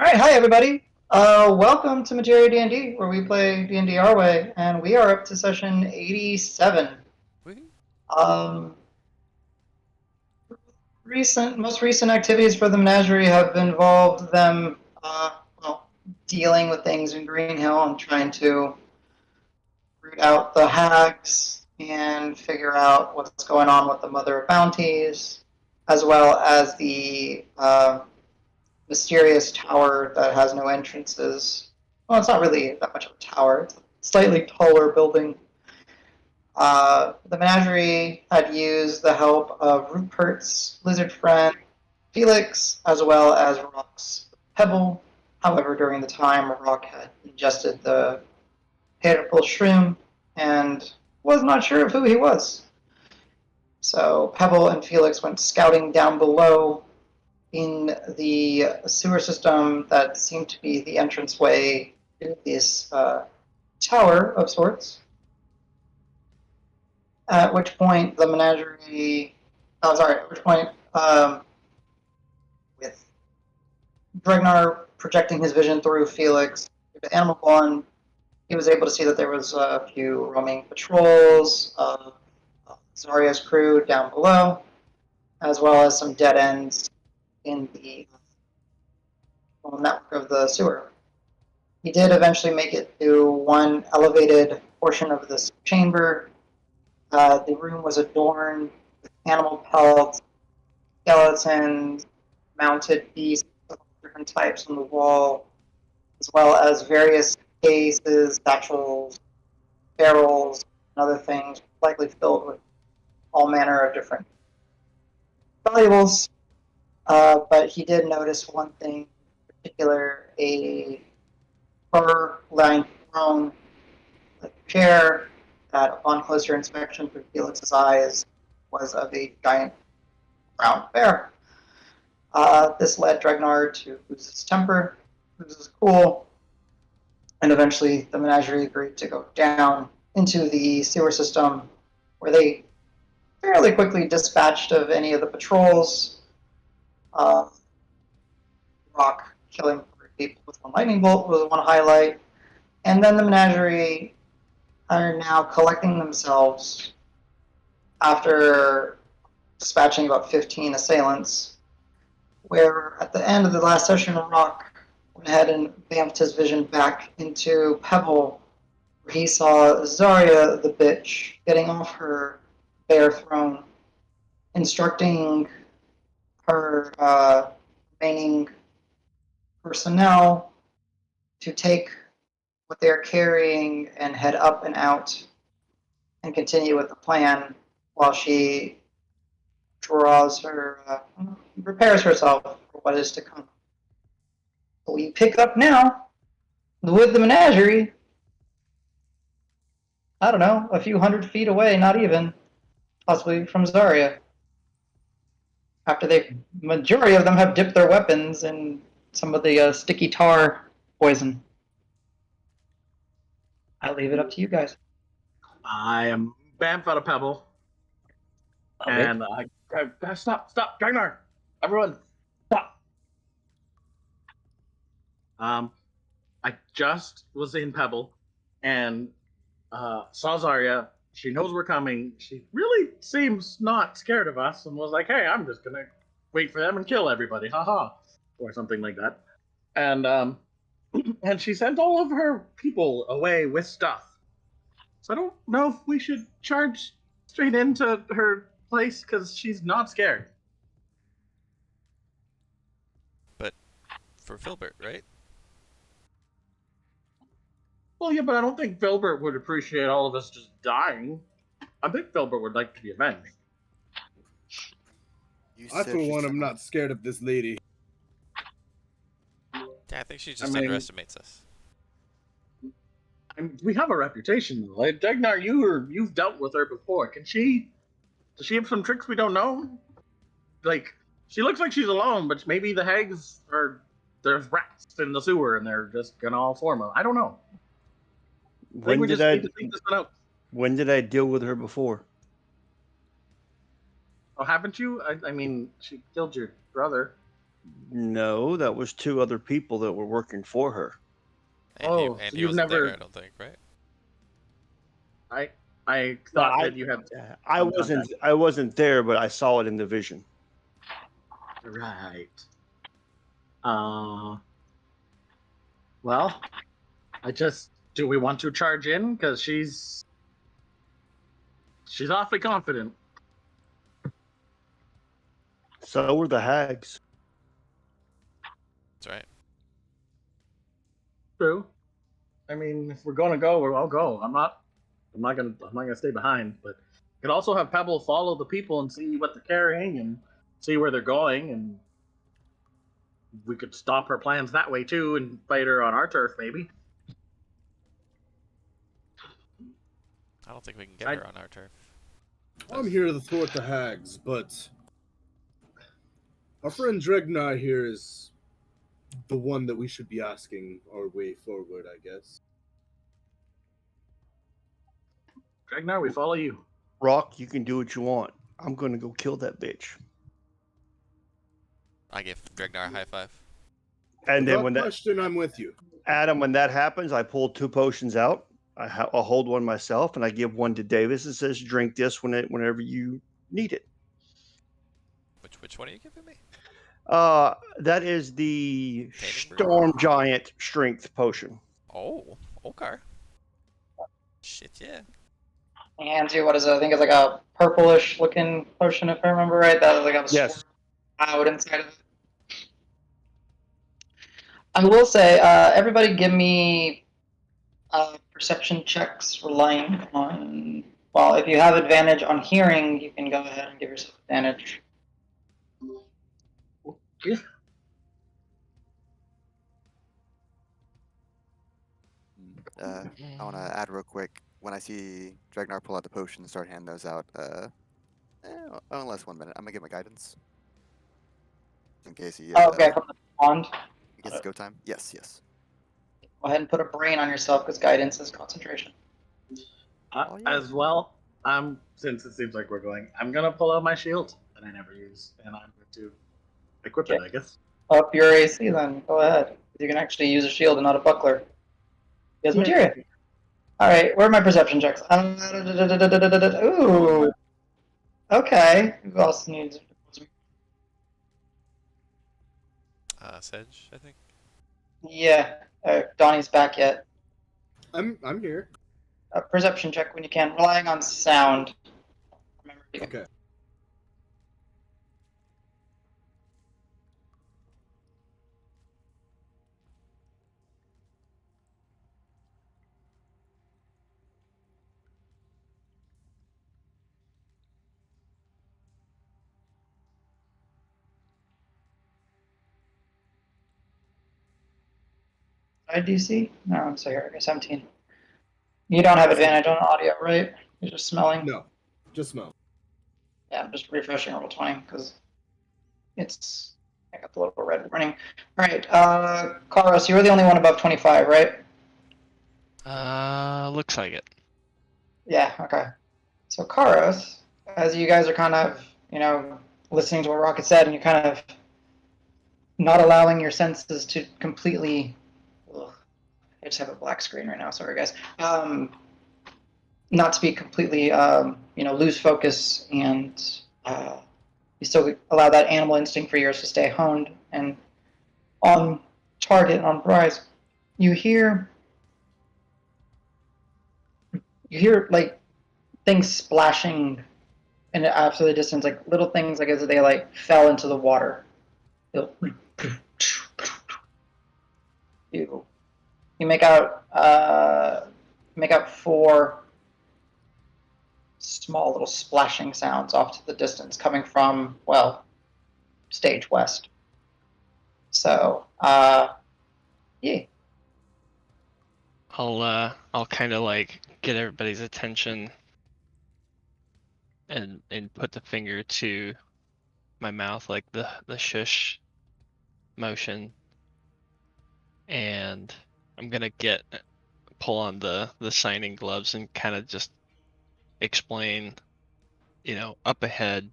All right, hi everybody. Welcome to Materia D&D, where we play D&D our way, and we are up to session 87. Woohoo. Um, most recent activities for the Menagerie have involved them, dealing with things in Green Hill and trying to root out the hags and figure out what's going on with the Mother of Bounties, as well as the mysterious tower that has no entrances. Well, it's not really that much of a tower. It's a slightly taller building. The menagerie had used the help of Rupert's lizard friend Felix, as well as Rock's Pebble. However, during the time, Rock had ingested the hateful shroom and was not sure of who he was. So Pebble and Felix went scouting down below in the sewer system that seemed to be the entranceway to this tower of sorts. At which point the menagerie, at which point, with Dregnar projecting his vision through Felix to Animal One, he was able to see that there was a few roaming patrols of Zarya's crew down below, as well as some dead ends in the network of the sewer. He did eventually make it to one elevated portion of this chamber. The room was adorned with animal pelts, skeletons, mounted beasts of different types on the wall, as well as various cases, satchels, barrels, and other things, likely filled with all manner of different valuables. But he did notice one thing in particular: a fur-lined throne, a chair that, upon closer inspection through Felix's eyes, was of a giant brown bear. This led Dregnar to lose his temper, lose his cool, and eventually the menagerie agreed to go down into the sewer system, where they fairly quickly dispatched of any of the patrols. Uh, Rock killing 3 people with one lightning bolt was one highlight. And then the menagerie are now collecting themselves after dispatching about 15 assailants, where at the end of the last session, Rock went ahead and vamped his vision back into Pebble, where he saw Zarya, the bitch, getting off her bear throne, instructing her remaining personnel to take what they're carrying and head up and out and continue with the plan while she draws her, prepares herself for what is to come. So we pick up now with the menagerie, I don't know, a few 100 feet away, not even, possibly from Zarya. After they, majority of them have dipped their weapons in some of the sticky tar poison. I'll leave it up to you guys. I am Bamf out of Pebble. Okay. And stop, Dagnar! Everyone, stop! I just was in Pebble and saw Zarya. She knows we're coming. She really seems not scared of us and was like, hey, I'm just gonna wait for them and kill everybody, haha, or something like that. And and she sent all of her people away with stuff. So I don't know if we should charge straight into her place because she's not scared. But for Filbert, right? Well, yeah, but I don't think Filbert would appreciate all of us just dying. I think Filbert would like to be avenged. I, for one, am not scared of this lady. Yeah, I think she just underestimates us. We have a reputation, though. Like, Dagnar, you've dealt with her before. Does she have some tricks we don't know? Like, she looks like she's alone, but maybe the hags are there's rats in the sewer and they're just gonna all form her. I don't know. I think we just need to think this one out. When did I deal with her before? Oh, haven't you? I mean, she killed your brother. No, that was 2 other people that were working for her. And Oh, and so he you've wasn't there, never- I don't think, right? I thought that you had. I some wasn't. contact. I wasn't there, but I saw it in the vision. Right. Well, do we want to charge in? Because she's awfully confident. So were the hags. That's right. True. I mean, if we're gonna go, I'll go. I'm not gonna stay behind. But you could also have Pebble follow the people and see what they're carrying and see where they're going, and we could stop her plans that way too and fight her on our turf, maybe. I don't think we can get I- her on our turf. I'm here to thwart the hags, but our friend Dregnar here is the one that we should be asking our way forward, I guess. Dragnar, we follow you. Rock, you can do what you want. I'm gonna go kill that bitch. I give Dregnar a high five. And then Without when that question, I'm with you. Adam, when that happens, I pull 2 potions out. I'll hold one myself, and I give one to Davis. It says, "Drink this whenever you need it." Which one are you giving me? That is the Taming Brew? Storm Giant Strength Potion. Oh, okay. Shit, yeah. And you, what is it? I think it's like a purplish looking potion, if I remember right. That was like a Yes. out inside of it. I will say, everybody give me perception checks relying on. Well, if you have advantage on hearing, you can go ahead and give yourself advantage. Yeah. I want to add real quick. When I see Dragnar pull out the potion and start handing those out, unless 1 minute, I'm gonna get my guidance. In case he Okay, from the wand. gets go time. Yes, yes. Go ahead and put a brain on yourself because guidance is concentration. Oh, yeah. As well, since it seems like we're going, I'm gonna pull out my shield that I never use, and I'm going to equip it, Okay. I guess. Up your AC then. Go ahead. You can actually use a shield and not a buckler. Yes, materia. All right, where are my perception checks? Ooh. Okay. Who else needs? Sedge, I think. Yeah. Donnie's back yet. I'm here. A perception check when you can, relying on sound. Remember. Okay. DC? No, I'm sorry. 17. You don't have advantage on audio, right? You're just smelling. No, just smell. Yeah, I'm just refreshing roll 20 because it's I got the little red warning. All right, Carlos, you were the only one above 25, right? Looks like it. Yeah. Okay. So Karos, as you guys are kind of, listening to what Rocket said, and you're kind of not allowing your senses to completely. Ugh, I just have a black screen right now. Sorry, guys. Not to be completely, lose focus, and you still allow that animal instinct for yours to stay honed and on target and on prize. You hear like things splashing in the absolute distance, like little things, like as they like fell into the water. You make out 4 small little splashing sounds off to the distance coming from, well, stage west. So, yeah. I'll kind of like get everybody's attention and put the finger to my mouth, like the shush motion, and I'm gonna pull on the shining gloves and kind of just explain, up ahead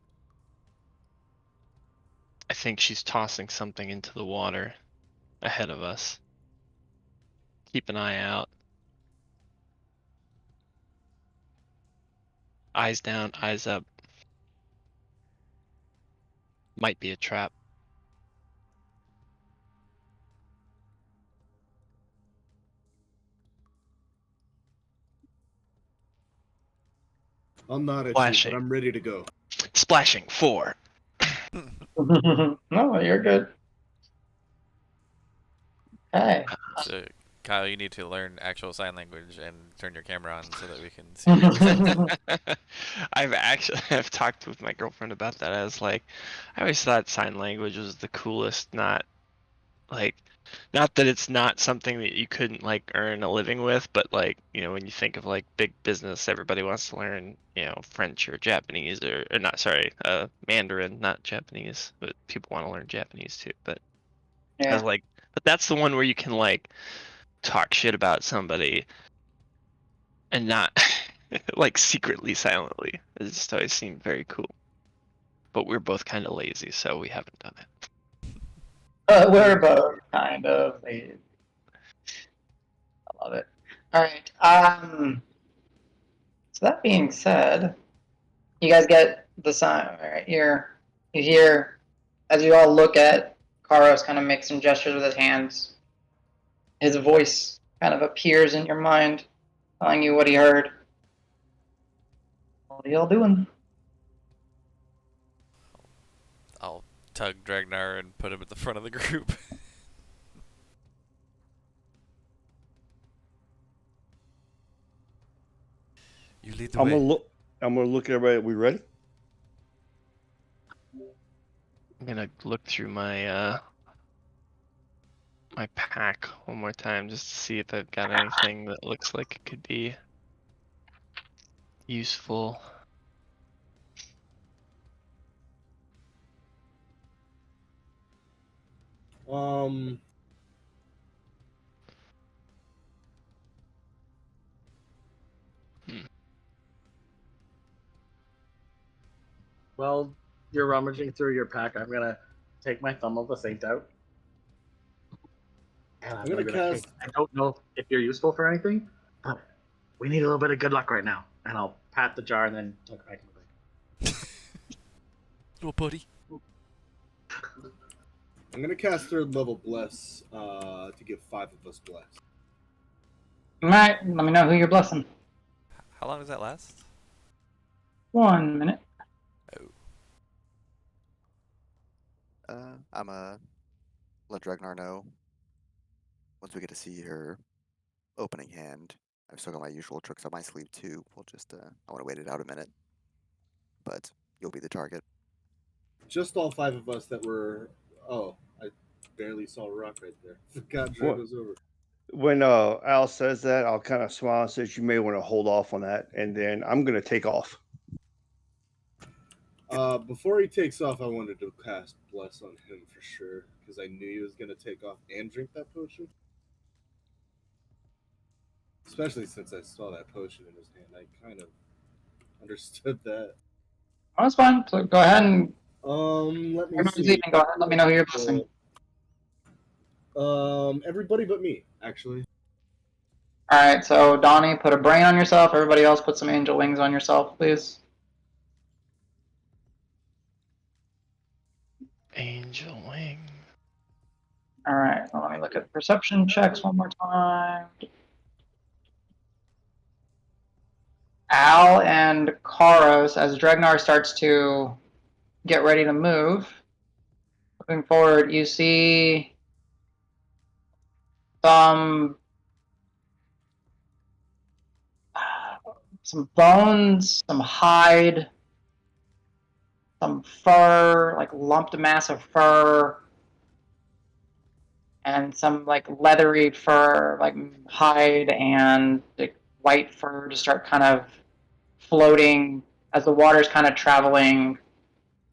I think she's tossing something into the water ahead of us. Keep an eye out. Eyes down, eyes up. Might be a trap. I'm not at you, Splashing. but I'm ready to go. Splashing 4. No, you're good. Okay. So, Kyle, you need to learn actual sign language and turn your camera on so that we can see what you're saying. I've talked with my girlfriend about that. I was like, I always thought sign language was the coolest, not like, not that it's not something that you couldn't like earn a living with, but like, you know, when you think of like big business, everybody wants to learn, you know, French or Japanese or not, sorry, Mandarin, not Japanese, but people want to learn Japanese too. But I was Yeah. like, but that's the one where you can like talk shit about somebody and not like secretly, silently. It just always seemed very cool. But we're both kind of lazy, so we haven't done it. We're both kind of. I love it. All right. So that being said, you guys get the sign right here. You hear, as you all look at Karos kind of make some gestures with his hands. His voice kind of appears in your mind, telling you what he heard. What are y'all doing? I'll tug Dragnar and put him at the front of the group. You lead the I'm way. gonna look. I'm gonna look at everybody. We ready? I'm gonna look through my my pack one more time just to see if I've got anything that looks like it could be useful. Um, Well, you're rummaging through your pack. I'm gonna take my thumb of a saint out. And I'm I'm gonna gonna be like, hey, cast. I don't know if you're useful for anything, but we need a little bit of good luck right now. And I'll pat the jar and then tuck it back in the bag. Little buddy. I'm gonna cast third level bless to give 5 of us bless. All right. Let me know who you're blessing. How long does that last? 1 minute. I'm let Dragnar know once we get to see her opening hand. I've still got my usual tricks up my sleeve too. We'll just I want to wait it out a minute, but you'll be the target. Just all 5 of us that were. Oh, I barely saw a rock right there. Forgot Drag What? was over. When Al says that, I'll kind of smile and says, "You may want to hold off on that," and then I'm gonna take off. Before he takes off, I wanted to cast bless on him for sure because I knew he was gonna take off and drink that potion. Especially since I saw that potion in his hand, I kind of understood that. Oh, that's fine. So go ahead and Let me everyone's see. leaving. Go ahead. Let me know who you're blessing. Everybody but me, actually. All right. So Donnie, put a brain on yourself. Everybody else, put some angel wings on yourself, please. Angel wing. All right. Well, let me look at perception checks one more time. Al and Karos, as Dregnar starts to get ready to move, moving forward, you see some bones, some hide, some fur, like lumped mass of fur, and some like leathery fur, like hide and like white fur, to start kind of floating as the water's kind of traveling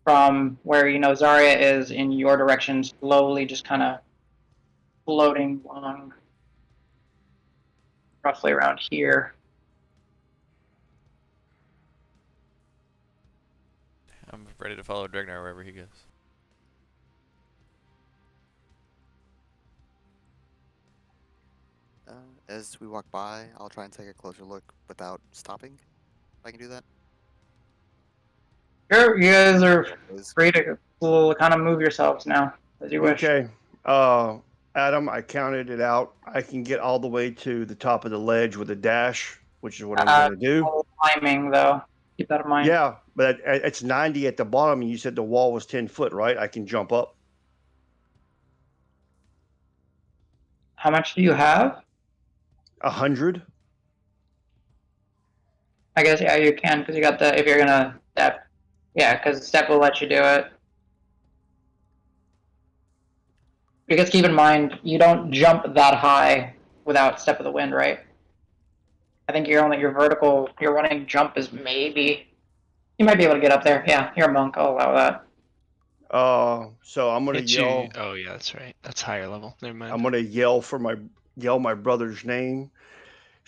from where you know Zarya is in your direction, slowly just kind of floating along roughly around here. I'm ready to follow Dragnar wherever he goes. As we walk by, I'll try and take a closer look without stopping. If I can do that. Sure, you guys are Is- free to kind of move yourselves now, as you wish. Okay. Adam, I counted it out. I can get all the way to the top of the ledge with a dash, which is what I'm going to do. Climbing, though. Keep that in mind. Yeah, but it's 90 at the bottom, and you said the wall was 10 foot, right? I can jump up. How much do you have? 100. I guess, yeah, you can, because you got the, if you're going to step. Yeah, because step will let you do it. Because keep in mind, you don't jump that high without step of the wind, right? I think your running jump is maybe, you might be able to get up there. Yeah, you're a monk, I'll allow that. So I'm gonna Can't yell. you? Oh yeah, that's right. That's higher level. Never mind. I'm gonna yell my brother's name.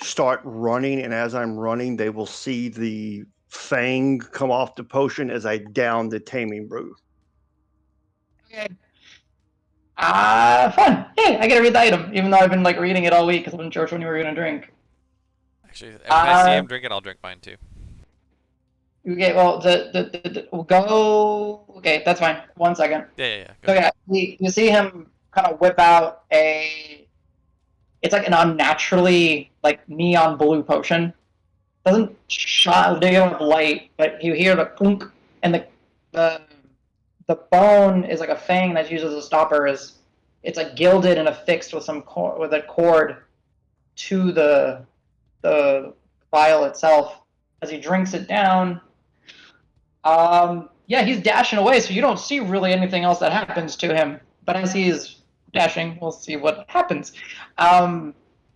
Start running, and as I'm running, they will see the fang come off the potion as I down the taming brew. Okay. Fun. Hey, I get to read the item, even though I've been like reading it all week because I wasn't sure which one you were gonna drink. Actually, if I see him drink it, I'll drink mine too. Okay, well, we'll go. Okay, that's fine. 1 second. Yeah. So yeah, you see him kind of whip out it's like an unnaturally like neon blue potion. Doesn't shine, they don't have light, but you hear the clunk, and the bone is like a fang that's used as a stopper. It's like gilded and affixed with with a cord to the vial itself. As he drinks it down, yeah, he's dashing away, so you don't see really anything else that happens to him. But as he's dashing, we'll see what happens. So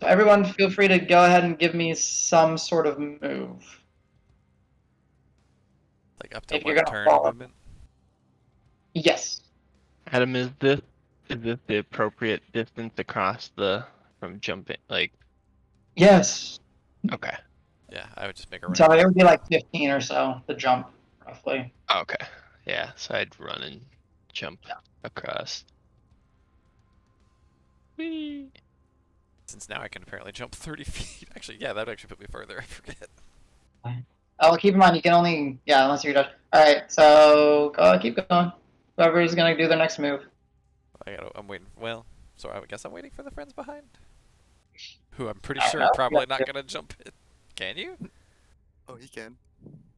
everyone, feel free to go ahead and give me some sort of move. Like up to If you're one gonna turn follow. movement. Yes. Adam, is this the appropriate distance across from jumping? Like, Yes. okay, Yeah, I would just make a run. So it would be like 15 or so, the jump, roughly. okay, yeah. So I'd run and jump across. Whee! Since now I can apparently jump 30 feet. Actually, yeah, that would actually put me further. I forget. Oh, keep in mind, you can only, yeah, unless you're done. Alright, so keep going. Whoever's gonna do their next move. I'm waiting. Well, so I guess I'm waiting for the friends behind. Who I'm pretty I don't sure know. are probably Yeah. not gonna jump it. Can you? Oh, he can.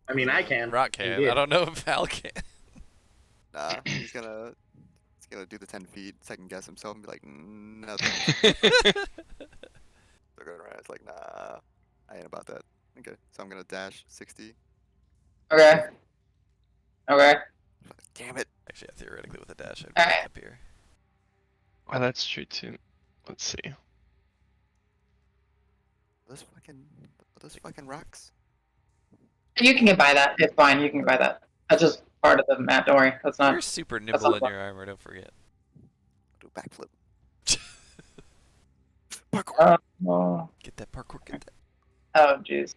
I mean, I can. Rock He can. did. I don't know if Val can. Nah, he's gonna do the 10 feet, second guess himself, and be like, nothing. They're going around. It's like, nah, I ain't about that. Okay, so I'm gonna dash 60. Okay. Okay. Damn it! Actually, yeah, theoretically with a dash, I'd be Alright. up here. Well, that's true too. Let's see. Those fucking rocks. You can get by that. It's fine. You can get by that. That's just part of the map. Don't worry. That's You're not. super that's nimble not in your armor. Don't forget. Do a backflip. Parkour. Oh, Get that parkour. Get that. oh, jeez.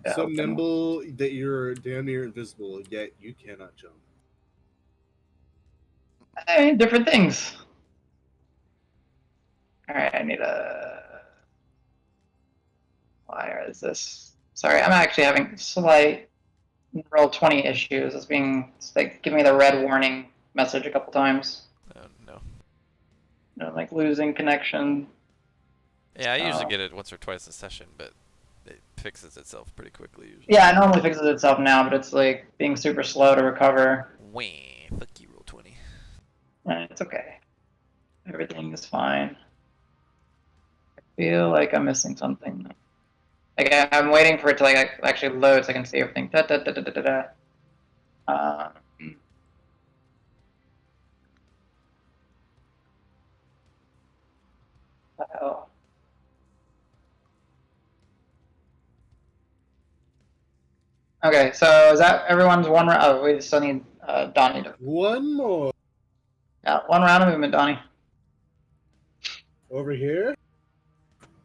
Yeah, So okay. nimble that you're damn near invisible, yet you cannot jump. I mean, different things. All right, I need a. Why is this? Sorry, I'm actually having slight Roll20 issues. It's like giving me the red warning message a couple times. Oh, no. Like losing connection. Yeah, I usually Oh. get it once or twice a session, but it fixes itself pretty quickly usually. Yeah, it normally fixes itself now, but it's like being super slow to recover. Wah. Fuck you, roll 20. It's okay. Everything is fine. I feel like I'm missing something. Like I'm waiting for it to like actually load so I can see everything. Da, da, da, da, da, da, da. What the hell? Okay, so is that everyone's one round? Oh, we still need Donnie to. One more Yeah, one round of movement, Donnie. over here,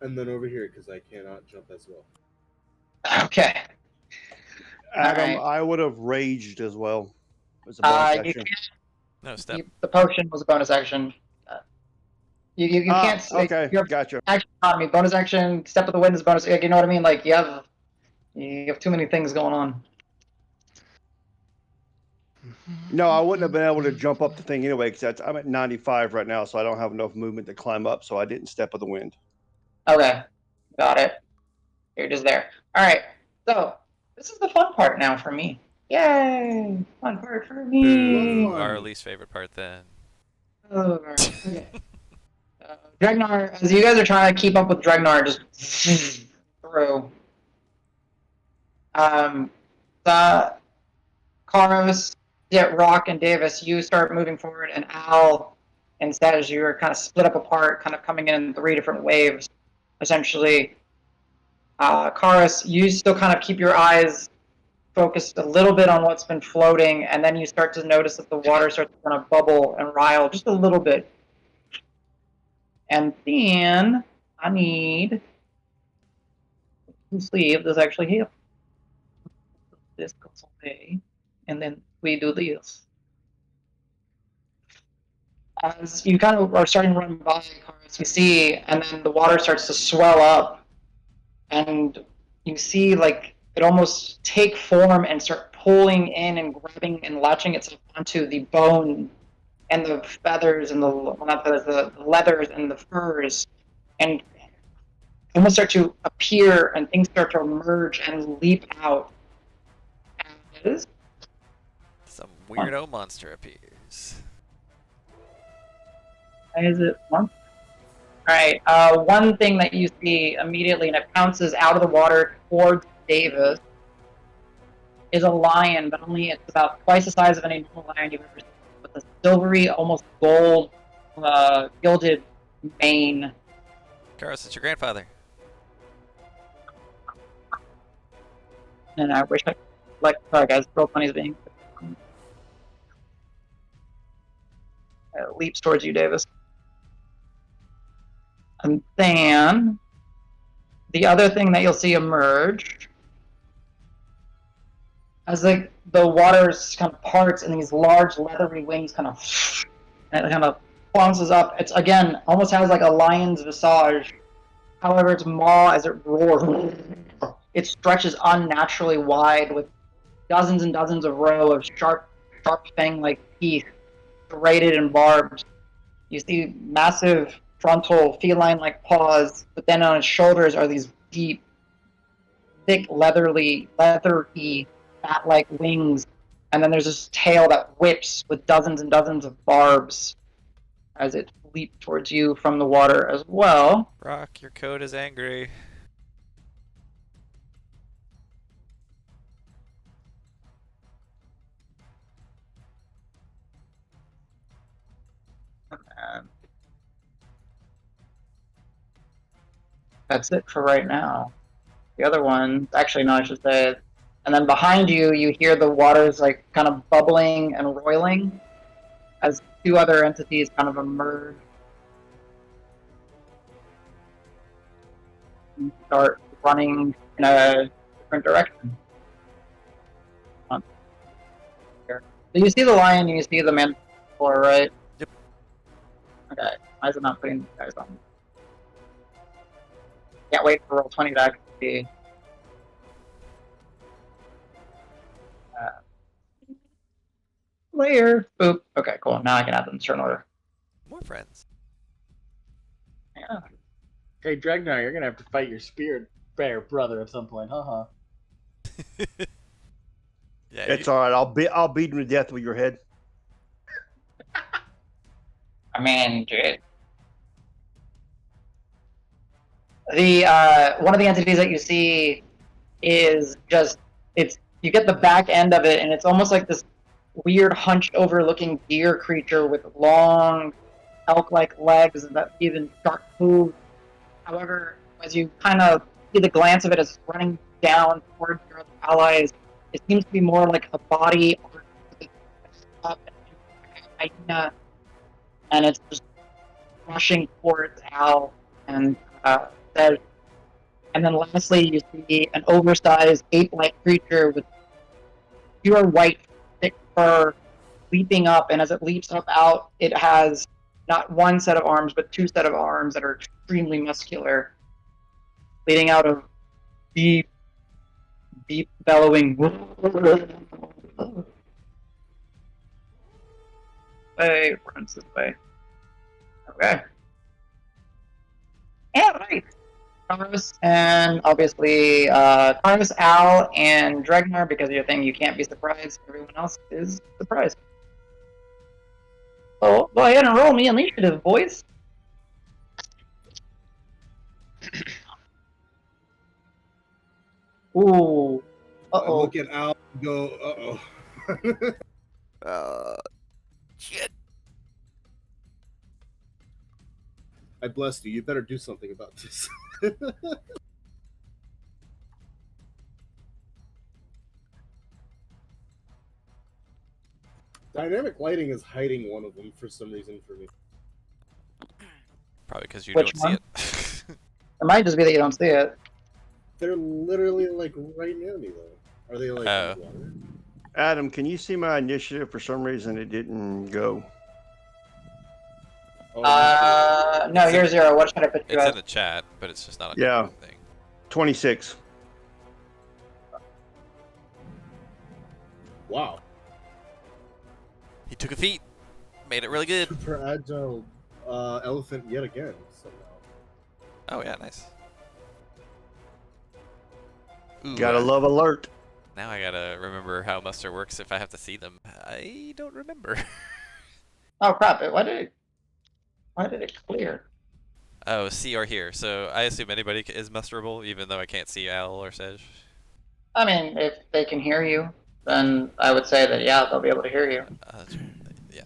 and then over here because I cannot jump as well. Okay. Adam, Alright. I would have raged as well. As a bonus You action. can't. No, step. The potion was a bonus action. You can't say Okay, you have gotcha. action economy, bonus action, step of the wind is bonus. Like, you know what I mean? Like you have too many things going on. No, I wouldn't have been able to jump up the thing anyway because I'm at 95 right now, so I don't have enough movement to climb up. So I didn't step of the wind. Okay, got it. You're just there. All right. So this is the fun part now for me. Yay! Fun part for me. Love Our fun. least favorite part then. Oh, all right. Okay. Dregnar, as you guys are trying to keep up with Dregnar, just through. The Karos, Rock, and Davis, you start moving forward, and Al, instead, as you're kind of split up apart, kind of coming in 3 different waves, essentially. Karos, you still kind of keep your eyes focused a little bit on what's been floating, and then you start to notice that the water starts to kind of bubble and rile just a little bit. And then I need to see if this actually helps. This goes away, and then we do this. As you kind of are starting to run by cars, you see, and then the water starts to swell up, and you see like it almost take form and start pulling in and grabbing and latching itself onto the bone and the feathers and the leathers and the furs, and almost start to appear, and things start to emerge and leap out. As Some weirdo monster appears. is it one? Alright, one thing that you see immediately, and it pounces out of the water towards Davis, is a lion, but only it's about twice the size of any normal lion you've ever seen, with a silvery, almost gold, gilded mane. Karos, it's your grandfather. And I wish I like, sorry guys, real funny is being. It leaps towards you, Davis. And then the other thing that you'll see emerge as the water's kind of parts and these large leathery wings kind of, and it kind of bounces up. It's again almost has like a lion's visage. However, its maw as it roars, it stretches unnaturally wide with dozens and dozens of row of sharp fang-like teeth, serrated and barbed. You see massive frontal feline-like paws, but then on its shoulders are these deep, thick, leathery, bat-like wings, and then there's this tail that whips with dozens and dozens of barbs as it leaps towards you from the water as well. Rock, your code is angry. And that's it for right now. The other one, actually, no, I should say, and then behind you, you hear the waters like kind of bubbling and roiling as 2 other entities kind of emerge and start running in a different direction. So you see the lion, you see the man before, right? Yep. Okay, why is it not putting these guys on? Can't wait for roll 20 to actually see. Layer. Boop. Okay, cool. Now I can add them in turn order. More friends. Yeah. Hey, Dregnar, you're gonna have to fight your spirit bear brother at some point, haha. Yeah, It's all right. I'll beat him to death with your head. I mean, dude. The one of the entities that you see is just you get the back end of it, and it's almost like this weird hunched over looking deer creature with long elk-like legs that even sharp hooves. However, as you kind of see the glance of it as running down towards your other allies, it seems to be more like a body up hyena, and it's just rushing towards Al and says. And then lastly, you see an oversized ape-like creature with pure white, thick fur leaping up, and as it leaps up out, it has not one set of arms, but two set of arms that are extremely muscular, leading out of deep, deep bellowing. Way runs this way. Okay. Yeah, right. Thomas and obviously Thomas, Al, and Dregnar, because of your thing, you can't be surprised. Everyone else is surprised. So go ahead and roll me initiative, boys. Ooh. I Uh-oh. look at Al and go, uh-oh. Shit. I blessed you. You better do something about this. Dynamic lighting is hiding one of them for some reason for me. Probably because you Which don't see one? it. It might just be that you don't see it. They're literally like right near me though. Are they like Oh. underwater? Adam, can you see my initiative? For some reason, it didn't go. Oh, No, It's you're in- 0. What should I put you It's in as? the chat, but it's just not on Yeah. your thing. 26. wow. He took a feat. Made it really good. Super agile elephant yet again somehow. Oh, yeah, nice. Ooh, Gotta love alert. Now I gotta remember how muster works if I have to see them. I don't remember. Oh crap! Why did it clear? Oh, see or hear. So I assume anybody is musterable, even though I can't see Al or Sedge. I mean, if they can hear you, then I would say that yeah, they'll be able to hear you. Yeah.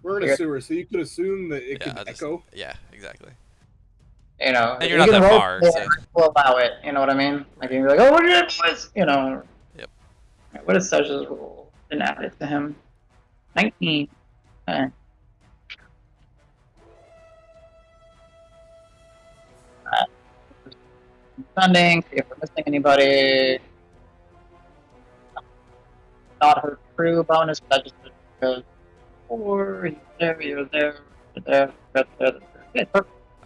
We're in a sewer, so you could assume that it Yeah, could I'll just- echo. yeah, exactly. You know, And you're you not can that roll far, for so- it, we'll allow it. You know what I mean? Like you can be like, oh, what did it was? You know. Yep. What is Sedge's rule? Didn't add it to him. 19. Okay. Sending, see if we're missing anybody. Not her crew bonus, but that just goes 4, you're there. Okay, perfect.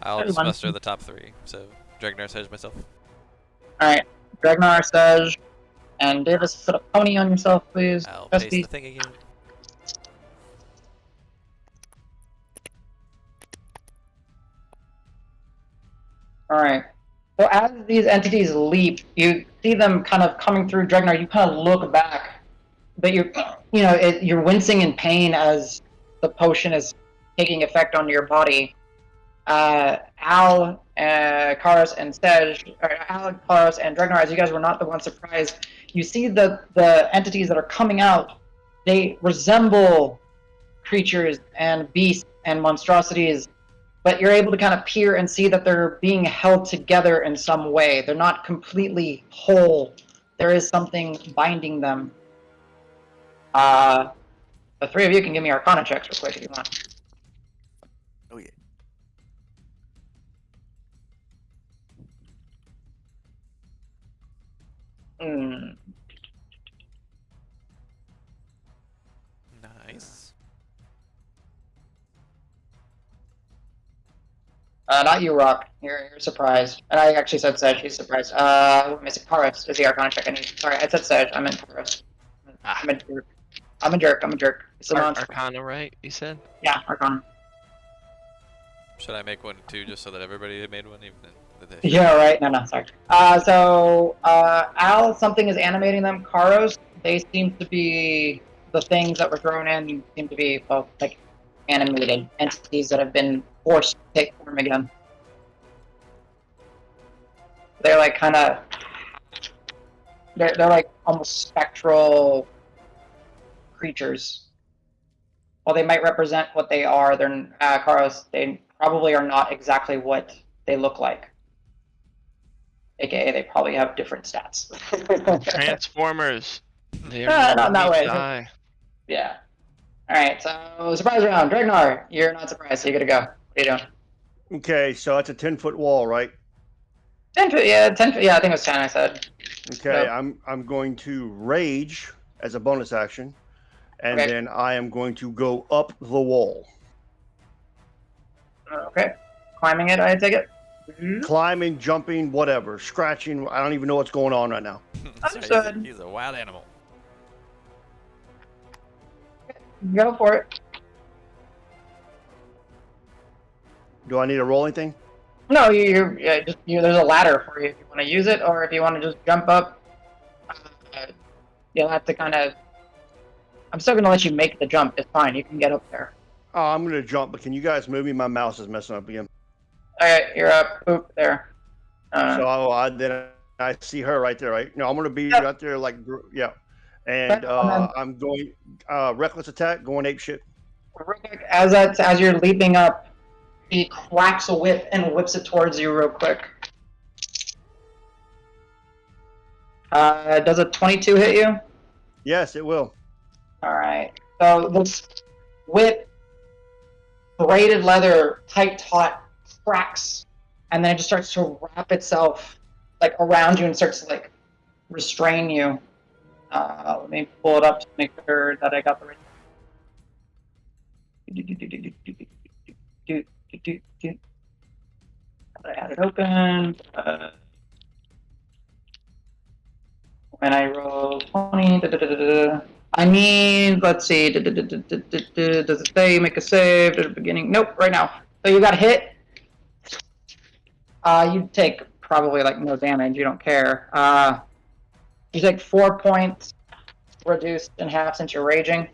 I'll just Everyone. muster the top 3. So Dregnar, Sedge, myself. Alright, Dregnar, Sedge, and Davis, put a pony on yourself, please. I'll Trusty. paste the thing again. Alright. So as these entities leap, you see them kind of coming through Dregnar, you kind of look back, but you're wincing in pain as the potion is taking effect on your body. Al, Karos, and Sedge, or Al, Karos, and Dregnar, as you guys were not the ones surprised, you see the entities that are coming out, they resemble creatures and beasts and monstrosities, but you're able to kind of peer and see that they're being held together in some way. They're not completely whole. There is something binding them. The 3 of you can give me Arcana checks real quick if you want. Oh yeah. Nice. Not you, Rock. You're surprised. And I actually said Sedge. He's surprised. Who am I saying? Karos is the Arcana check I need. Sorry, I said Sedge. I meant Karos. I'm a jerk. I'm a jerk. It's a monster. Arcana, right? You said? Yeah, Arcana. Should I make one too, just so that everybody made one? Even if they- Yeah, right. No, sorry. Al, something is animating them. Karos, they seem to be the things that were thrown in. Seem to be like animated entities that have been forced to take form again. They're like kind of. They're like almost spectral creatures. While they might represent what they are, they're Karos. They probably are not exactly what they look like. AKA, they probably have different stats. Transformers. They Not in that way. die. Yeah. Alright, so surprise round. Dregnar, you're not surprised, so you gotta go. What are you doing? Okay, so that's a 10-foot wall, right? 10 foot, yeah, 10 foot, yeah, I think it was 10, I said. Okay, Yep. I'm going to rage as a bonus action, and Okay. then I am going to go up the wall. Okay. Climbing it, I take it. Climbing, jumping, whatever, scratching. I don't even know what's going on right now. Understood. He's a wild animal. Go for it. Do I need to roll anything? No, there's a ladder for you if you want to use it, or if you want to just jump up. You'll have to kind of. I'm still gonna let you make the jump. It's fine. You can get up there. Oh, I'm gonna jump, but can you guys move me? My mouse is messing up again. All right, you're up. Oop, there. Then I see her right there, right? No, I'm gonna be Yep. right there, like, yeah. And I'm going reckless attack, going ape shit. Real quick, as you're leaping up, he cracks a whip and whips it towards you real quick. Does a 22 hit you? Yes, it will. All right. So this whip, braided leather, tight taut, cracks, and then it just starts to wrap itself like around you and starts to like restrain you. Let me pull it up to make sure that I got the right. I had it open. When I roll 20, I need, let's see, does it say make a save at the beginning? Nope, right now. So you got hit. You take probably like no damage. You don't care. You take 4 points reduced in half since you're raging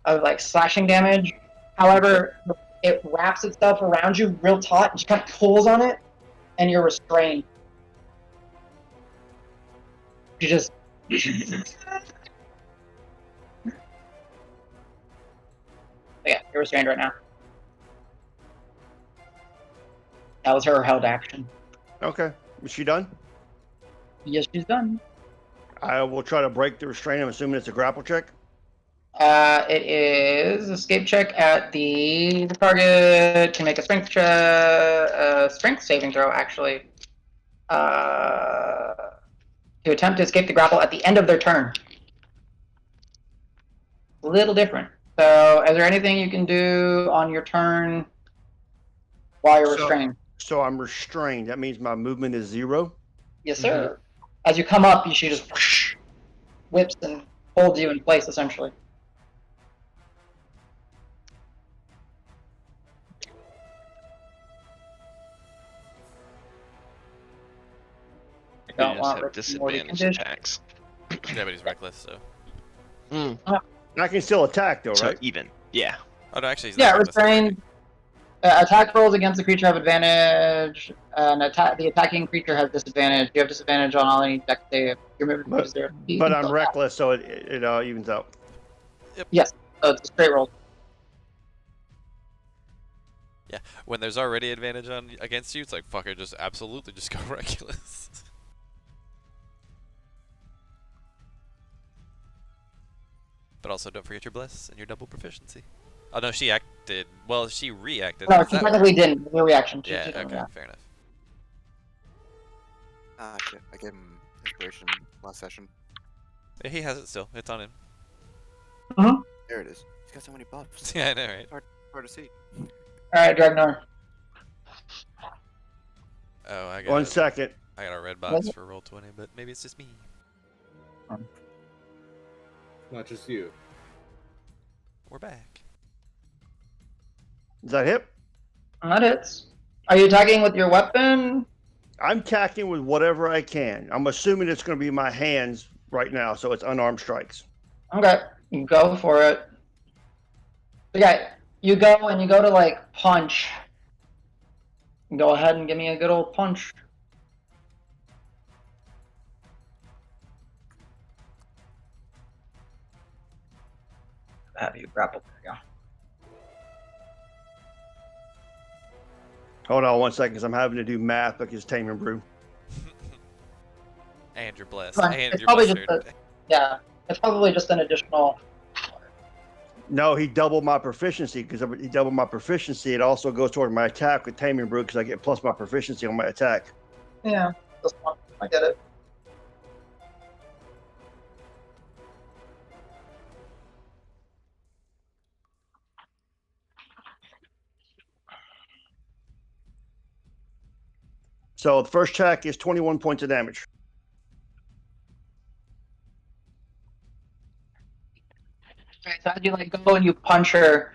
of like slashing damage. However, it wraps itself around you real taut and just kind of pulls on it, and you're restrained. You just. Yeah, you're restrained right now. That was her held action. Okay. Is she done? Yes, she's done. I will try to break the restraint. I'm assuming it's a grapple check. It is escape check at the target can make a strength saving throw actually. To attempt to escape the grapple at the end of their turn. A little different. So, is there anything you can do on your turn while you're restrained? So I'm restrained. That means my movement is 0. Yes, sir. As you come up, she just whoosh, whips and holds you in place, essentially. I We don't just want have Rick to be more disadvantage conditioned. attacks. Yeah, but he's reckless, so. I can still attack though, So right? even. Yeah. Oh no, actually, he's Yeah, not reckless. he's restrained. raging. Attack rolls against the creature have advantage. The attacking creature has disadvantage. You have disadvantage on all any dex save. Your movement is 0. But I'm reckless, so it evens out. Yes, so it's a straight roll. Yeah, when there's already advantage on against you, it's like fuck it, just absolutely just go reckless. But also don't forget your bless and your double proficiency. Oh no, she acted. Well, she reacted. No, How does she that technically work? didn't. Your reaction. Yeah. Okay. Fair enough. I gave him inspiration last session. Yeah, he has it still. It's on him. There it is. He's got so many buffs. Yeah, I know, right? Hard to see. All right, Dragnar. Oh, I got 1 second. I got a red box for roll 20, but maybe it's just me. Not just you. We're back. Is that hit? That hits. Are you attacking with your weapon? I'm attacking with whatever I can. I'm assuming it's going to be my hands right now, so it's unarmed strikes. Okay, you go for it. Okay, you go and you go to like punch. Go ahead and give me a good old punch. Have you grapple? There you Hold on 1 second, because I'm having to do math because Tame and Brew. And you're blessed. Fine. And It's you're probably blessed. Yeah, it's probably just an additional. No, he doubled my proficiency. Because he doubled my proficiency, it also goes toward my attack with Tame and Brew because I get plus my proficiency on my attack. Yeah, this one. I get it. So the first attack is 21 points of damage. Right, so as you like go and you punch her,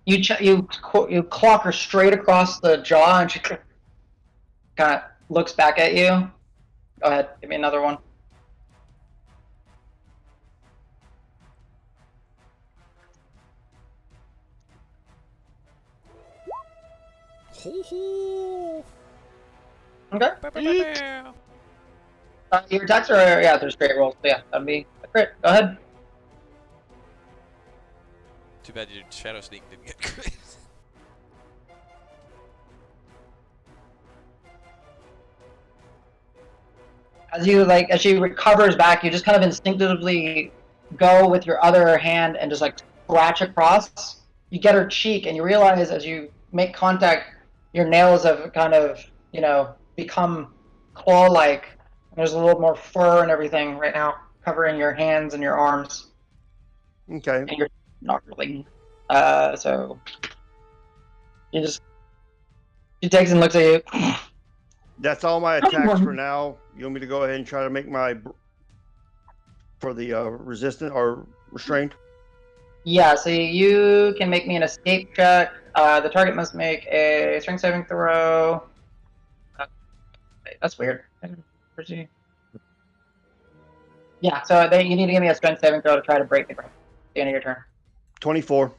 you clock her straight across the jaw, and she kind of looks back at you. Go ahead, give me another one. Ho ho! Okay. Bow, bow, bow, bow. Your attacks are they're straight rolls. So yeah, that'd be a crit. Go ahead. Too bad your shadow sneak didn't get crit. As she recovers back, you just kind of instinctively go with your other hand and just like scratch across. You get her cheek, and you realize as you make contact, your nails have kind of become claw-like. And there's a little more fur and everything right now covering your hands and your arms. Okay. And you're not really. So she takes and looks at you. That's all my attacks for now. You want me to go ahead and try to make for the resistant or restrained? Yeah, so you can make me an escape check. The target must make a strength saving throw. That's weird. Where's he? Yeah, so you need to give me a strength saving throw to try to break the grip at the end of your turn. 24.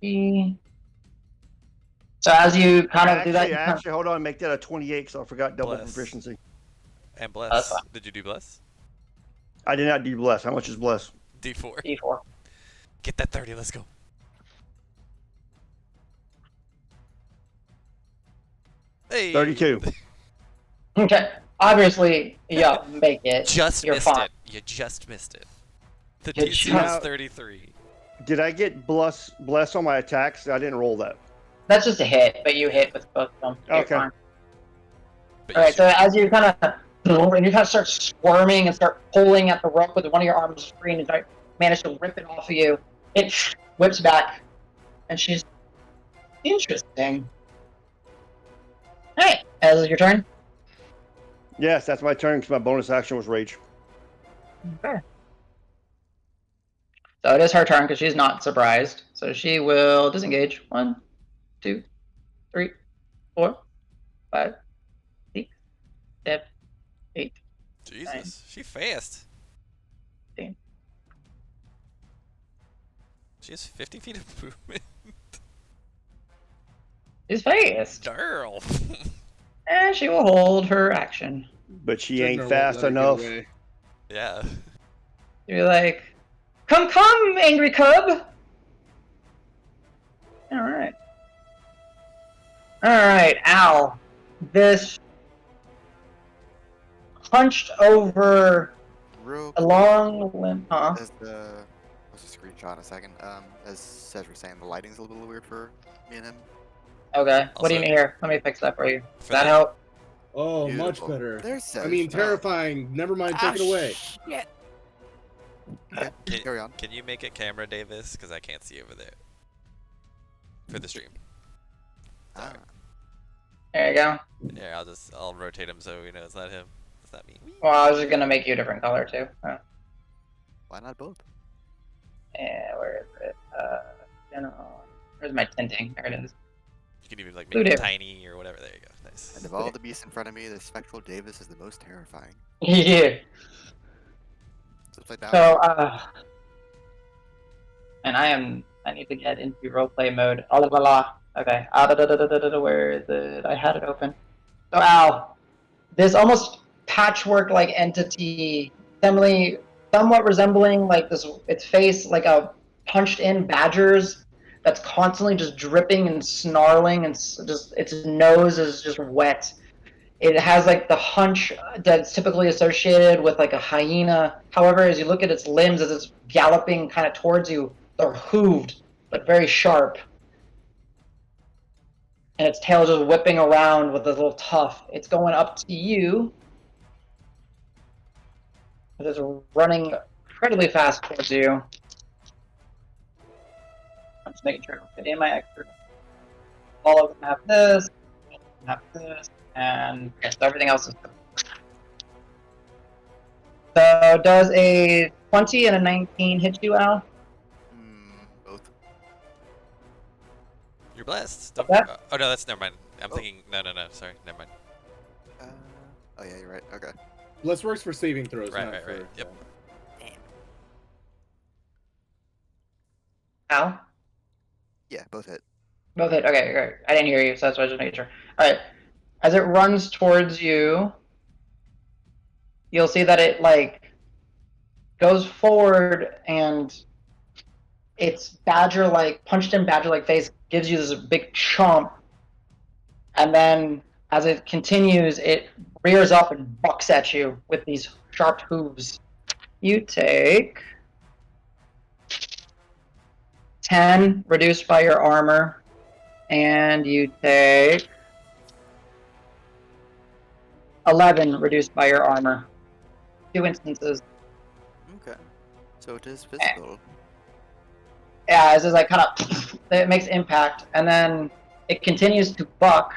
Okay. So as you kind of do that, you kind of, Actually, hold on. Make that a 28 because I forgot double Bless. proficiency. And That's bless. fine. Did you do bless? I did not do bless. How much is bless? D4. D4. Get that 30. Let's go. Hey. 32. Okay. Obviously, yeah, make it. Just You're missed fine. it. You just missed it. The You DC just- was 33. Did I get bless on my attacks? I didn't roll that. That's just a hit, but you hit with both of them. So you're Okay. fine. But All right, so as you kind of start squirming and start pulling at the rope with one of your arms free, and you manage to rip it off of you, it whips back, and she's interesting. All right, is it your turn? Yes, that's my turn because my bonus action was rage. Okay. So it is her turn because she's not surprised. So she will disengage. 1, 2, 3, 4, 5, 6, 7, 8. Jesus, she fast. 15. She has 50 feet of movement. She's fast. Girl. And she will hold her action. But she Dregnar ain't won't fast let her get enough. away. Yeah. You're like, come, angry cub. All right. All right, Al. This hunched over Real a long limb, huh? As let's just screenshot in a second. As Cedric saying, the lighting's a little weird for me and him. Okay. What do you Also- need here? Let me fix that for you. Does For that the- help? Oh, Beautiful. much better. There's I Cedric. mean, terrifying. Never mind. Take it away. Shit. Okay, Can, carry on. can you make it camera, Davis? Because I can't see over there. For the stream. Ah, There you go. Yeah, I'll rotate him so we know it's not him. It's not me. Well, I was just gonna make you a different color too. why not both? Yeah, where is it? General. Where's my tinting? There it is. You can even like Blue make it Davis. tiny or whatever. There you go. Nice. And of all the beasts in front of me, the spectral Davis is the most terrifying. Yeah. It's upside down. So, and I need to get into roleplay mode. Oh, blah, blah. Okay. Where is it? I had it open. So, Al, this almost patchwork-like entity, somewhat resembling like this, its face like a punched-in badger's that's constantly just dripping and snarling, and just its nose is just wet. It has like the hunch that's typically associated with like a hyena. However, as you look at its limbs as it's galloping kind of towards you, they're hooved, but very sharp. And its tail just whipping around with a little tuft. It's going up to you. It is running incredibly fast towards you. I'm just making sure I don't get any of my extra. all of them have this, and yes, everything else is. So does a 20 and a 19 hit you, Al? Both. You're blessed. What's Don't, that? oh no, that's never mind. I'm Oh. thinking. No. Sorry, never mind. Oh yeah, you're right. Okay. Bless works for saving throws, Right, not right, for. right. Yep. Damn. Al? Yeah, both hit. Both hit. Okay, great. I didn't hear you, so that's why I just making sure. All right. As it runs towards you, you'll see that it like goes forward and its badger-like, punched-in badger-like face gives you this big chomp, and then as it continues, it rears up and bucks at you with these sharp hooves. You take 10 reduced by your armor, and you take 11 reduced by your armor. 2 instances. Okay. So it is physical. Yeah, it's just like kind of, it makes impact, and then it continues to buck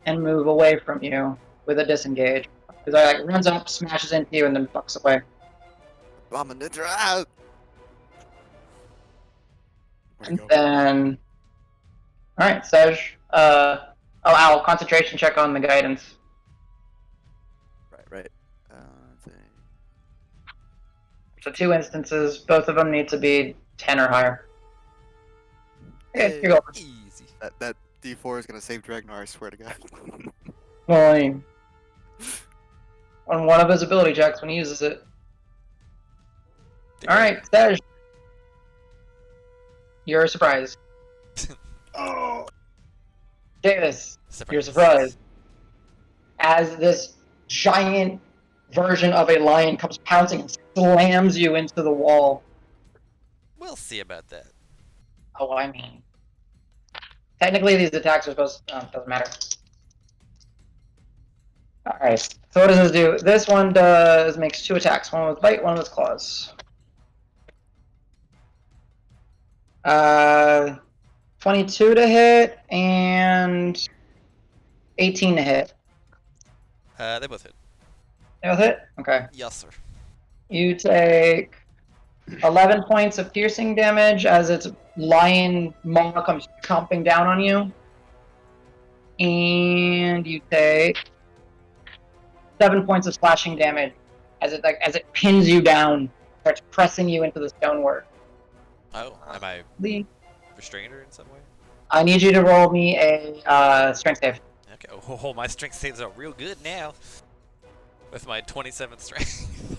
and move away from you with a disengage. Because it like runs up, smashes into you, and then bucks away. Abominator out! Where'd And he go? then, all right, Sej. Al, concentration check on the guidance. Right. Let's see. So 2 instances, both of them need to be 10 or higher. Okay, Hey, you go. Easy. that D4 is gonna save Dragnar, I swear to God. Well, I mean, on one of his ability checks when he uses it. All right, Sej. You're surprised. Oh, Davis, you're surprised. As this giant version of a lion comes pouncing and slams you into the wall. We'll see about that. Oh, I mean, technically these attacks are supposed to, doesn't matter. Alright, so what does this do? This one makes 2 attacks, one with bite, one with claws. 22 to hit and 18 to hit. They both hit. They both hit? Okay. Yes, sir. You take 11 points of piercing damage as its lion maw comes chomping down on you. And you take 7 points of slashing damage as it pins you down, starts pressing you into the stonework. Oh, am I Lee, restrained her in some way? I need you to roll me a strength save. Okay. Oh, my strength saves are real good now. With my 27th strength.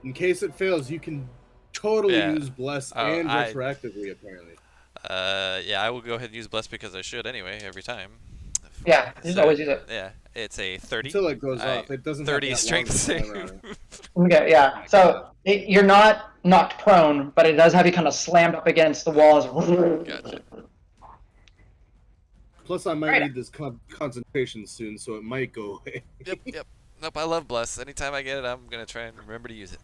in case it fails, you can totally Yeah. use bless Oh, and I- retroactively. Apparently, Yeah, I will go ahead and use bless because I should anyway every time. Yeah, you just always use it. Yeah, it's a 30. until it goes I- off, it doesn't 30 have that strength long save. time around. Okay, yeah. So you're not knocked prone, but it does have you kind of slammed up against the walls. Gotcha. Plus, I might Right. need this concentration soon, so it might go away. Yep. Nope, I love bless. Anytime I get it, I'm gonna try and remember to use it.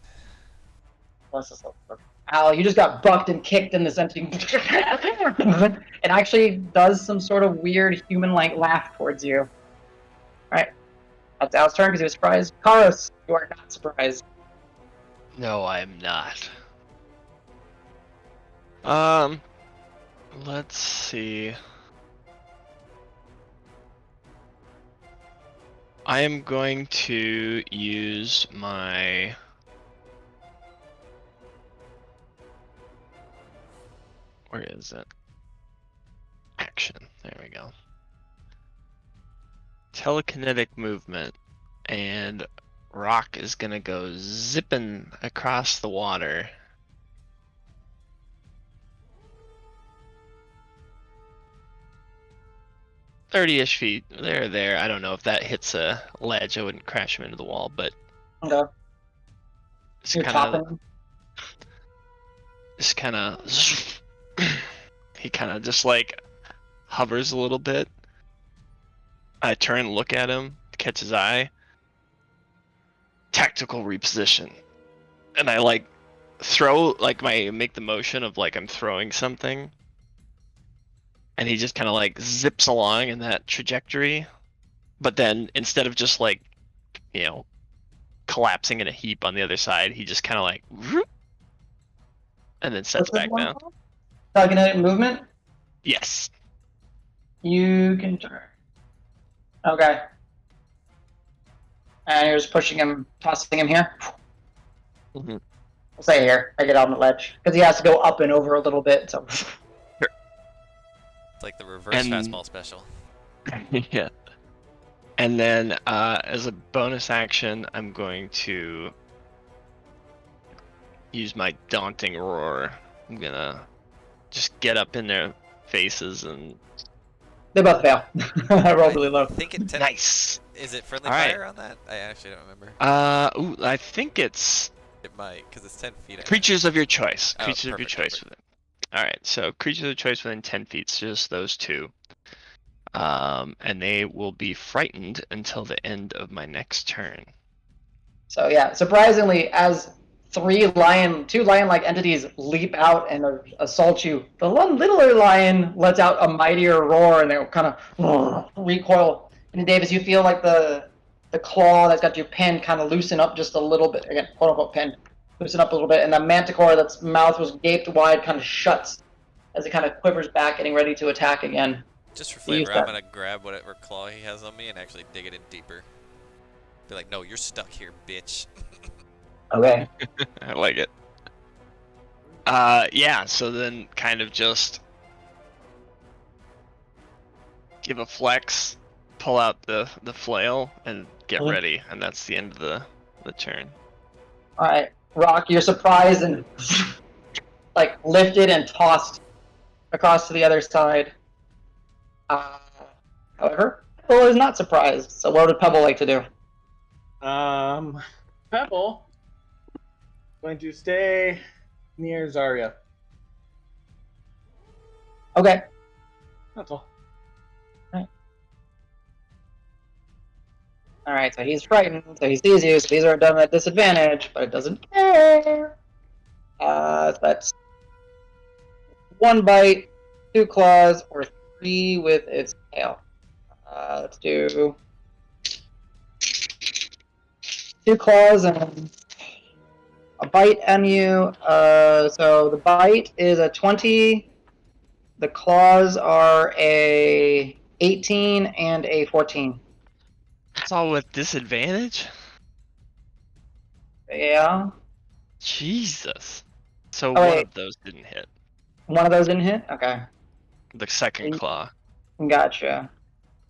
Al, you just got bucked and kicked in this empty. It actually does some sort of weird human-like laugh towards you. Alright. That's Al's turn because he was surprised. Karos, you are not surprised. No, I'm not. Let's see. I am going to use my where is it? Action. There we go. Telekinetic movement, and Rock is gonna go zipping across the water. "30-ish feet. There. I don't know if that hits a ledge. I wouldn't crash him into the wall, but Okay. it's You're kind of, topping. just kind of, he kind of just like hovers a little bit. I turn and look at him, catch his eye. Tactical reposition, and I like throw, like make the motion of like I'm throwing something. and he just kind of like zips along in that trajectory. But then instead of just like, collapsing in a heap on the other side, he just kind of like, whoop, and then sets What's this back one down. called? Telekinetic movement. Yes. You can turn. Okay. And you're just pushing him, tossing him here. Mhm. I'll say here. I get on the ledge because he has to go up and over a little bit. So. It's like the reverse And- fastball special. Yeah. And then as a bonus action, I'm going to use my daunting roar. I'm gonna just get up in their faces and They both fail. I rolled really low. I think it nice. Is it friendly All right. fire on that? I actually don't remember. Ooh, I think it's It might, because it's 10 feet. I think. creatures of your choice. Oh, Creatures of your perfect, choice within. All right, so creatures of choice within 10 feet. So just those two. And they will be frightened until the end of my next turn. So yeah, surprisingly, as two lion-like entities leap out and assault you, the one littler lion lets out a mightier roar, and they kind of recoil. And Davis, you feel like the claw that's got you pinned kind of loosen up just a little bit. Again, quote unquote pinned, loosen up a little bit, and the manticore that's mouth was gaped wide kind of shuts as it kind of quivers back, getting ready to attack again. Just for You use flavor, I'm that. going to grab whatever claw he has on me and actually dig it in deeper. Be like, no, you're stuck here, bitch. Okay. I like it. Yeah, so then kind of just give a flex, pull out the flail, and get Mhm. ready, and that's the end of the turn. All right, Rock, you're surprised and like lifted and tossed across to the other side. However, Pebble is not surprised. So what would Pebble like to do? Pebble going to stay near Zarya. Okay. That's all. All right. So he's frightened. So he sees you. So these are done at disadvantage, but it doesn't care. So that's 1 bite, 2 claws, or 3 with its tail. Let's do 2 claws and a bite on you. So the bite is a 20. The claws are a 18 and a 14. It's all with disadvantage? Yeah. Jesus. So Oh, one wait. of those didn't hit. One of those didn't hit? Okay. The second claw. Gotcha.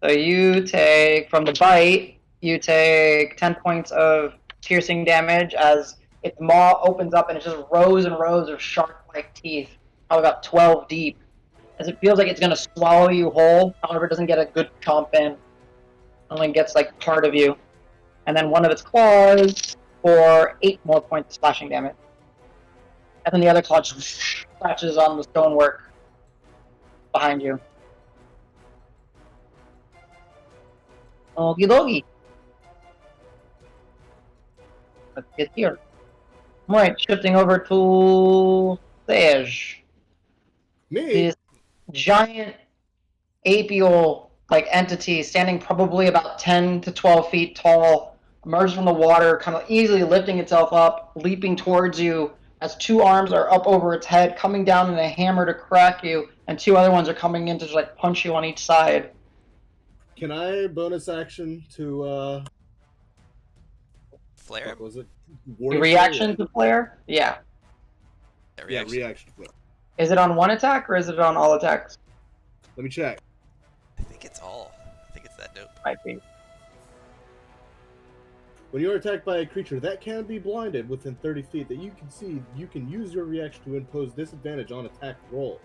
So you take, from the bite, you take 10 points of piercing damage as its maw opens up and it's just rows and rows of shark-like teeth, probably about 12 deep, as it feels like it's going to swallow you whole. However, it doesn't get a good chomp in. Only gets like part of you. And then one of its claws for 8 more points of slashing damage. And then the other claw just scratches on the stonework behind you. Okie dokie. Let's get here. Alright, shifting over to Sage. Me? This giant apial like entity standing probably about 10 to 12 feet tall, emerged from the water, kind of easily lifting itself up, leaping towards you as 2 arms are up over its head, coming down in a hammer to crack you, and 2 other ones are coming in to just like punch you on each side. Can I bonus action to Flare what him? was it? Reaction to flare? Yeah. Yeah, Yeah, reaction. reaction to flare. Is it on 1 attack or is it on all attacks? Let me check. I think it's all. I think it's that dope. Might be. When you are attacked by a creature that can be blinded within 30 feet that you can see, you can use your reaction to impose disadvantage on attack roll.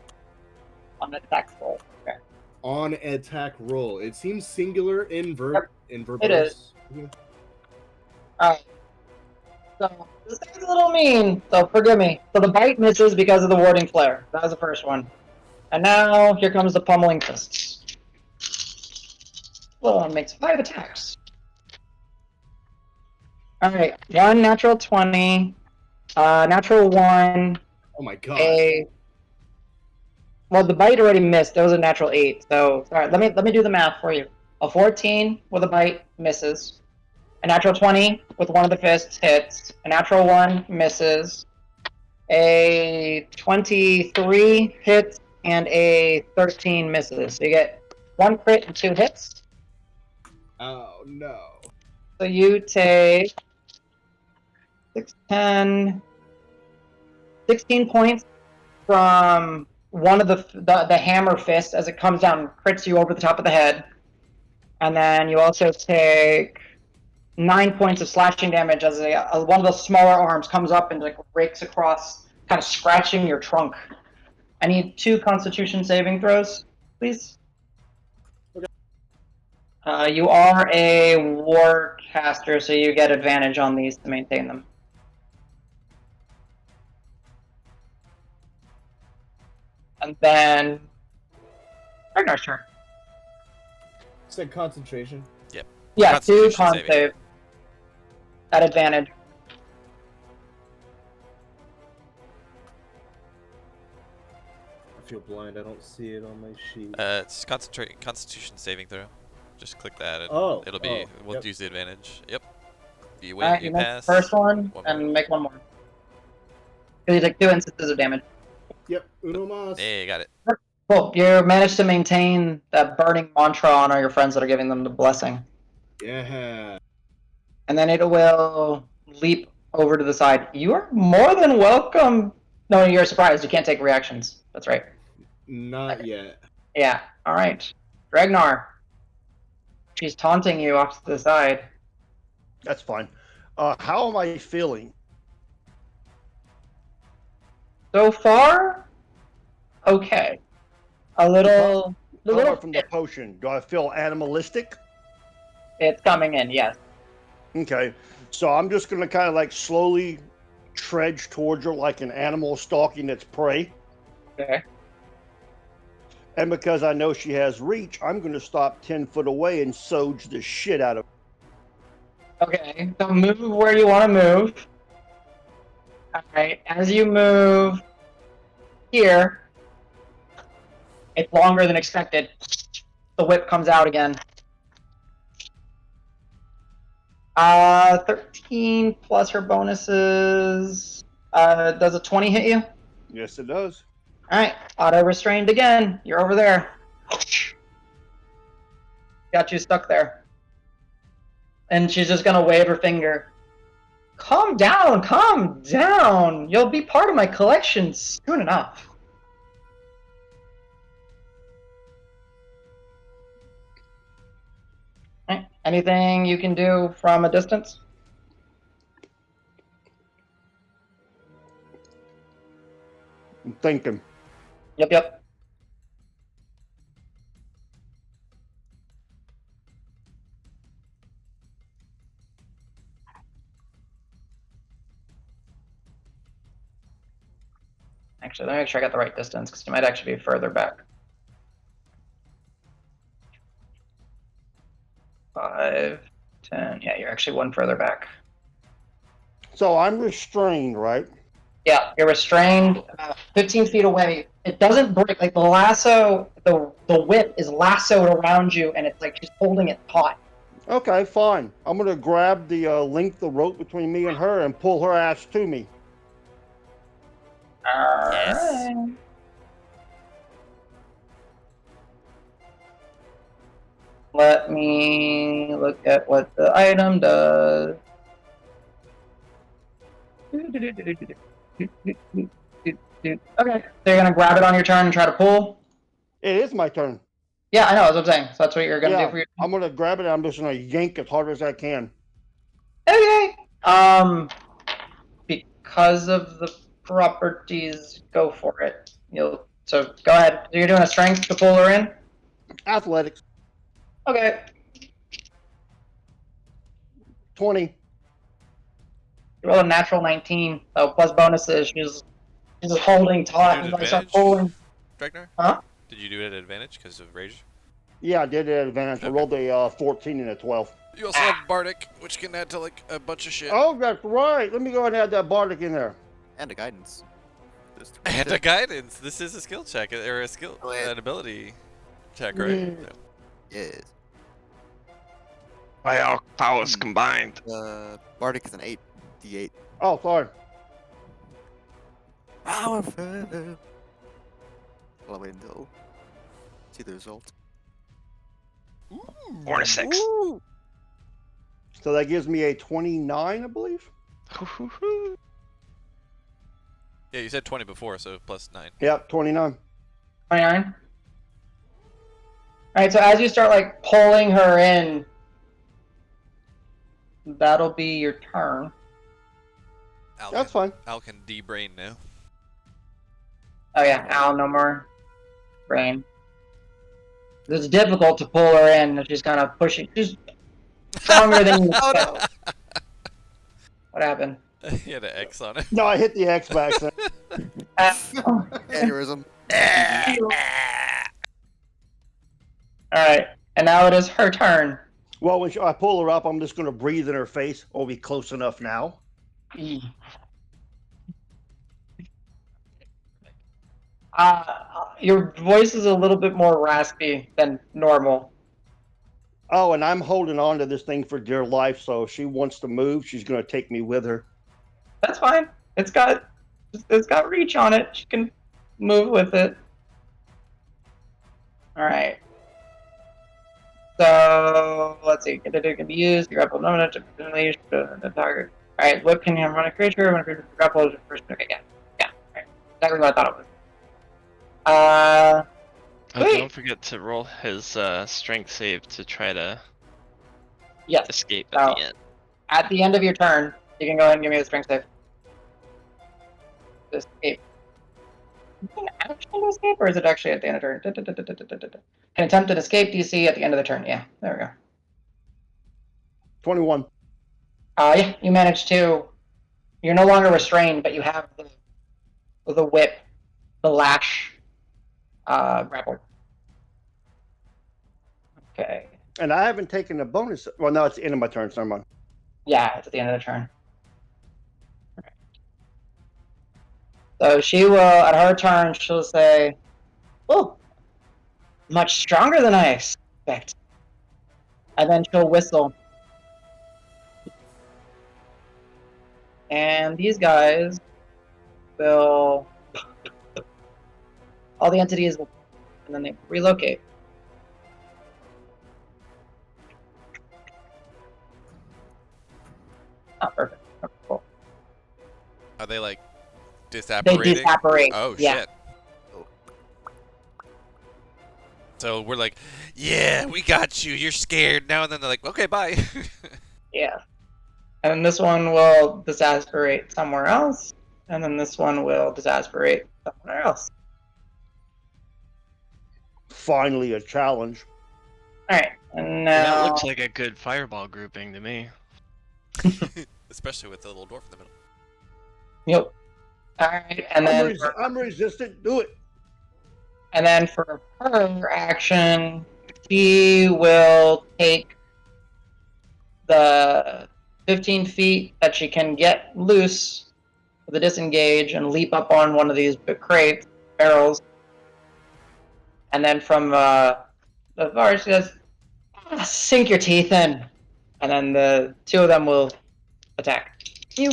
On attack roll. Okay. On attack roll. It seems singular in Yep, verbose. it is. Alright. So, this thing's a little mean, so forgive me. So the bite misses because of the warding flare. That was the first one. And now, here comes the pummeling fists. Well, it makes 5 attacks. Alright, 1 natural 20, natural 1, Oh my god. a Well, the bite already missed. That was a natural 8. So, sorry. Let me do the math for you. A 14 with a bite misses. A natural 20 with one of the fists hits. A natural 1 misses. A 23 hits and a 13 misses. So you get 1 crit and 2 hits. Oh no. So you take 6, 10, 16 points from one of the hammer fist as it comes down and crits you over the top of the head. And then you also take 9 points of slashing damage as one of those smaller arms comes up and like rakes across, kind of scratching your trunk. I need 2 Constitution saving throws, please. You are a war caster, so you get advantage on these to maintain them. And then Ragnar's turn. Said concentration. Yeah, 2 Constitution con saving. save. At advantage. I feel blind. I don't see it on my sheet. It's Constitution saving throw. Just click that. And Oh, it'll be. oh, We'll yep. use the advantage. Yep. You All win. right, You you make pass. the first one One and more. make one more. So you take 2 instances of damage. Yep. Uno mas. Hey, got it. Cool. You managed to maintain that burning mantra on all your friends that are giving them the blessing. Yeah. And then it will leap over to the side. You are more than welcome. No, you're surprised. You can't take reactions. That's right. Not yet. Yeah. All right. Ragnar. She's taunting you off to the side. That's fine. How am I feeling? So far, okay. A little. How about from the potion? Do I feel animalistic? It's coming in, yes. Okay. So I'm just going to kind of like slowly trudge towards her like an animal stalking its prey. Okay. And because I know she has reach, I'm going to stop 10 foot away and soge the shit out of her. Okay. So move where you want to move. Alright. As you move here, it's longer than expected. The whip comes out again. 13 plus her bonuses. Does a 20 hit you? Yes, it does. Alright, auto restrained again. You're over there. Got you stuck there. And she's just gonna wave her finger. Calm down, calm down. You'll be part of my collection soon enough. Alright, anything you can do from a distance? I'm thinking. Yep. Actually, let me make sure I got the right distance, because you might actually be further back. 5, 10. Yeah, you're actually 1 further back. So I'm restrained, right? Yeah, you're restrained 15 feet away. It doesn't break. Like the lasso, the whip is lassoed around you, and it's like she's holding it taut. Okay, fine. I'm going to grab the length of rope between me and her and pull her ass to me. Yes. Alright. Let me look at what the item does. Okay, so you're gonna grab it on your turn and try to pull? It is my turn. Yeah, I know, that's what I'm saying. So that's what you're gonna do for your turn? I'm going to grab it and I'm just going to yank as hard as I can. Okay. Because of the properties, go for it. So go ahead. You're doing a strength to pull her in? Athletics. Okay. 20. You rolled a natural 19, so plus bonuses. She's just holding taut and like start pulling. Ragnar? Huh? Did you do it at advantage because of rage? Yeah, I did it at advantage. I rolled a 14 and a 12. You also have Bardic, which can add to like a bunch of shit. Oh, that's right. Let me go ahead and add that Bardic in there. And a guidance. There's And a 26. guidance. This is a skill check or a skill, Oh, yeah. an ability check, right? So, Yes. By our powers Hmm. combined. Bardic is an 8. D8. Oh, sorry. Powerful. Well, I'll wait until see the result. 4 to 6. Ooh. So that gives me a 29, I believe. yeah, you said 20 before, so plus 9. Yep, 29. 29. All right, so as you start like pulling her in, that'll be your turn. Al That's can, fine. Al can de-brain now. Oh yeah, Al, no more brain. It's difficult to pull her in. She's kind of pushing. She's stronger than you. Oh no! What happened? He had an X on it. No, I hit the X by accident. Aneurysm. All right, and now it is her turn. Well, when I pull her up, I'm just going to breathe in her face. I'll be close enough now. Your voice is a little bit more raspy than normal. Oh, and I'm holding on to this thing for dear life, so if she wants to move, she's going to take me with her. That's fine. It's got reach on it. She can move with it. All right. So let's see. It can be used. Your grapple moment to unleash the target. All right. Whip can run a creature when a creature grapple is your first. Okay. Yeah. Yeah. All right. Exactly what I thought it was. Oh, Wait. don't forget to roll his strength save to try to Yes. escape So, at the end. at the end of your turn, you can go ahead and give me the strength save. Escape. Can actually escape, or is it actually at the end of turn? Can attempt an escape DC at the end of the turn. Yeah, there we go. 21. Yeah, you managed to. You're no longer restrained, but you have the whip, the lash, grapple. Okay. And I haven't taken a bonus. Well, no, it's the end of my turn, so never mind. Yeah, it's at the end of the turn. Okay. So she will, at her turn, she'll say, "Oh, much stronger than I expect." And then she'll whistle. And these guys will, all the entities will, and then they relocate. Oh, perfect. Okay, cool. Are they like They disapparating? disapparate. Oh Yeah. shit. So we're like, yeah, we got you. You're scared now, and then they're like, okay, bye. Yeah. And then this one will disasperate somewhere else. And then this one will disasperate somewhere else. Finally, a challenge. Alright. And That now. looks like a good fireball grouping to me. Especially with the little dwarf in the middle. Yep. Alright. And then. I'm resistant. Do it. And then for her action, she will take the 15 feet that she can get loose with a disengage and leap up on one of these crates, barrels. And then from the bar, she says, "Sink your teeth in." And then the two of them will attack you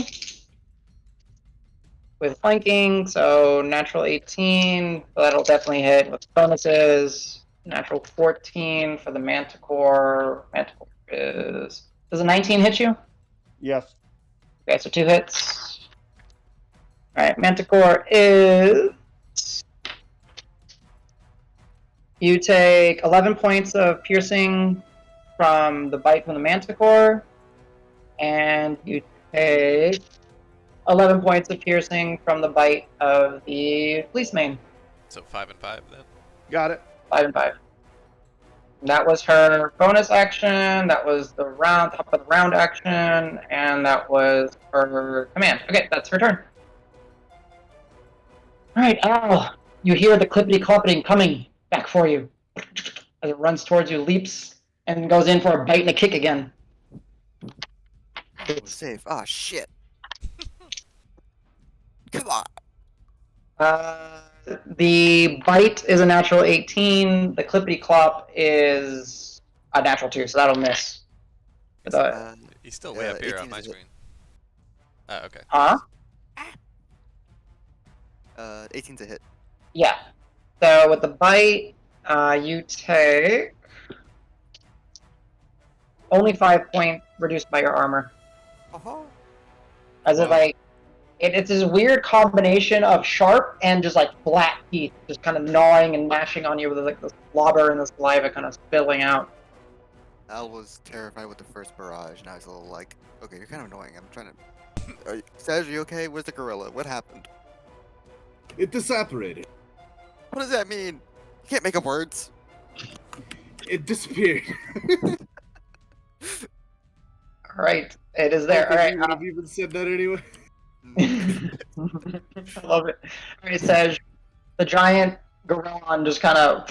with flanking. So natural 18, so that'll definitely hit with bonuses. Natural 14 for the Manticore. Manticore is. Does a 19 hit you? Yes. Okay, so 2 hits. Alright, Manticore is. You take 11 points of piercing from the bite from the Manticore, and you take 11 points of piercing from the bite of the Policeman. So 5 and 5 then. Got it. 5 and 5. That was her bonus action, that was the round, top of the round action, and that was her command. Okay, that's her turn. Alright, Al, you hear the clippity-cloppity coming back for you. As it runs towards you, leaps, and goes in for a bite and a kick again. We're safe. Ah, shit. Come on. The bite is a natural 18. The clippity clop is a natural 2, so that'll miss. He's still way up here 18 on my is a hit. screen. Oh, okay. Huh? 18's a hit. Yeah. So with the bite, you take only 5 points reduced by your armor. As if Wow. it's this weird combination of sharp and just like black teeth, just kind of gnawing and gnashing on you with like the slobber and the saliva kind of spilling out. Al was terrified with the first barrage, and I was a little like, okay, you're kind of annoying. I'm trying to. Saj, are you okay? Where's the gorilla? What happened? It disapparated. What does that mean? You can't make up words. It disappeared. All right, it is I there. don't All think right. you would have even said that anyway. I love it. All right, Saj, the giant gorilla just kind of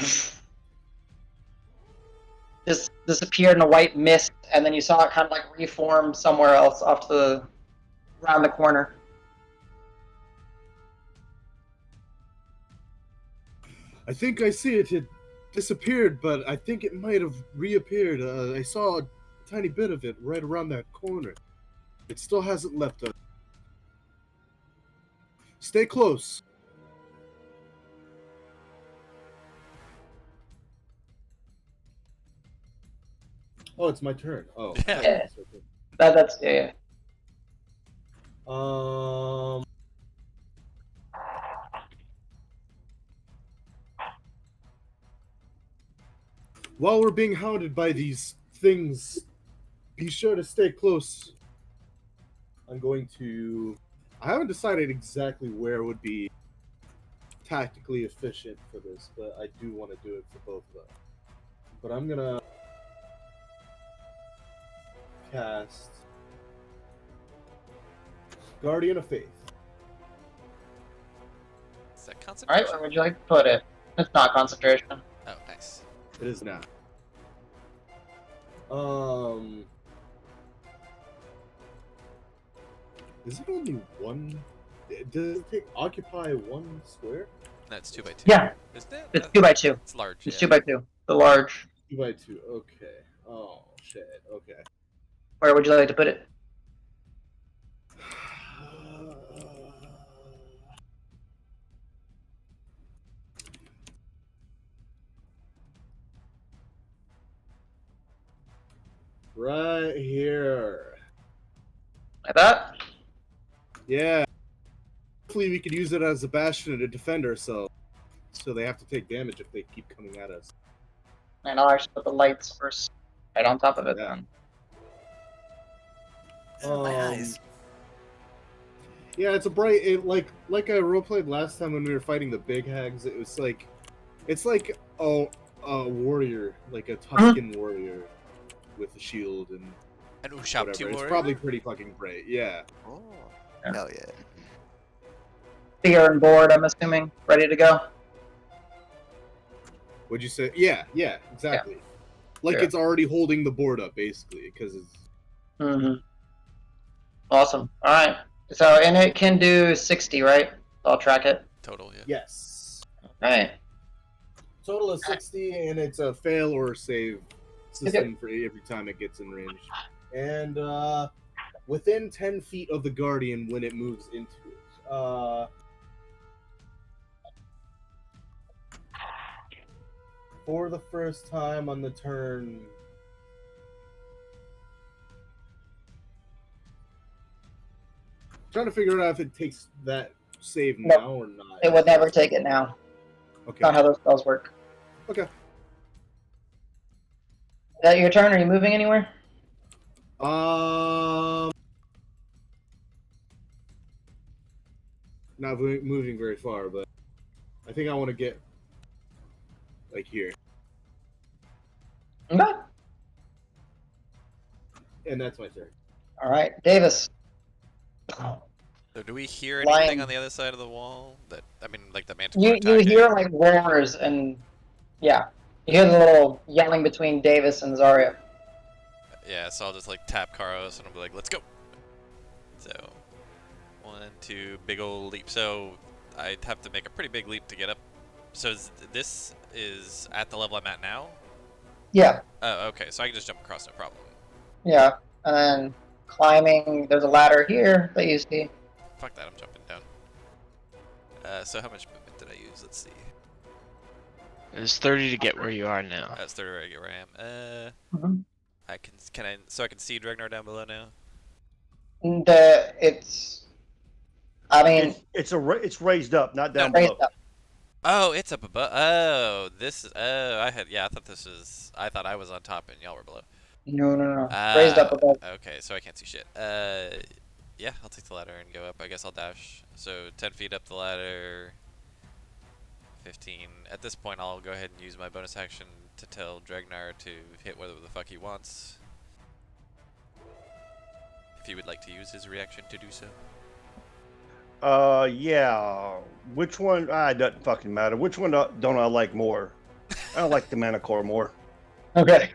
just disappeared in a white mist, and then you saw it kind of like reform somewhere else off to the around the corner. I think I see it. It disappeared, but I think it might have reappeared. I saw a tiny bit of it right around that corner. It still hasn't left us. Stay close. Oh, it's my turn. Oh. Yeah. That's yeah. While we're being hounded by these things, be sure to stay close. I'm going to... I haven't decided exactly where would be tactically efficient for this, but I do want to do it for both of them. But I'm gonna cast Guardian of Faith. Is that All right, concentration? where would you like to put it? It's not concentration. Oh, nice. It is now. Is it only one? Does it take occupy one square? That's 2 by 2. Yeah, Isn't it? it's 2 by 2. It's large. It's Yeah. 2 by 2. The large. 2 by 2. Okay. Oh shit. Okay. Where would you like to put it? Right here. Like that? Yeah. Hopefully we can use it as a bastion to defend ourselves. So they have to take damage if they keep coming at us. And I'll actually put the lights first, right on top of it. Yeah. Then. My eyes. Yeah, it's a bright. Like I roleplayed last time when we were fighting the big hags. It was like, it's like a warrior, like a Tuscan warrior, with a shield and An Ushapti whatever. It's warrior? probably pretty fucking bright. Yeah. Oh, Yeah. hell yeah. Spear and board, I'm assuming, ready to go. What'd you say? Yeah, exactly. Like Yeah. it's already holding the board up, basically, because it's. Mm-hmm. Awesome. All right. So, and it can do 60, right? I'll track it. Total, yeah. Yes. All right. Total of 60, and it's a fail or save system for every time it gets in range. And within 10 feet of the Guardian when it moves into it. For the first time on the turn. Trying to figure out if it takes that save Nope. now or not. It would never take it now. Okay. Not how those spells work. Okay. Is that your turn? Are you moving anywhere? Not moving very far, but I think I want to get like here, Okay. and that's my turn. All right, Davis. So do we hear Lion. anything on the other side of the wall? That I mean, like the manticore You attacking? hear like roars and yeah, you hear the little yelling between Davis and Zarya. Yeah, so I'll just like tap Karos and I'll be like, let's go. So, 1, 2, big old leap. So, I'd have to make a pretty big leap to get up. So this is at the level I'm at now? Yeah, Oh, okay. So I can just jump across, no problem. yeah. And then climbing, there's a ladder here that you see. Fuck that, I'm jumping down. So how much movement did I use? Let's see. It was 30 to get where you are now. That's 30 where I get where I am. Mm-hmm. I can see Dregnar down below now? I mean, It's raised up, not down raised below. up. Oh, it's up above. Oh, I thought I was on top and y'all were below. No. Raised up above. Okay, so I can't see shit. Yeah, I'll take the ladder and go up. I guess I'll dash. So 10 feet up the ladder. 15. At this point, I'll go ahead and use my bonus action to tell Dregnar to hit whatever the fuck he wants. If he would like to use his reaction to do so. Yeah. Which one? It doesn't fucking matter. Which one don't I like more? I like the Manicore more. Okay.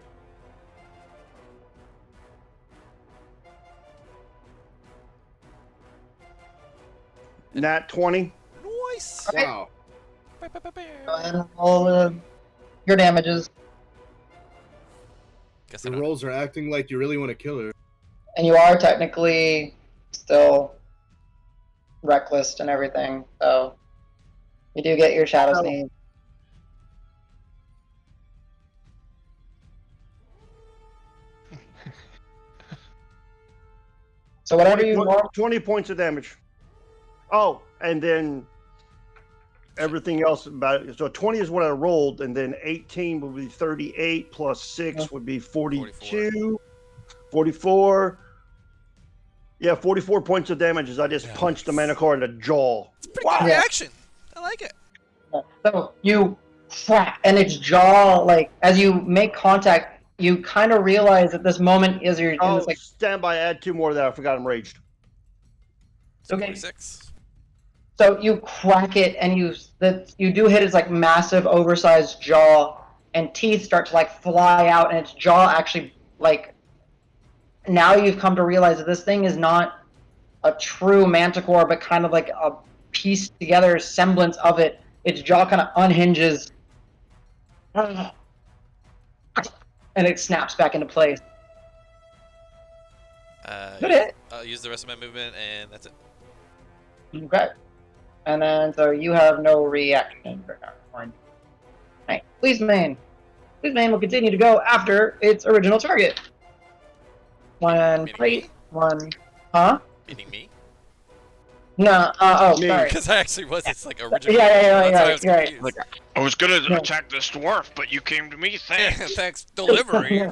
Nat 20. Nice! Wow. Go ahead and roll your damages. Guess The I don't. rolls are acting like you really want to kill her. And you are technically still reckless and everything, so you do get your shadow sneeze. So whatever you want. 20 points of damage. Oh, and then everything else about it. So 20 is what I rolled, and then 18 would be 38 plus 6 would be 42. 44. Yeah, 44 points of damage as I just punched the Manicore in the jaw. It's a pretty good reaction. I like it. So you crack, and its jaw, like as you make contact, you kind of realize at this moment is you're in Oh, this like. stand by. Add 2 more of that. I forgot I'm raged. So Okay. 46. So you crack it, and you do hit its like massive, oversized jaw, and teeth start to like fly out, and its jaw actually like. Now you've come to realize that this thing is not a true manticore, but kind of like a pieced together semblance of it. Its jaw kind of unhinges, and it snaps back into place. I'll use the rest of my movement, and that's it. Okay. And then, so you have no reaction for that one. Right. Police main will continue to go after its original target. One Meaning plate, me? one. Huh? Meaning me? No, Me. sorry. Because I actually was its like original. Yeah, That's why I was right. confused. I was gonna No. attack this dwarf, but you came to me. Thanks. Thanks, delivery.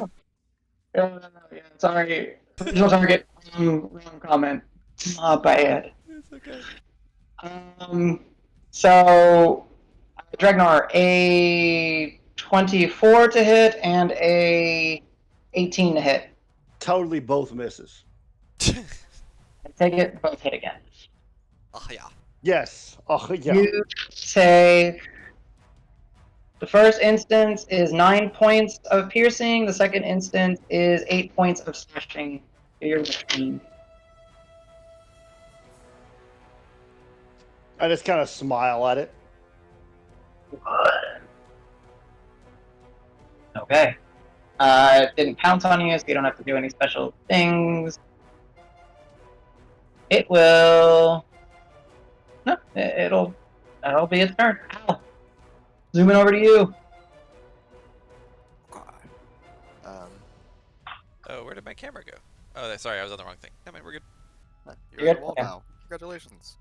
Yeah, sorry. Original target, wrong comment. My bad. It's okay. So, Dregnar, a 24 to hit and a 18 to hit. Totally both misses. I take it, both hit again. Oh yeah. Yes. Oh, yeah. You say the first instance is 9 points of piercing. The second instance is 8 points of slashing to your machine. I just kind of smile at it. Okay. It didn't pounce on you, so you don't have to do any special things. It will. No, that'll be its turn. Ow. Zooming over to you. God. Oh, where did my camera go? Oh, sorry, I was on the wrong thing. Never mind, we're good. You're You're on the wall good? now. Congratulations.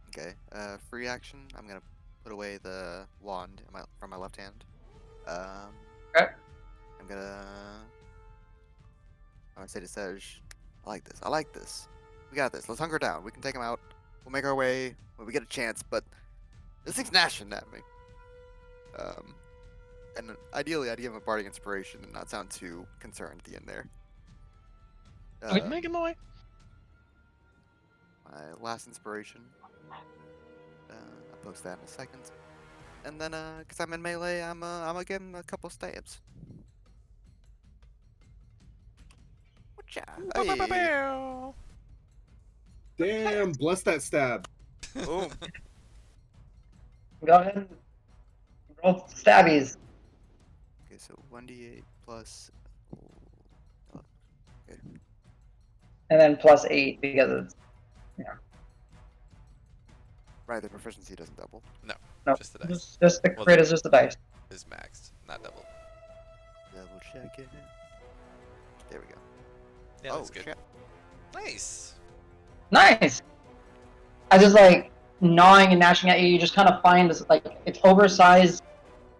Okay. Free action. I'm gonna put away the wand from my left hand. Okay. I'm gonna say to Serge, I like this. We got this. Let's hunker down. We can take him out. We'll make our way when we get a chance. But this thing's gnashing at me. And ideally, I'd give him a bardic inspiration and not sound too concerned at the end there. Make him away. My last inspiration. I'll post that in a second. And then, cause I'm in melee, I'm gonna give him a couple stabs. Whatcha? Hey. Damn, bless that stab. Boom. Go ahead and roll stabbies. Okay, so 1d8 plus. Okay. And then +8 because it's Right, the proficiency doesn't double. No, nope. just the dice. Just the Well, crit is just the dice. Is maxed, not doubled. Double check it. There we go. Yeah, that's good. Shit. Nice. Nice. I just like gnawing and gnashing at you. You just kind of find this like it's oversized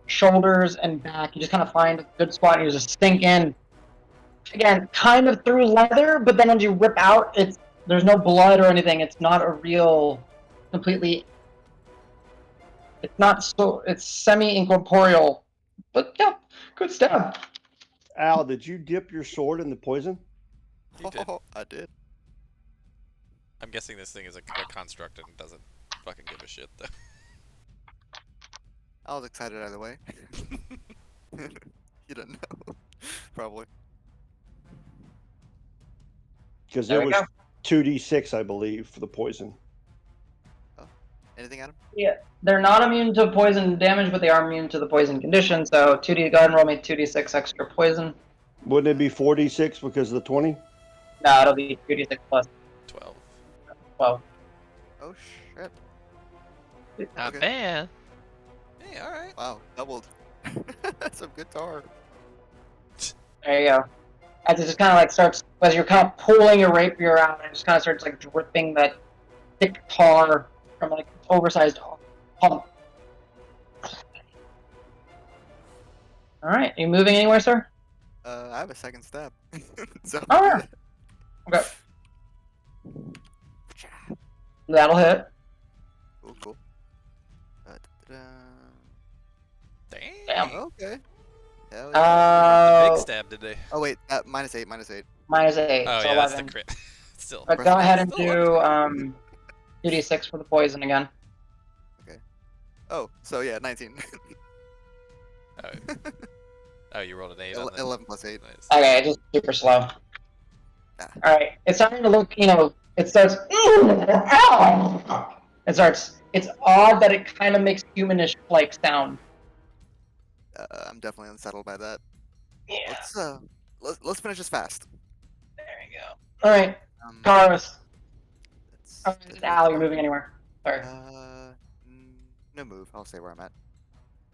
shoulders and back. You just kind of find a good spot and you just sink in. Again, kind of through leather, but then as you rip out, there's no blood or anything. It's not a real, completely. It's not so. It's semi-incorporeal, but yeah, good stab. Al, did you dip your sword in the poison? You did. I did. I'm guessing this thing is a construct and doesn't fucking give a shit though. I was excited either way. You didn't know. Probably. Because There it we was go. 2d6, I believe, for the poison. Anything, Adam? Yeah, they're not immune to poison damage, but they are immune to the poison condition. So 2d. Go ahead and roll me 2d6 extra poison. Wouldn't it be 4d6 because of the 20? No, it'll be 2d6 plus 12. 12. Oh shit. Not Okay. bad. Hey, all right. Wow, doubled. That's some good tar. There you go. As it just kind of like starts, as you're kind of pulling your rapier out, and it just kind of starts like dripping that thick tar from like oversized pump. All right, you moving anywhere, sir? I have a second stab. So Oh, yeah. Okay, that'll hit. Cool, cool. Da-da-da. Damn. Damn. Okay. Hell The Uh, big stab today. Oh wait, -8, -8. -8, Oh so yeah, 11. that's the crit. Still. But go ahead and Still do 11. 2d6 for the poison again. Oh, so yeah, 19. Oh. Oh, you rolled an 8 on the 11 plus 8. Nice. Okay, just super slow. Ah. Alright, it's starting to look, it starts. It starts. It's odd that it kind of makes humanish like sound. I'm definitely unsettled by that. Yeah. Let's finish this fast. There you go. Alright, Um, Taurus. let's Oh, get is it to Al? the You're moving anywhere? Sorry. no move. I'll stay where I'm at.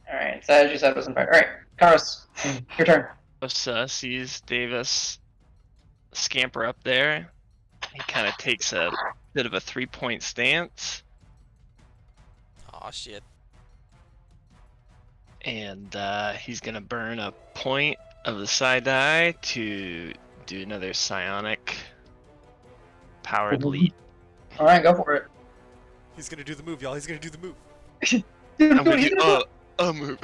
Alright, so as you said, it was in fire. Alright, Taurus, your turn. Sees Davis scamper up there. He kind of takes a bit of a 3-point stance, Aw, shit. and he's gonna burn a point of the side die to do another psionic powered leap. Alright, go for it. He's gonna do the move, y'all. He's gonna do the move. I'm gonna do a move.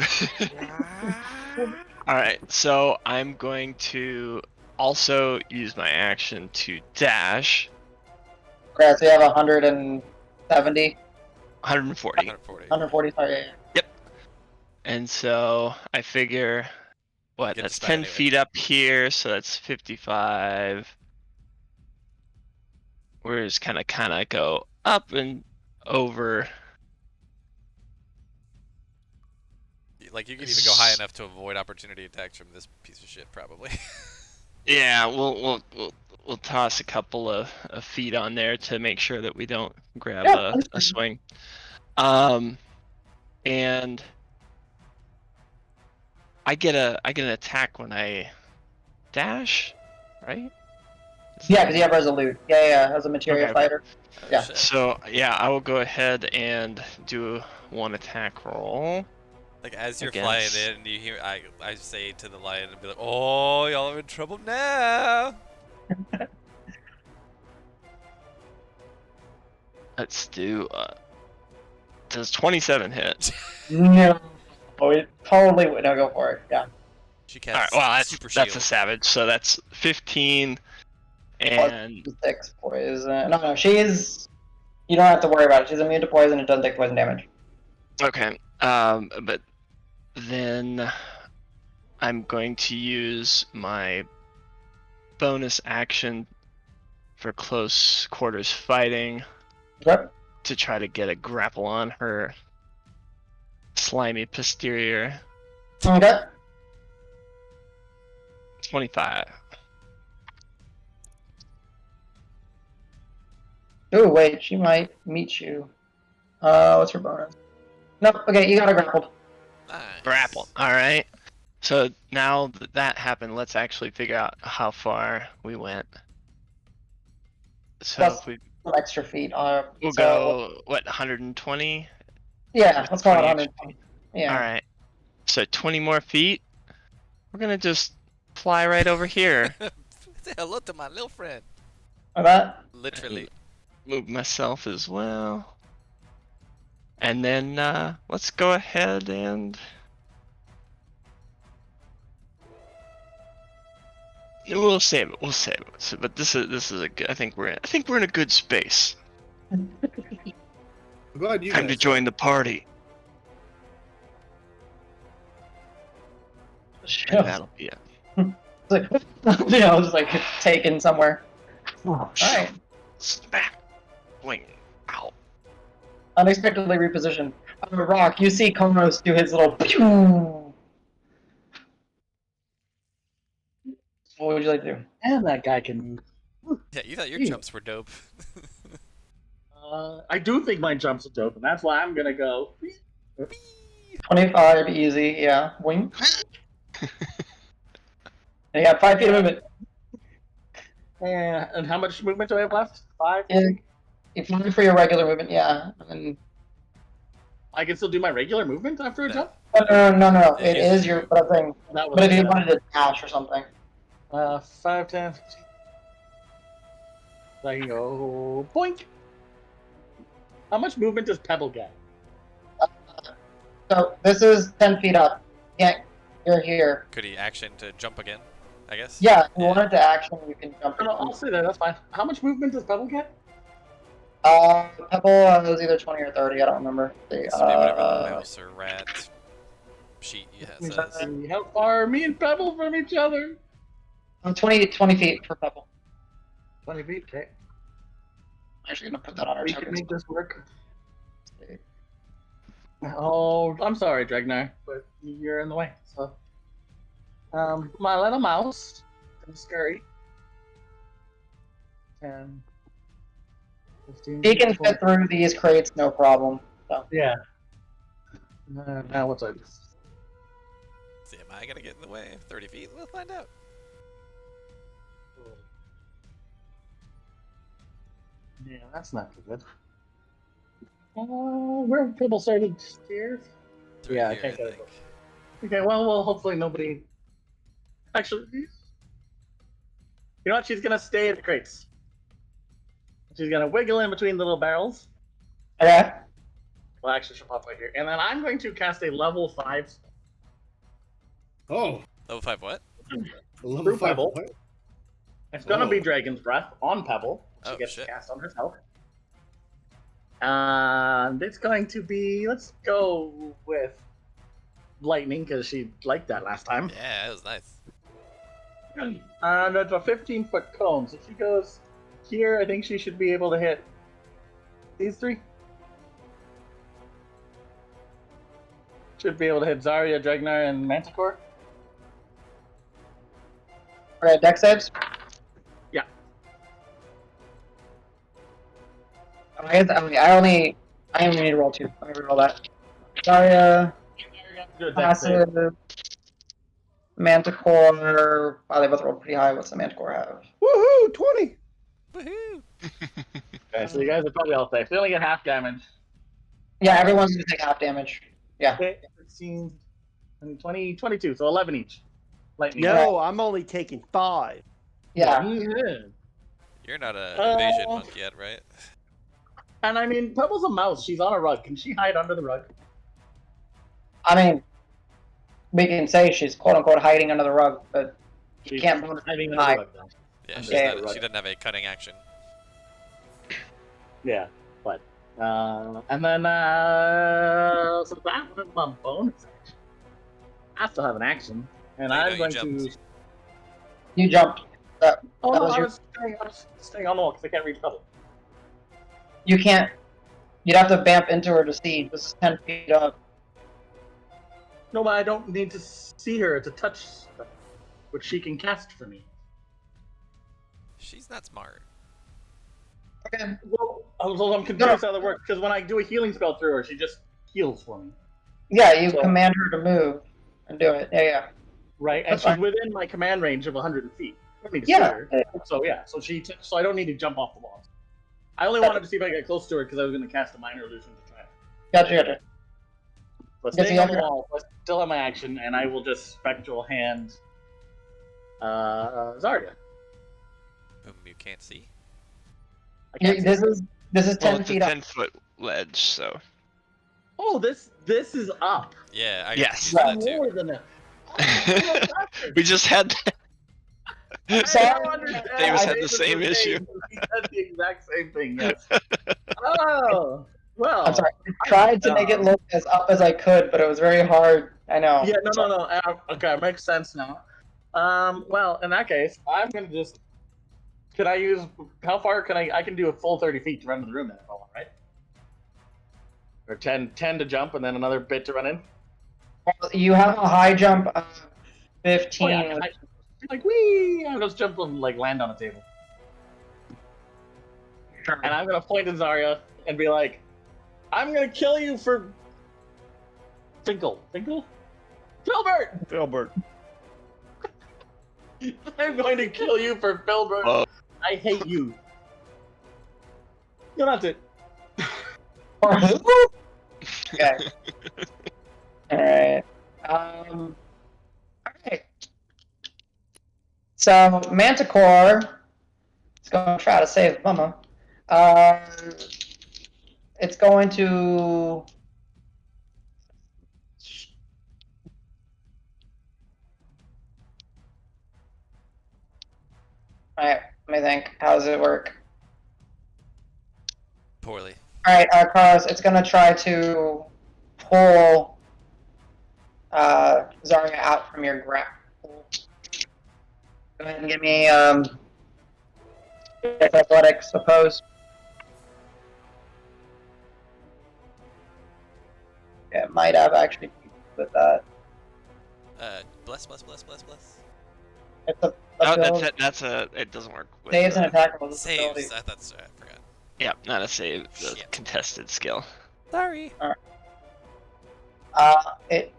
All right, so I'm going to also use my action to dash. Crass, you have 170? 140. 140. 140, sorry. Yeah. And so I figure, what, Get that's the 10 anyway. feet up here, so that's 55. We're just kind of go up and over. Like, you could even go high enough to avoid opportunity attacks from this piece of shit, probably. Yeah, we'll toss a couple of feet on there to make sure that we don't grab a swing. And I get an attack when I dash, right? Yeah, because you have Resolute. Yeah, as a materia Okay. fighter. Oh, Yeah. shit. So yeah, I will go ahead and do one attack roll. Like, as you're Against- flying in, you hear I say to the lion and be like, "Oh, y'all are in trouble now." Let's do. Does 27 hit? No. Oh, it totally would. No, go for it. Yeah. She All right. casts Well, super that's shield. a savage. So that's 15. And 6 poison. No, she's. You don't have to worry about it. She's immune to poison and doesn't take poison damage. okay. But then I'm going to use my bonus action for close quarters fighting Yep. to try to get a grapple on her slimy posterior. Okay. 25. Oh wait, she might meet you. What's her bonus? Nope. Okay, you got her grappled. Nice. Grapple. All right. So now that that happened, let's actually figure out how far we went. So Plus if we some extra feet. we'll So, go what 120? yeah, With let's call it 20 100. extra feet? Yeah. All right. So 20 more feet. We're gonna just fly right over here. Say hello to my little friend. Like that. Literally. Move myself as well. And then let's go ahead and we'll save it. We'll save it. So, but this is a good. I think we're in a good space. I'm glad you Time to guys join the party. Yeah. And that'll be it. It's like, just like taken somewhere. All right. Smack. Wing. Ow. Unexpectedly repositioned. Rock, you see Komos do his little pew. What would you like to do? And that guy can move. Yeah, you thought your Yeah. jumps were dope. I do think my jumps are dope, and that's why I'm gonna go. 25, easy, yeah. Wing. You got 5 feet of movement. And how much movement do I have left? 5? And if you look for your regular movement, yeah. And I can still do my regular movement after a No. jump? no. It It is is your you. but I'm saying. That was But if you wanted to dash or something. 5, 10, 15. I can go boink. How much movement does Pebble get? So this is 10 feet up. You're here. Could he action to jump again? I guess. Yeah, if you wanted to action, you can jump. No, I'll say that. That's fine. How much movement does Pebble get? Pebble was either 20 or 30. I don't remember. It's to be whatever the mouse or rat sheet says. How far are me and Pebble from each other? 20 feet for Pebble. 20 feet. Okay. I'm actually gonna put that on our We can tokens. make this work. Oh, I'm sorry, Dragnar, but you're in the way. So, my little mouse is scary. 10, 15. He can 20. fit through these crates, no problem. So. Yeah. Now what's I do? See, am I gonna get in the way? 30 feet? We'll find out. Yeah, that's not too good. Where have people started stairs? Through Yeah, I here, can't get it. think. Okay, well, hopefully nobody. Actually, you know what? She's gonna stay at the crates. She's gonna wiggle in between the little barrels. Okay. Well, actually, she'll pop right here, and then I'm going to cast a level 5 spell. Oh, Level 5 what? a level Through 5 Pebble. what? It's gonna be Oh. Dragon's Breath on Pebble. She Oh, gets shit. to cast on herself. And it's going to be. Let's go with lightning because she liked that last time. Yeah, that was nice. And it's a 15-foot cone. So if she goes here, I think she should be able to hit these 3. Should be able to hit Zarya, Dragnar, and Manticore. Okay, deck saves. Yeah. I only need to roll 2. Let me roll that. Zarya, Do a dex save. passive, Manticore. Wow, they both rolled pretty high. What's the Manticore have? Woohoo! 20. Woohoo! Okay, so you guys are probably all safe. They only get half damage. Yeah, everyone's gonna take half damage. Yeah. Okay, 16, 20, 22, so 11 each. Lightning. No, I'm only taking 5. Yeah. You're not a evasion Uh, monk yet, right? And I mean, Pebble's a mouse. She's on a rug. Can she hide under the rug? I mean, we can say she's quote unquote hiding under the rug, but you She's can't bonus hiding hide. under the rug, though. Yeah, I'm she's just not, saying, she doesn't have a cutting action. Yeah, but and then so that was my bonus action. I still have an action, and No, you I'm don't, going you to. jumped. You jumped. Oh That no, was I your. was staying on the wall because I can't reach Pebble. You can't. You'd have to bamp into her to see. This is 10 feet up. No, but I don't need to see her to touch stuff, which she can cast for me. She's not smart. Okay. Well, I'm confused how that works because when I do a healing spell through her, she just heals for me. Yeah, you So- command her to move and do it. Yeah. Right, and That's she's fine. within my command range of 100 feet. I don't need to Yeah. see her. So yeah, so I don't need to jump off the walls. I only wanted to see if I could get close to her because I was going to cast a minor illusion to try it. Gotcha. But Does staying he on the ever- wall, I still have my action, and I will just spectral hand Zarya. Whom you can't see. I can't see This her. is 10 Well, it's a feet up. 10-foot ledge, so. Oh, this is up. Yeah, I got Yes. confused with that too. More than a. We just had. Sorry. Davis had the same issue. He said the exact same thing. Yes. Oh well. I'm sorry. I tried to make it look as up as I could, but it was very hard. I know. Yeah, no. Okay, it makes sense now. Well, in that case, I'm gonna just. Could I use? How far can I? I can do a full 30 feet to run to the room then if I want, right? Or 10 to jump and then another bit to run in. You have a high jump of 15. Oh yeah, like wee! I'll just jump and like land on a table. And I'm gonna point at Zarya and be like, "I'm gonna kill you for Finkel, Filbert. Filbert. I'm going to kill you for Filbert. Oh. I hate you. You don't have to." For who? Okay. Alright. Alright. So, Manticore is going to try to save Mama. It's going to. Alright, let me think. How does it work? Poorly. Alright, Carlos, it's going to try to pull Zarya out from your grasp. Go ahead and give me athletics, suppose. Yeah, it might have actually with that. Bless. It's a Oh, ability. that's a. It doesn't work. With, Saves and attack roll ability. Saves. That's I forgot. Yeah, not a save. A Shit. contested skill. Sorry. It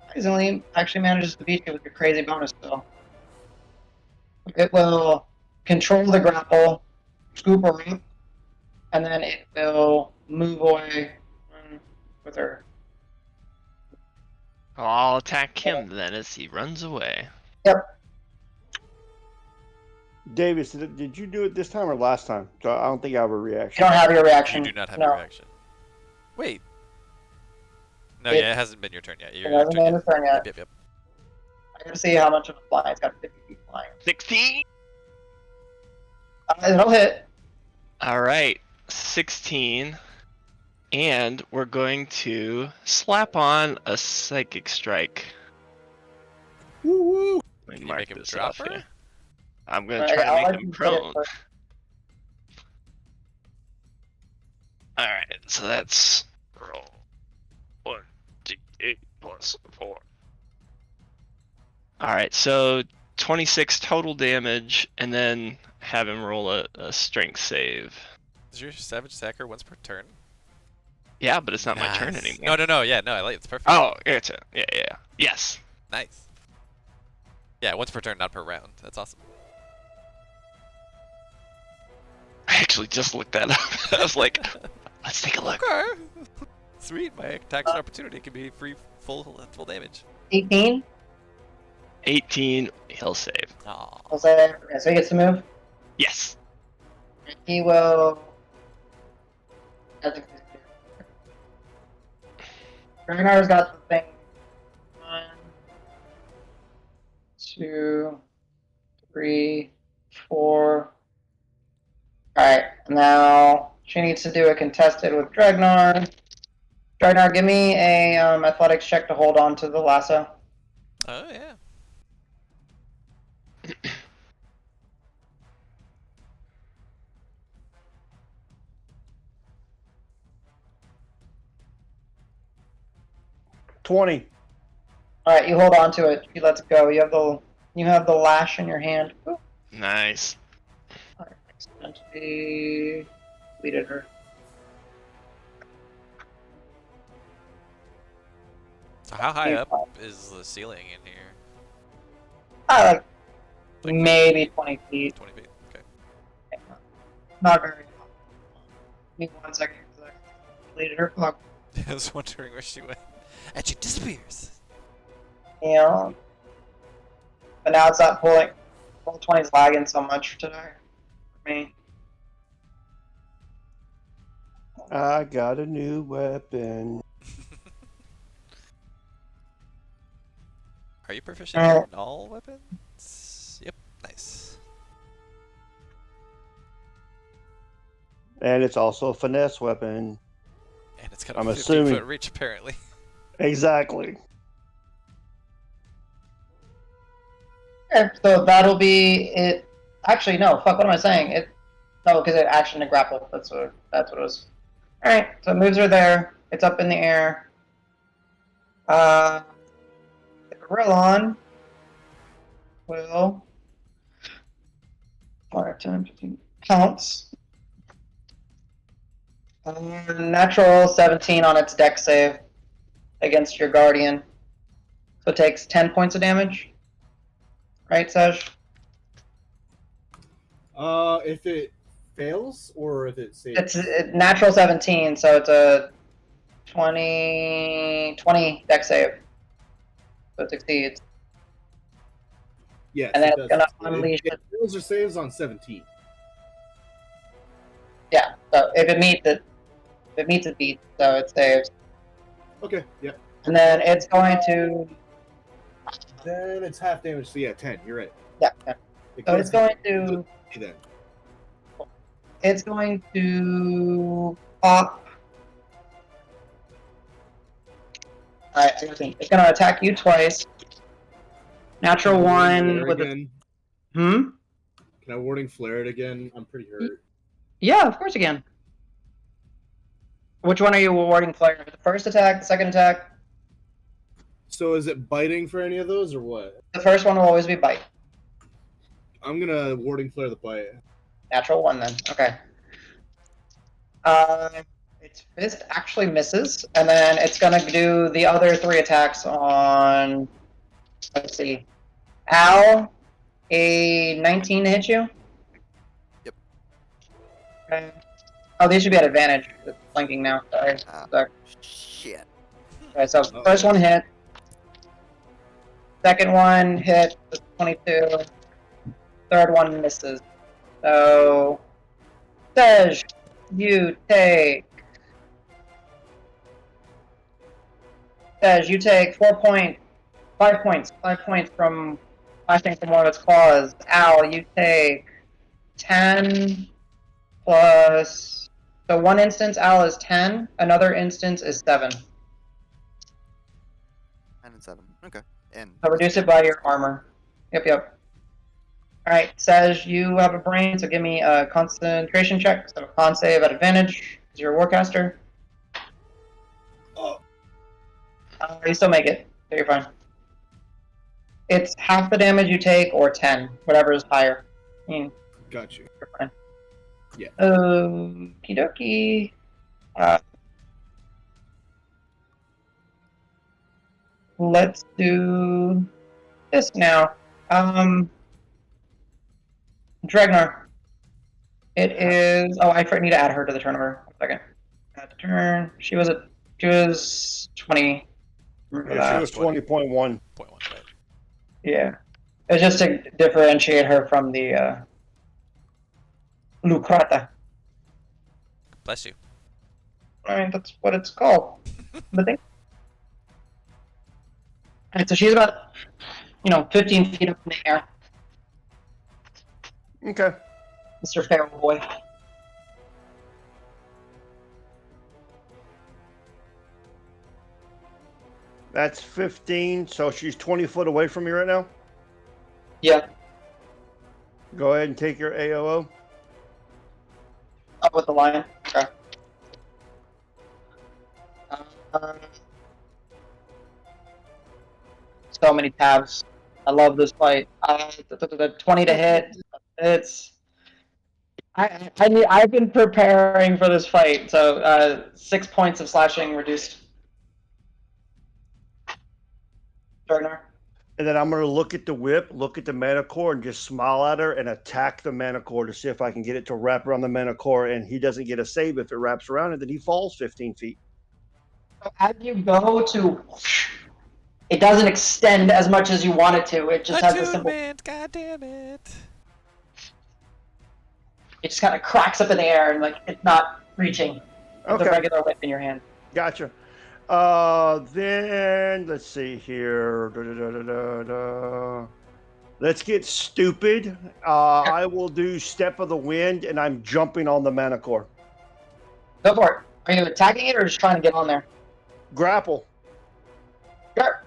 surprisingly actually manages to beat you with your crazy bonus skill. It will control the grapple, scoop her up, and then it will move away with her. Well, I'll attack him then as he runs away. Davis, did you do it this time or last time? So I don't think I have a You reaction. don't have your reaction. You do not have no. your reaction. Wait. No, It- yeah, it hasn't been your turn yet. It hasn't been your turn yet. Yep. I'm going to see how much of a fly. It's got 50 feet flying. 16. It'll hit. All right, 16, and we're going to slap on a psychic strike. Woo woo! Let Can me you mark make him this drop off her? here. I'm gonna Alright, try to I'll make let him you hit it prone. first. All right, so that's roll 1d8 plus 4. All right, so 26 total damage, and then have him roll a strength save. Is your savage attacker once per turn? Yeah, but it's not my turn Nice. anymore. No. Yeah, no. I like it's perfect. Oh, gotcha. Yeah. Yes. Nice. Yeah, once per turn, not per round. That's awesome. I actually just looked that up. I was like, let's take a look. Okay. Sweet. My attacks of opportunity can be free, full damage. 18. 18, he'll save. Aw. I'll say. Okay, so he gets to move. Yes. He will. Ragnar's got the thing. 1, 2, 3, 4. Alright, now she needs to do a contested with Dragnar. Dragnar, give me a athletics check to hold on to the lasso. Oh yeah. 20. All right, you hold on to it. He lets go. You have the lash in your hand. Ooh. Nice. All right, accidentally deleted her. So how high up is the ceiling in here? Like Like maybe 20 feet. 20 feet. Okay. Not very. Give me 1 second. 'Cause I deleted her. Fuck. I was wondering where she went. And she disappears. Yeah. But now it's not pulling. Roll 20's lagging so much today for me. I got a new weapon. Are you proficient in all weapons? Yep. Nice. And it's also a finesse weapon. And it's got a I'm 50-foot assuming. reach, apparently. Exactly. Okay, so that'll be it. Actually, no. Fuck. What am I saying? No, because it action to grapple. That's what it was. All right. So it moves her there. It's up in the air. The Gorillon will 5, 10, 15 counts. Natural 17 on its dex save against your guardian. So it takes 10 points of damage. Right, Saj? If it fails or if it saves. It's natural 17, so it's a 20 dex save. So it succeeds. Yes, And then it it's does. gonna It unleash it. fails or saves on 17. Yeah. So if it meets it beats, so it saves. Okay, yep. And then it's going to Then it's half damage, so yeah, 10. You're right. yeah. It So it's kills going to me then. it's going to pop. Alright, it's going to attack you twice. Natural Can I warding 1 flare with again? Can I warding flare it again? I'm pretty hurt. Yeah, of course you can. Which one are you awarding flare? The first attack, the second attack? So is it biting for any of those or what? The first one will always be bite. I'm gonna warding flare the bite. Natural 1 then. Okay. Its fist actually misses, and then it's gonna do the other 3 attacks on. Let's see. Al, a 19 to hit you. Yep. Okay. Oh, these should be at advantage. It's flanking now. Sorry. Sorry. Shit. Okay, so first one hit. Second one hit 22. Third one misses. So, Tej, you take 5 points. 5 points. 5 points from flashing from one of its claws. Al, you take 10 plus. So one instance, Al is 10. Another instance is 7. 9 and 7. Okay. And So reduce it by your armor. Yep. Alright, says you have a brain, so give me a concentration check. So con save at advantage, because you're a warcaster. Oh. You still make it, so you're fine. It's half the damage you take, or 10, whatever is higher. Got you. You're fine. Yeah. Okie dokie. Let's do this now. Dregnar. It is. Oh, I need to add her to the turnover. 1 second. Add turn. She was 20. Remember Yeah, she that. was 20.1. 0.1, right? Yeah. It's just to differentiate her from the Lucrata. Bless you. I mean, that's what it's called. The thing. Alright, so she's about, 15 feet up in the air. Okay. Mr. Feral Boy. That's 15, so she's 20 foot away from me right now. Yeah. Go ahead and take your AOO. Up with the lion. Okay. so many tabs. I love this fight. The 20 to hit. It's. I've been preparing for this fight, so 6 points of slashing reduced. Gardner. And then I'm going to look at the whip, look at the mana core, and just smile at her and attack the mana core to see if I can get it to wrap around the mana core. And he doesn't get a save if it wraps around, and then he falls 15 feet. So as you go to, it doesn't extend as much as you want it to. It just has a simple. Attunement, God damn it! It just kind of cracks up in the air and like it's not reaching the regular whip in your hand. Gotcha. Then let's see here. Let's get stupid. I will do Step of the Wind, and I'm jumping on the mana core. Go for it. Are you attacking it or just trying to get on there? Grapple. Sure.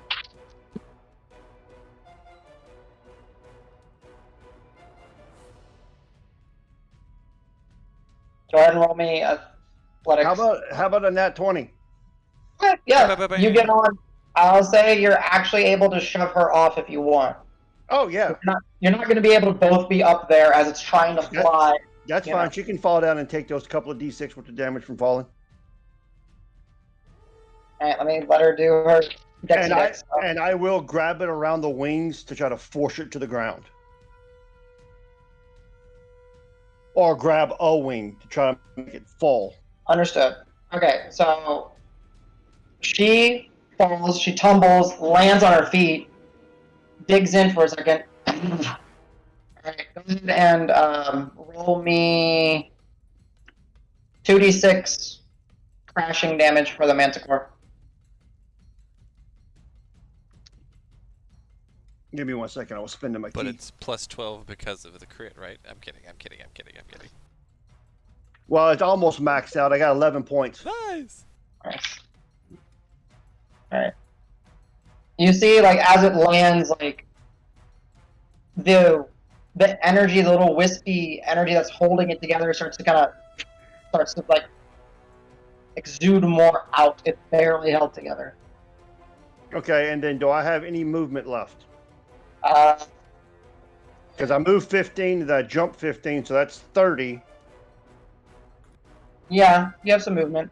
Go ahead and roll me athletics. How about a nat 20? Yeah, you get on. I'll say you're actually able to shove her off if you want. Oh yeah. You're not going to be able to both be up there as it's trying to fly. That's fine. Know. She can fall down and take those couple of d6 worth of damage from falling. All right, let me let her do her. And I will grab it around the wings to try to force it to the ground. Or grab a wing to try to make it fall. Understood. Okay, so she falls, she tumbles, lands on her feet, digs in for a second. Alright, go ahead and roll me 2d6 crashing damage for the Manticore. Give me 1 second, I was spending my key. But it's plus 12 because of the crit, right? I'm kidding. Well, it's almost maxed out. I got 11 points. Nice! Alright. You see, like, as it lands, like, the energy, the little wispy energy that's holding it together starts to like exude more out. It's barely held together. Okay, and then do I have any movement left? Because I moved 15, then I jumped 15, so that's 30. Yeah, you have some movement.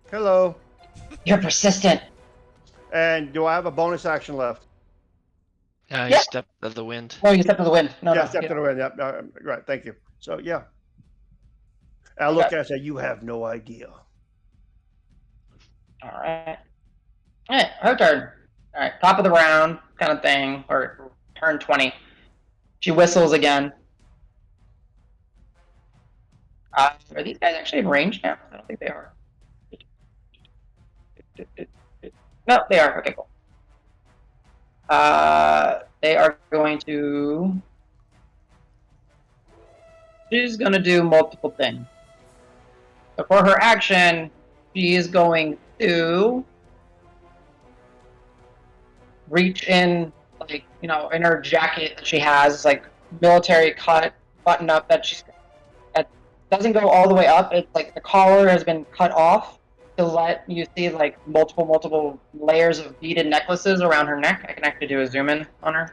Hello. You're persistent. And do I have a bonus action left? Yeah. Step of the Wind. Oh, you Step of the Wind. Step of the Wind. Yep. Right. Thank you. So yeah. I look at it and say, "You have no idea." All right. Her turn. All right, top of the round kind of thing, or turn 20. She whistles again. Are these guys actually in range now? I don't think they are. No, they are. Okay, cool. They are going to... She's going to do multiple things. So for her action, she is going to reach in, like, you know, in her jacket that she has, like, military cut button up that she's... That doesn't go all the way up. It's like the collar has been cut off to let you see, like, multiple layers of beaded necklaces around her neck. I can actually do a zoom in on her.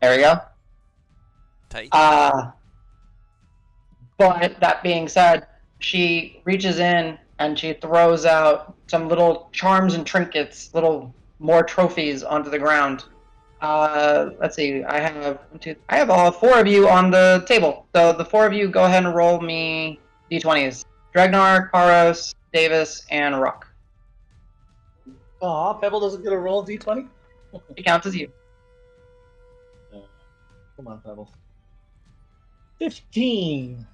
There we go. Tight. But that being said, she reaches in and she throws out some little charms and trinkets, more trophies onto the ground. Let's see. I have all 4 of you on the table. So the 4 of you, go ahead and roll me d20s. Dragnar, Karos, Davis, and Rock. Aw, Pebble doesn't get a roll d20? It counts as you. Come on, Pebble. 15.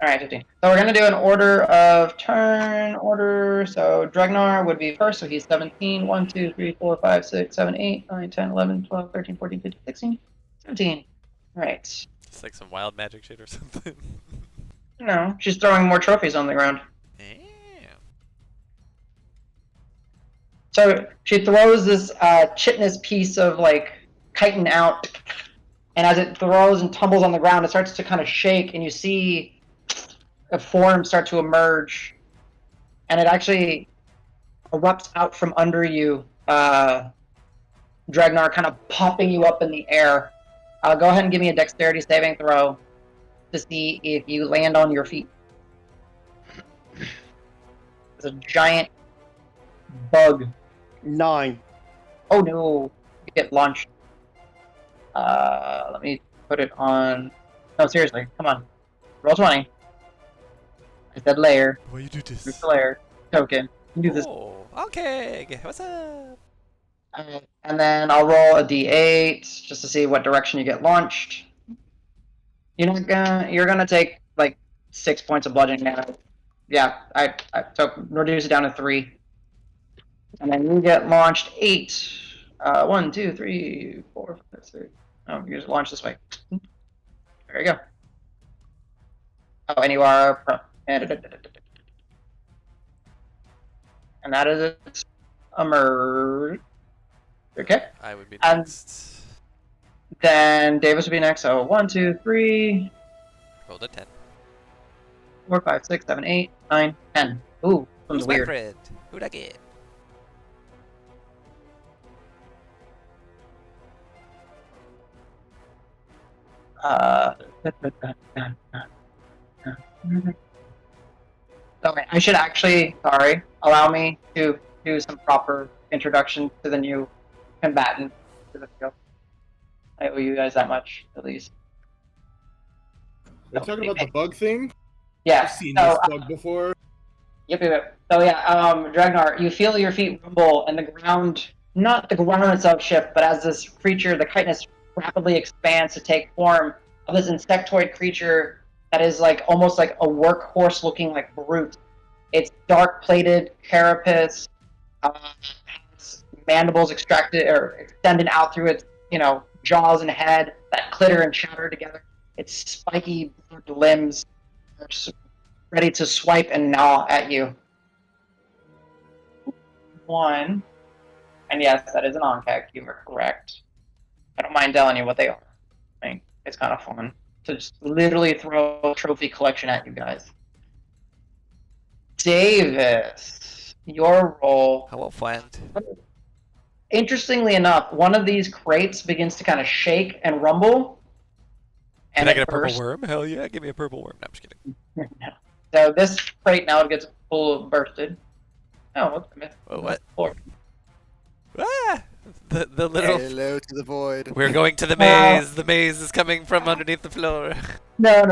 All right, 15. So we're going to do an order of turn order. So Dragnar would be first, so he's 17. 1, 2, 3, 4, 5, 6, 7, 8, 9, 10, 11, 12, 13, 14, 15, 16, 17. All right. It's like some wild magic shit or something. No, she's throwing more trophies on the ground. Damn. So she throws this chitinous piece of, like, chitin out, and as it throws and tumbles on the ground, it starts to kind of shake, and you see a form start to emerge and it actually erupts out from under you, Dragnar, kind of popping you up in the air. Go ahead and give me a dexterity saving throw to see if you land on your feet. It's a giant bug. 9. Oh no, you get launched. Let me put it on. No, seriously, come on. Roll 20. I said layer. Why you do Group this? the layer. Token. You do this. Oh, okay. What's up? And then I'll roll a d8 just to see what direction you get launched. You're gonna take like 6 points of bludgeoning damage. Yeah, I took reduce it down to 3. And then you get launched 8. 1, 2, 3, 4, 5, 6. Oh, you just launch this way. There you go. Oh, and you are prone. And that is it. Emerge. Okay. I would be And- next. Then Davis will be next. So 1, 2, 3, Rolled a 10. 4, 5, 6, 7, 8, 9, 10. Ooh, Who's sounds my weird. friend? Who'd I get? Okay, I should actually, sorry, allow me to do some proper introduction to the new combatant to the field. I owe you guys that much, at least. We're talking about the bug thing. Yeah. I've seen So, this bug before. Yep. So yeah, Dragnar, you feel your feet rumble and the ground, not the ground itself shift, but as this creature, the chitinous rapidly expands to take form of this insectoid creature that is like almost like a workhorse looking like brute. It's dark plated carapace, has mandibles extracted or extended out through its, jaws and head that clitter and chatter together. Its spiky limbs are ready to swipe and gnaw at you. 1. And yes, that is an on-tech. You are correct. I don't mind telling you what they are. I think it's kind of fun to just literally throw a trophy collection at you guys. Davis, your roll. Hello, friend. Interestingly enough, one of these crates begins to kind of shake and rumble. Can And I get a at purple first- worm? Hell yeah, give me a purple worm. No, I'm just kidding. So this crate now gets full bursted. Oh, what's the myth? Oh, what? Floor. Ah! The little... Hello to the void. We're going to the maze. The maze is coming from underneath the floor. No.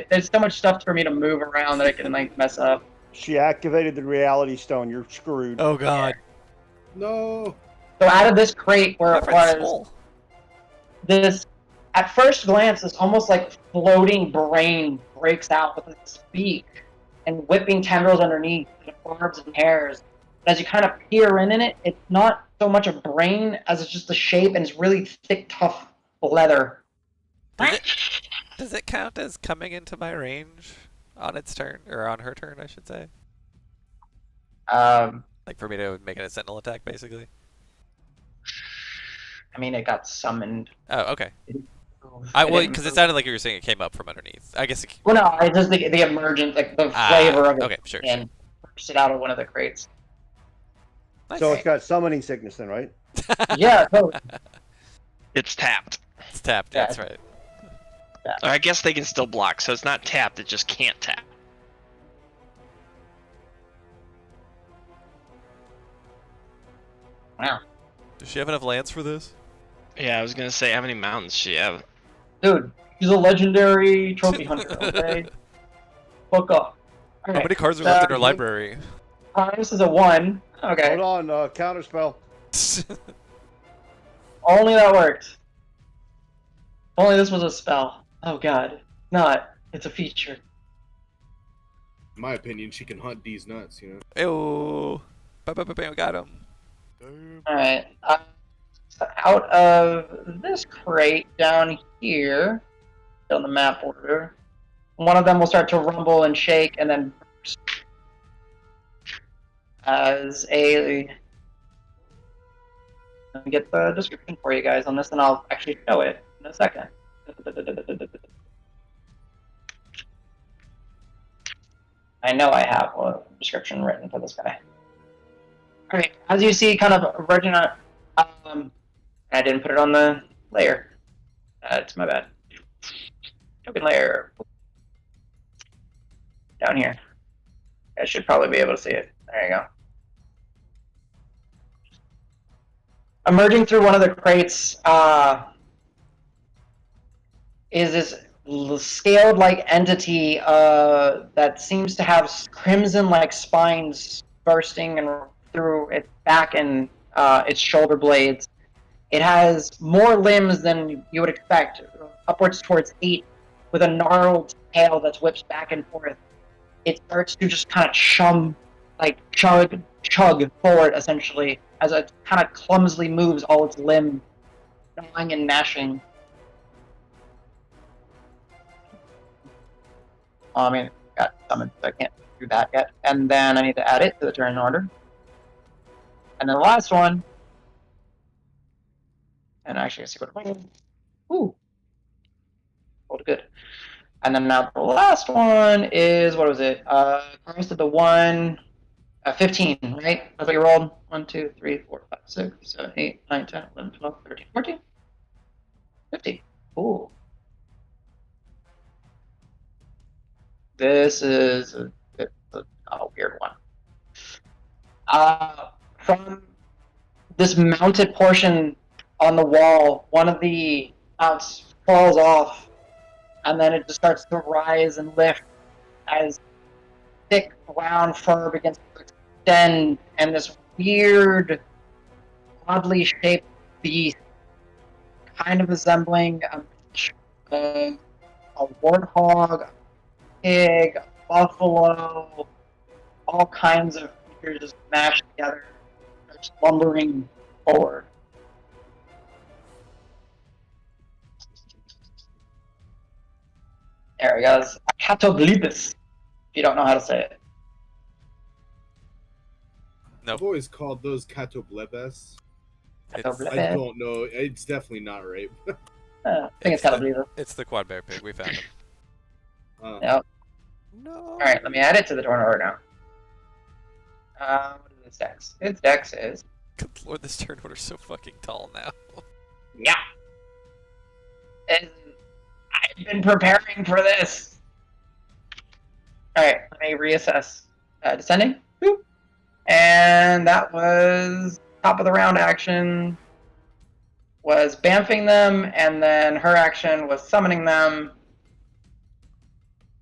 There's so much stuff for me to move around that I can like mess up. She activated the reality stone. You're screwed. Oh god. No. So out of this crate where My it friend's was, full. this, at first glance, this almost like floating brain breaks out with its beak and whipping tendrils underneath, and barbs and hairs. But as you kind of peer in it, it's not so much a brain as it's just the shape and it's really thick, tough leather. Does it count as coming into my range on its turn, or on her turn, I should say? Like for me to make it a sentinel attack, basically. I mean, it got summoned. Oh, okay. It Well, didn't because it move. sounded like you were saying it came up from underneath. I guess. Well, no, it's just the emergent, like the flavor of it, Okay, sure. and burst it out of one of the crates. Nice. So it's got summoning sickness then, right? Yeah, totally. It's tapped. It's tapped. Yeah. That's right. Or I guess they can still block, so it's not tapped. It just can't tap. Wow. Does she have enough lands for this? Yeah, I was gonna say, how many mountains does she have? Dude, she's a legendary trophy hunter, okay? Fuck off. How many cards are left in her library? This is a 1. Okay. Hold on, counterspell. Only that worked. Only this was a spell. Oh god. Not. It's a feature. In my opinion, she can hunt these nuts. Ew. Bam, got him. Alright. Out of this crate down here, on the map order, one of them will start to rumble and shake and then burst as a... Let me get the description for you guys on this and I'll actually show it in a second. I know I have one. description written for this guy. All right, as you see, kind of emerging on. I didn't put it on the layer. It's my bad. Token layer down here. I should probably be able to see it. There you go. Emerging through one of the crates is this scaled-like entity that seems to have crimson-like spines bursting and through its back and its shoulder blades. It has more limbs than you would expect, upwards towards 8, with a gnarled tail that whips back and forth. It starts to just kind of chug forward, essentially, as it kind of clumsily moves all its limbs, gnawing and gnashing. I mean, got summoned, so I can't do that yet. And then I need to add it to the turn order. And then the last one, and actually, I see what it means. Ooh, rolled good. And then now the last one is, what was it? Crass did the one, 15, right? That's what you rolled. 1, 2, 3, 4, 5, 6, 7, 8, 9, 10, 11, 12, 13, 14, 15. Ooh. This is a weird one. From this mounted portion on the wall, one of the mounts falls off, and then it just starts to rise and lift as thick brown fur begins to extend, and this weird, oddly shaped beast, kind of resembling a warthog, a pig, a buffalo, all kinds of creatures just mashed together, just lumbering forward. There he goes. Catoblibus, if you don't know how to say it. Nope. I've always called those catoblebes. I Catoblibus. don't know. It's definitely not right. I think it's Catoblibus. It's the quad bear pig. We found him. Yep. No. Alright, let me add it to the turn order now. What is its dex? Its dex is... Good lord, this turn order's so fucking tall now. Yeah. And I've been preparing for this. Alright, let me reassess. Descending. Boop. And that was top of the round action. Was bamfing them, and then her action was summoning them.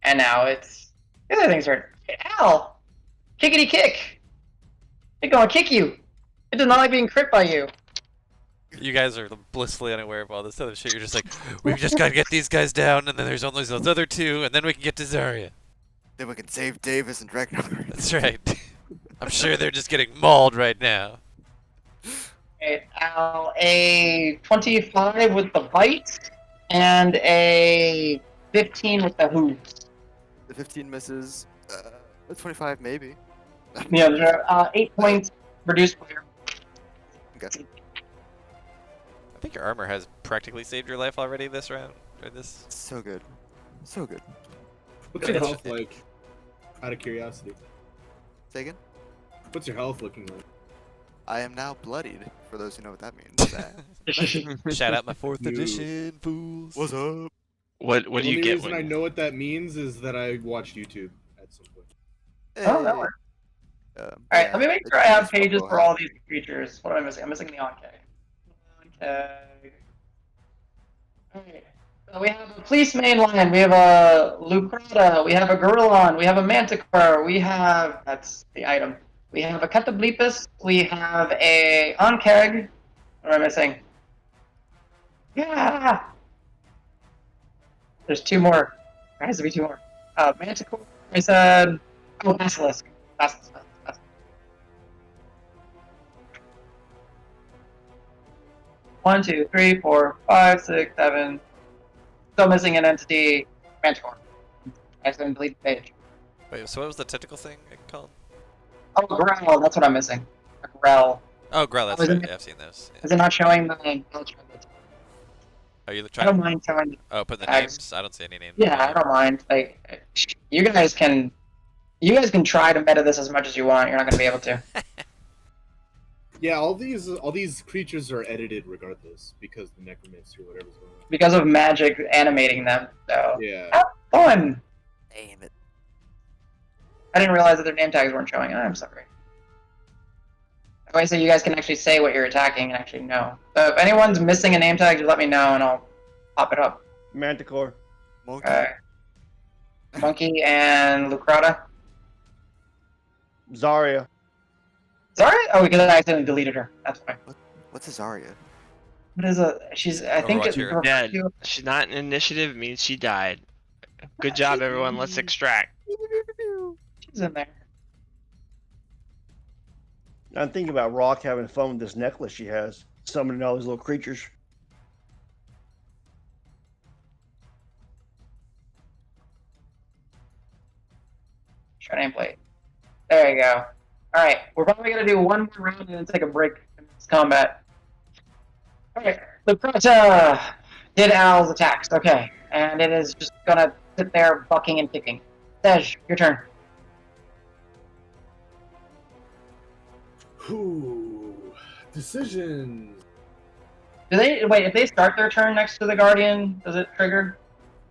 And now it's the other thing's turn. Al! Kickity kick! It's gonna kick you! It does not like being crit by you. You guys are blissfully unaware of all this other shit. You're just like, we've just got to get these guys down, and then there's only those other two, and then we can get to Zarya. Then we can save Davis and Ragnar. That's right. I'm sure they're just getting mauled right now. Okay, Al, a 25 with the bite, and a 15 with the hooves. The 15 misses. The 25 maybe. Yeah, there are 8 points reduced player. Okay. I think your armor has practically saved your life already this round. Or this. So good. So good. What's your health like? Out of curiosity. Say again? What's your health looking like? I am now bloodied, for those who know what that means. Shout out my 4th You- edition, fools. What's up? What do The you only get reason I when know what that means is that I watched YouTube at some point. Oh, that works. Alright, Yeah, let me make it's sure I have just pages roll for ahead. all these creatures. What am I missing? I'm missing the on-tag. On-tag. Alright. So we have a police main line, we have a Lucrata, we have a Gorillon, we have a Manticore, we have... That's the item. We have a Catablipus, we have a Onkeg. What am I missing? Yeah! There's 2 more. There has to be 2 more. Manticore, I said... Oh, Basilisk. Basilisk. 1, 2, 3, 4, 5, 6, 7. Still missing an entity. Manticore. I just didn't delete the page. Wait, so what was the tentacle thing called? Oh, Growl. That's what I'm missing. A Growl. Oh, Growl, that's isn't right. it- Yeah, I've seen those. Yeah. Is it not showing the name? Are you I trying don't to... mind showing. Oh, put the I- names? I don't see any names. Yeah, I don't mind. Like, you guys can You guys can try to meta this as much as you want. You're not going to be able to. Yeah, all these creatures are edited regardless because the necromancy or whatever's going on. Because of magic animating them. So. Yeah. Have fun! Damn it. I didn't realize that their name tags weren't showing. I'm sorry. Okay, so you guys can actually say what you're attacking and actually know. So if anyone's missing a name tag, just let me know and I'll pop it up. Manticore. Monkey. Okay. Monkey and Lucrata. Zarya. Sorry? Oh, because I accidentally deleted her. That's why. What's a Zarya? What is a? She's. I think Overwatch it's hero. Dead. She's not in initiative, means she died. Good job, everyone. Let's extract. She's in there. I'm thinking about Rock having fun with this necklace she has, summoning all these little creatures. Show nameplate. There you go. All right, we're probably gonna do one more round and then take a break in this combat. All right, Lucrata did Al's attacks. Okay, and it is just gonna sit there bucking and kicking. Tej, your turn. Whew. Decisions. Do they wait? If they start their turn next to the Guardian, does it trigger?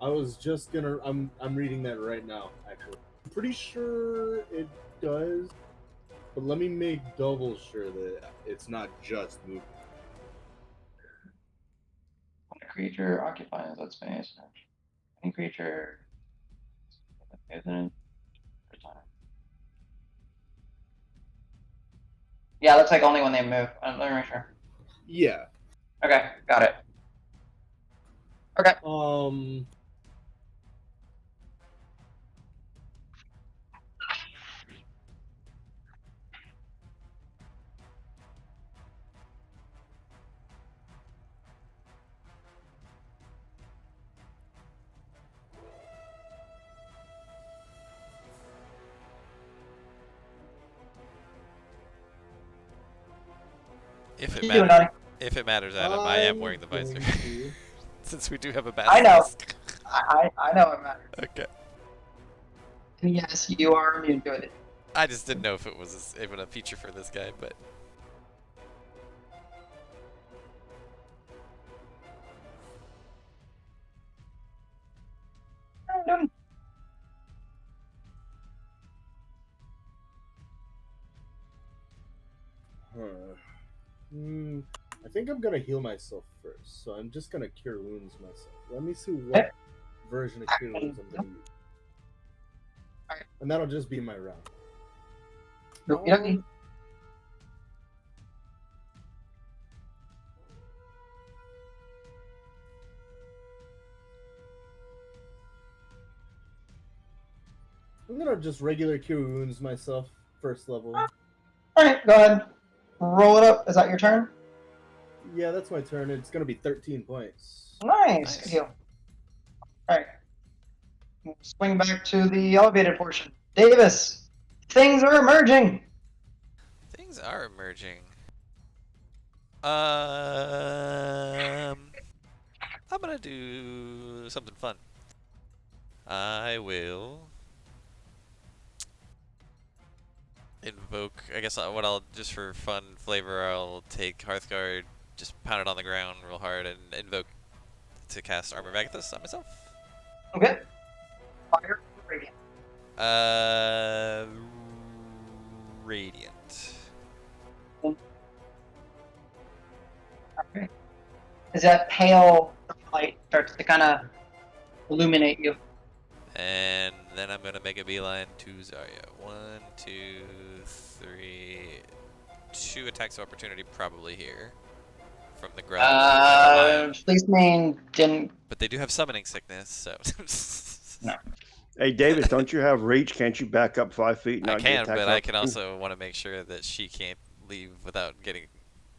I was just gonna. I'm reading that right now. Actually, I'm pretty sure it does, but let me make double sure that it's not just movement. When a creature occupies that space, any creature. Yeah, looks like only when they move. Let me make sure. Yeah. Okay, got it. Okay. If it You doing, matters, Donnie? if it matters, Adam, I am wearing the visor. going to- Since we do have a I know. basilisk. I know it matters. Okay. And yes, you are immune to it. I just didn't know if it was even a feature for this guy, but I think I'm gonna heal myself first, so I'm just gonna cure wounds myself. Let me see what version of cure wounds I'm gonna use, Alright. and that'll just be my round. You don't need. I'm gonna just regular cure wounds myself, first level. Alright, go ahead. Roll it up. Is that your turn? Yeah, that's my turn. It's gonna be 13 points. Nice. Good deal. Alright. We'll swing back to the elevated portion. Davis, things are emerging. things are emerging. I'm gonna do something fun. I will invoke. I guess what I'll just for fun flavor, I'll take Hearthguard, just pound it on the ground real hard, and invoke to cast Armor Magathus on myself. Okay. Fire radiant. Radiant. Okay. As that pale light starts to kind of illuminate you. And then I'm gonna make a beeline to Zarya. 1, 2, 3, 2 attacks of opportunity probably here from the ground. Police main didn't. But they do have summoning sickness, so. No. Hey, Davis, don't you have reach? Can't you back up 5 feet? And I not get can, attacked but by- I can also want to make sure that she can't leave without getting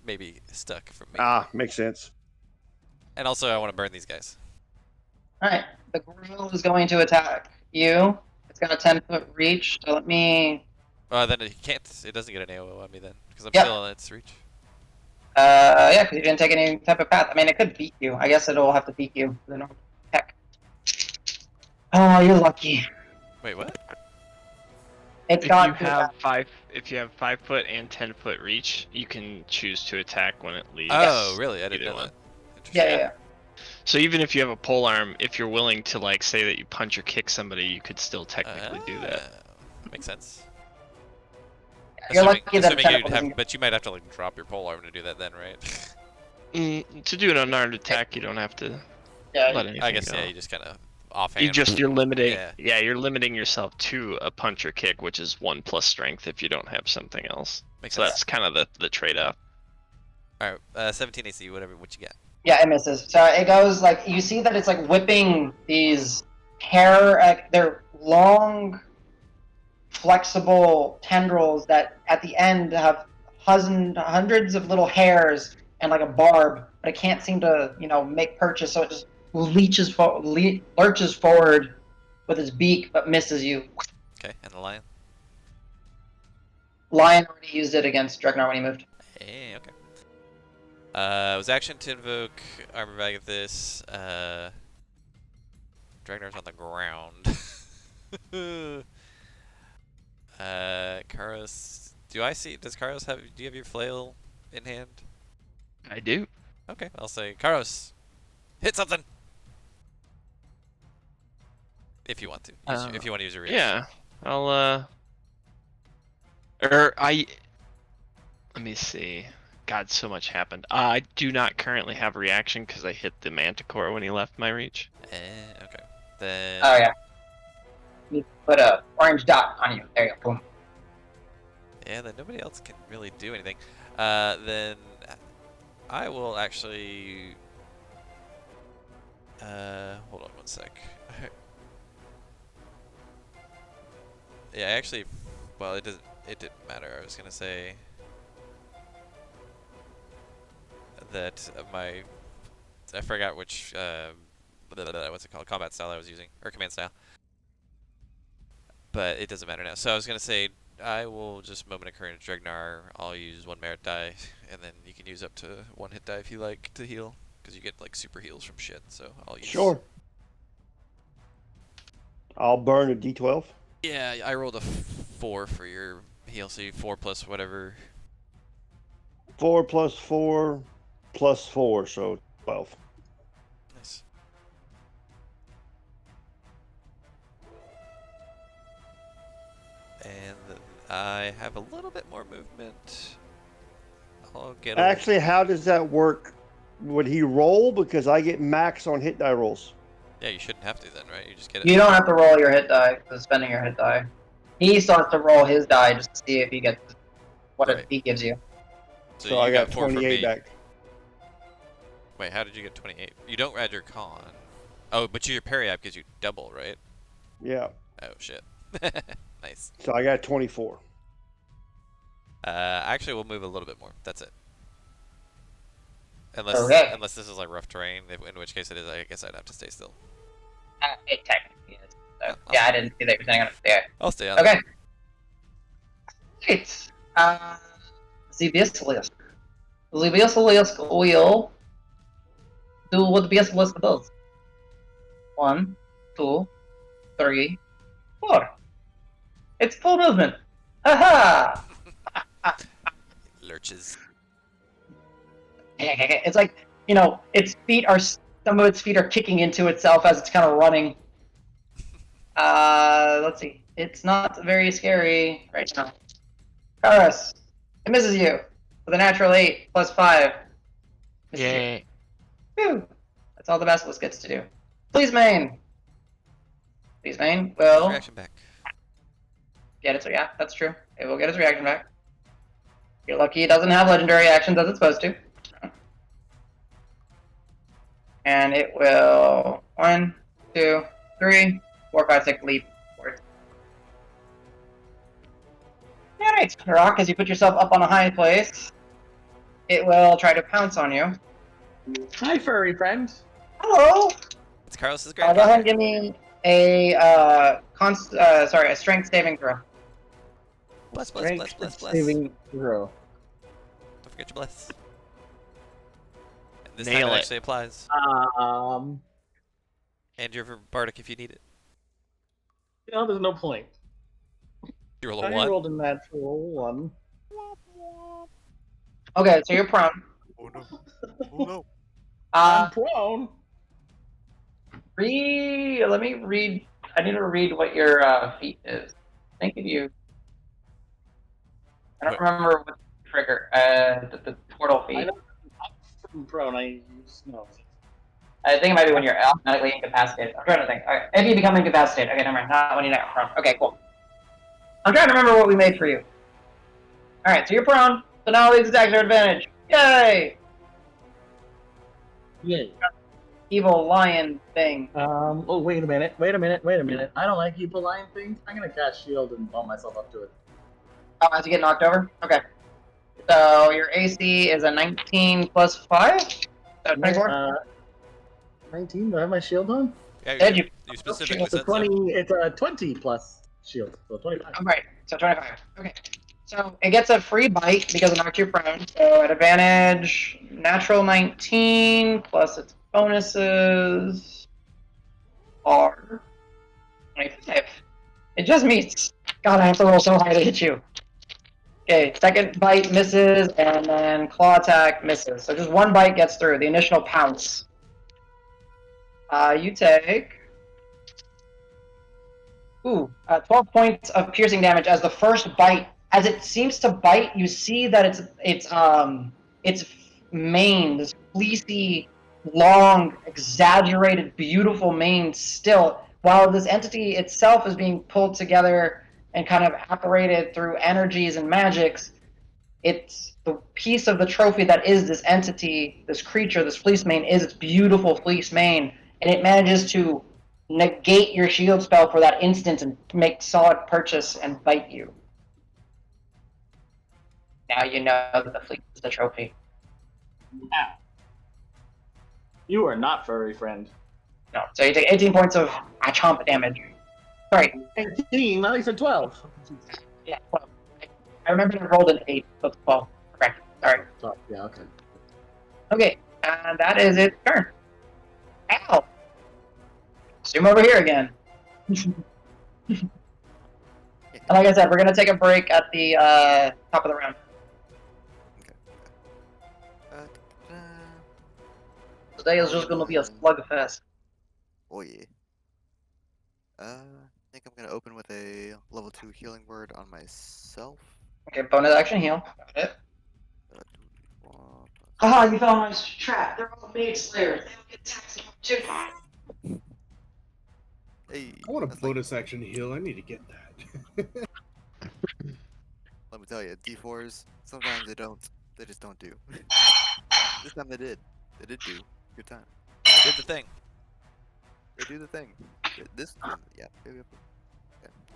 maybe stuck from me. Ah, makes sense. And also, I want to burn these guys. Alright. The grill is going to attack you. It's got a 10-foot reach, so let me. Then it can't. It doesn't get an AOO on me then, because I'm Yep. still in its reach. Yeah, because you didn't take any type of path. I mean, it could beat you. I guess it'll have to beat you. The normal heck. Oh, you're lucky. Wait, what? It's If got you have 5 foot and 10 foot reach, you can choose to attack when it leaves. Oh, really? I didn't either know one. that. yeah, Interesting. yeah, yeah. So even if you have a pole arm, if you're willing to like say that you punch or kick somebody, you could still technically do that. That makes sense. You're lucky that a Assuming tentacle you'd doesn't. have, but you might have to like drop your pole arm to do that then, right? To do an unarmed attack, you don't have to Yeah, let anything I guess go. yeah, you just kind of offhand. You're limiting. Yeah. Yeah, you're limiting yourself to a punch or kick, which is 1 plus strength if you don't have something else. Makes So sense. that's kind of the trade-off. All right, 17 AC, what you got? yeah, it misses. So it goes like you see that it's like whipping these hair. They're long, flexible tendrils that at the end have hundreds of little hairs and like a barb, but it can't seem to make purchase. So it just lurches forward with its beak, but misses you. Okay, and the lion. Lion already used it against Dregnar when he moved. Hey, okay. It was action to invoke Armor Vagathis. Dragnar's on the ground. Karos. Does Karos do you have your flail in hand? I do. Okay, I'll say, Karos, hit something! If you want to. If you want to use your reaction. Yeah, I'll let me see. God, so much happened. I do not currently have a reaction because I hit the Manticore when he left my reach. Okay. Then. Oh yeah. You put a orange dot on you. There you go. Boom. Yeah, then nobody else can really do anything. Then I will actually. Hold on one sec. Yeah, actually, well, it didn't matter. I was gonna say that I forgot which what's it called, combat style I was using, or command style. But it doesn't matter now. So I was gonna say I will just moment of courage Dregnar. I'll use 1 merit die, and then you can use up to 1 hit die if you like to heal, because you get like super heals from shit. So I'll use. Sure. I'll burn a D12. Yeah, I rolled a 4 for your heal, so you 4 plus whatever. 4 plus 4 plus 4, so 12. Nice. And I have a little bit more movement. I'll get. Actually, how does that work? Would he roll? Because I get max on hit die rolls. Yeah, you shouldn't have to then, right? You just get it. You don't have to roll your hit die, spending your hit die. He still has to roll his die just to see if he gets what Right. he gives you. So I got 28 back. Wait, how did you get 28? You don't add your con. Oh, but your parry app gives you double, right? Yeah. Oh shit. Nice. So I got 24. Actually, we'll move a little bit more. That's it. Unless this is like rough terrain, in which case it is. I guess I'd have to stay still. It technically is. So, yeah, I didn't see that you're saying on it. Yeah. I'll stay on. Okay. Right. The basilisk. The basilisk will do what the basilisk does. 1, 2, 3, 4. It's full movement. Aha! Lurches. It's like, its feet are, some of its feet are kicking into itself as it's kind of running. Let's see. It's not very scary right now. Karas, it misses you with a natural 8 plus 5. Misses you. Yay. Whew. That's all the basilisk gets to do. Please, main. Please, main will Reaction back. get its, yeah, that's true. It will get its reaction back. You're lucky it doesn't have legendary actions as it's supposed to. And it will 1, 2, 3, 4, 5, 6 leap forward. Alright, Rock, as you put yourself up on a high place, it will try to pounce on you. Hi, furry friend. Hello! It's Carlos's Go ahead grandfather. and give me a a strength saving throw. Bless. Saving throw. Don't forget your bless. And this Nail time it it. actually applies. And your bardic if you need it. There's no point. You roll a I 1. rolled a natural 1. Okay, so you're prone. Oh no. Oh no. I'm Uh, prone. let me read. I need to read what your feat is. Thank you. I don't What? remember what the trigger. The portal I feat. know I'm prone. I use no. I think it might be when you're automatically incapacitated. I'm trying to think. Okay. If you become incapacitated. Okay, never mind. Not when you're not prone. Okay, cool. I'm trying to remember what we made for you. Alright, so you're prone. So now the attacks are advantage. Yay! Yay. Evil lion thing. Oh, wait a minute. I don't like evil lion things. I'm gonna cast shield and bump myself up to it. Oh, as you get knocked over? Okay. So your AC is a 19 plus 5? So 24? 19. Do I have my shield on? Yeah, Did you? you specifically It's a said so. 20. It's a 20 plus shield, so 25. Alright, so 25. Okay. So it gets a free bite because it knocked you prone. So at advantage, natural 19 plus its bonuses are 25. It just meets. God, I have to roll so high to hit you. Okay, second bite misses, and then claw attack misses. So just one bite gets through, the initial pounce. You take 12 points of piercing damage as the first bite. As it seems to bite, you see that its mane, this fleecy, long, exaggerated, beautiful mane, still, while this entity itself is being pulled together and kind of apparated through energies and magics. It's the piece of the trophy that is this entity, this creature, this fleece mane, is its beautiful fleece mane, and it manages to negate your shield spell for that instant and make solid purchase and bite you. Now you know that the fleece is the trophy. Ow. You are not furry friend. No, so you take 18 points of chomp damage. Sorry, 18. I said 12. yeah, 12. I remember I rolled an 8, so it's 12. Correct. Sorry. Oh, yeah. Okay. Okay, and that is its turn. Ow! Zoom over here again. And like I said, we're gonna take a break at the top of the round. Da-da-da. Today is just gonna be a slugfest. Oh yeah. I think I'm gonna open with a level 2 healing word on myself. Okay, bonus action heal. Got it. 2d4 Haha, you found my trap. They're all mage slayers. They don't get taxed opportunity. Hey, I want a that's like, bonus action heal. I need to get that. let me tell you, D4s, sometimes they don't. They just don't do. This time they did. They did do. Good time. Did the thing. They do the thing. This, yeah. Okay.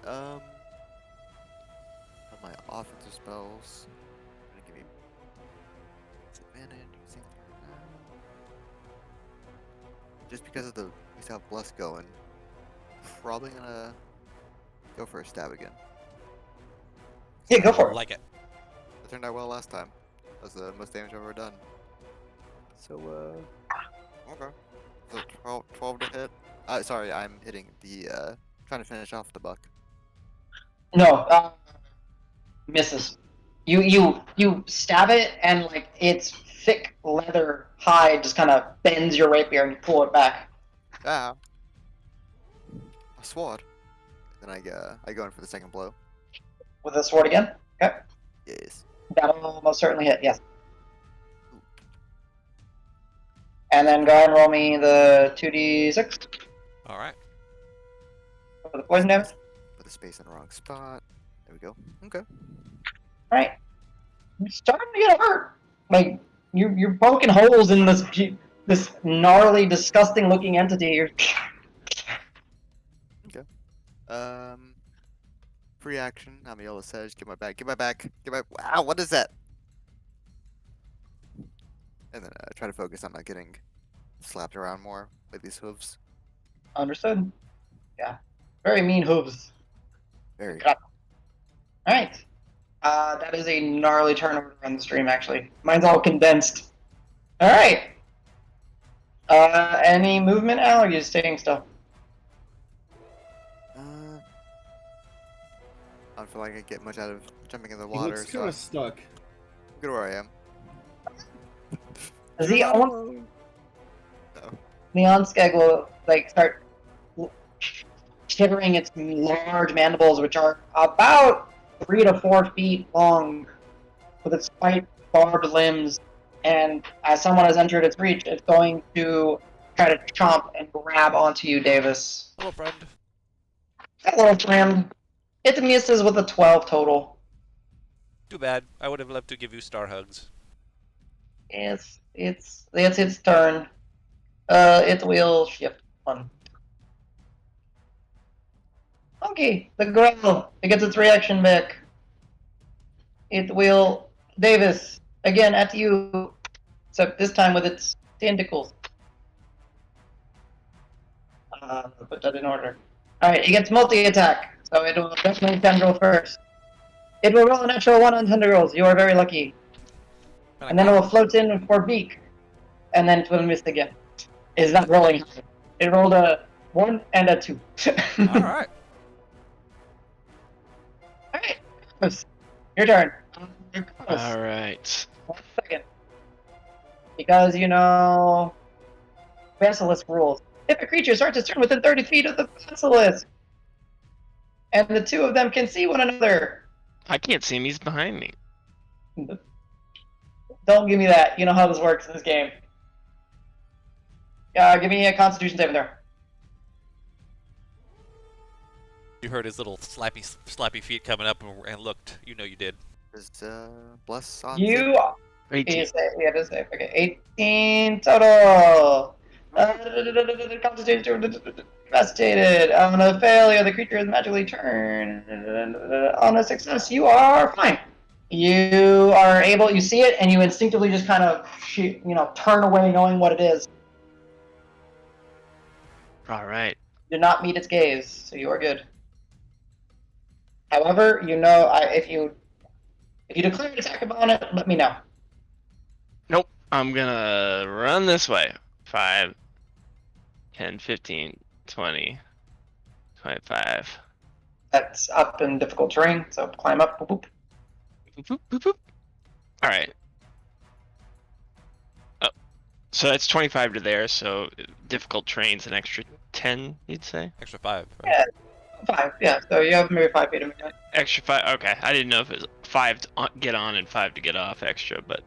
On my offensive spells, gonna give me disadvantage. Just because of the, we still have Bless going, probably gonna go for a stab again. Yeah, go for it. Like it. That turned out well last time. That was the most damage I've ever done. So, okay. So 12 to hit. Sorry, I'm hitting the, trying to finish off the buck. No, misses. You stab it, and like its thick leather hide just kind of bends your rapier, and you pull it back. Ah! A sword. Then I go in for the second blow. With the sword again. Okay, Yes. that'll most certainly hit. Yes. And then go ahead and roll me the 2d6 Alright. for the poison damage. Put the space in the wrong spot. There we go. Okay. All right. You're starting to get hurt. Like you're poking holes in this gnarly, disgusting looking entity. You're Free action. Amiola says, "Get my back. Get my back. Get my. Wow, what is that?" And then try to focus on not getting slapped around more with these hooves. understood. Yeah. Very mean hooves. Very. All right. That is a gnarly turnover on the stream, actually. Mine's all condensed. All right. Any movement? Al, or are you staying still? I don't feel like I get much out of jumping in the He water, looks so kind I'm of stuck. good where I am. The You're not on- alone. No. Neon Skeg will like start shivering its large mandibles, which are about 3 to 4 feet long, with its white barbed limbs. And as someone has entered its reach, it's going to try to chomp and grab onto you, Davis. Hello, friend. Hello, friend. It misses with a 12 total. Too bad. I would have loved to give you star hugs. It's its turn. It will shift one. Okay, the growl. It gets its reaction back. It will Davis again at you, except this time with its tentacles. Put that in order. All right, it gets multi-attack, so it will definitely tendril first. It will roll a natural 1 on tendrils. You are very lucky. And then it will float in for beak, and then it will miss again. It's not rolling high. It rolled a 1 and a 2. All right. All right. Your turn. All right. 1 second. Because, Basilisk rules. If a creature starts its turn within 30 feet of the Basilisk, and the two of them can see one another. I can't see him. He's behind me. Don't give me that. You know how this works in this game. Give me a Constitution saving throw. You heard his little slappy feet coming up and looked. You know you did. Is bless on You. 18. Yeah, it is safe. Okay, 18 total. Constitution incapacitated. On a failure, the creature is magically turned. On a success, you are fine. You are able. You see it, and you instinctively just kind of, turn away, knowing what it is. All right. Do not meet its gaze, so you are good. However, if you declare an attack upon it, let me know. Nope. I'm gonna run this way. 5, 10, 15, 20, 25. That's up in difficult terrain, so climb up. Boop, boop. Boop, boop, boop, boop. All right. Oh, so that's 25 to there. So difficult terrain's an extra 10, you'd say. Extra 5. Right? Yeah, 5. Yeah, so you have maybe 5 feet of movement. Extra 5. Okay, I didn't know if it was 5 to get on and 5 to get off extra, but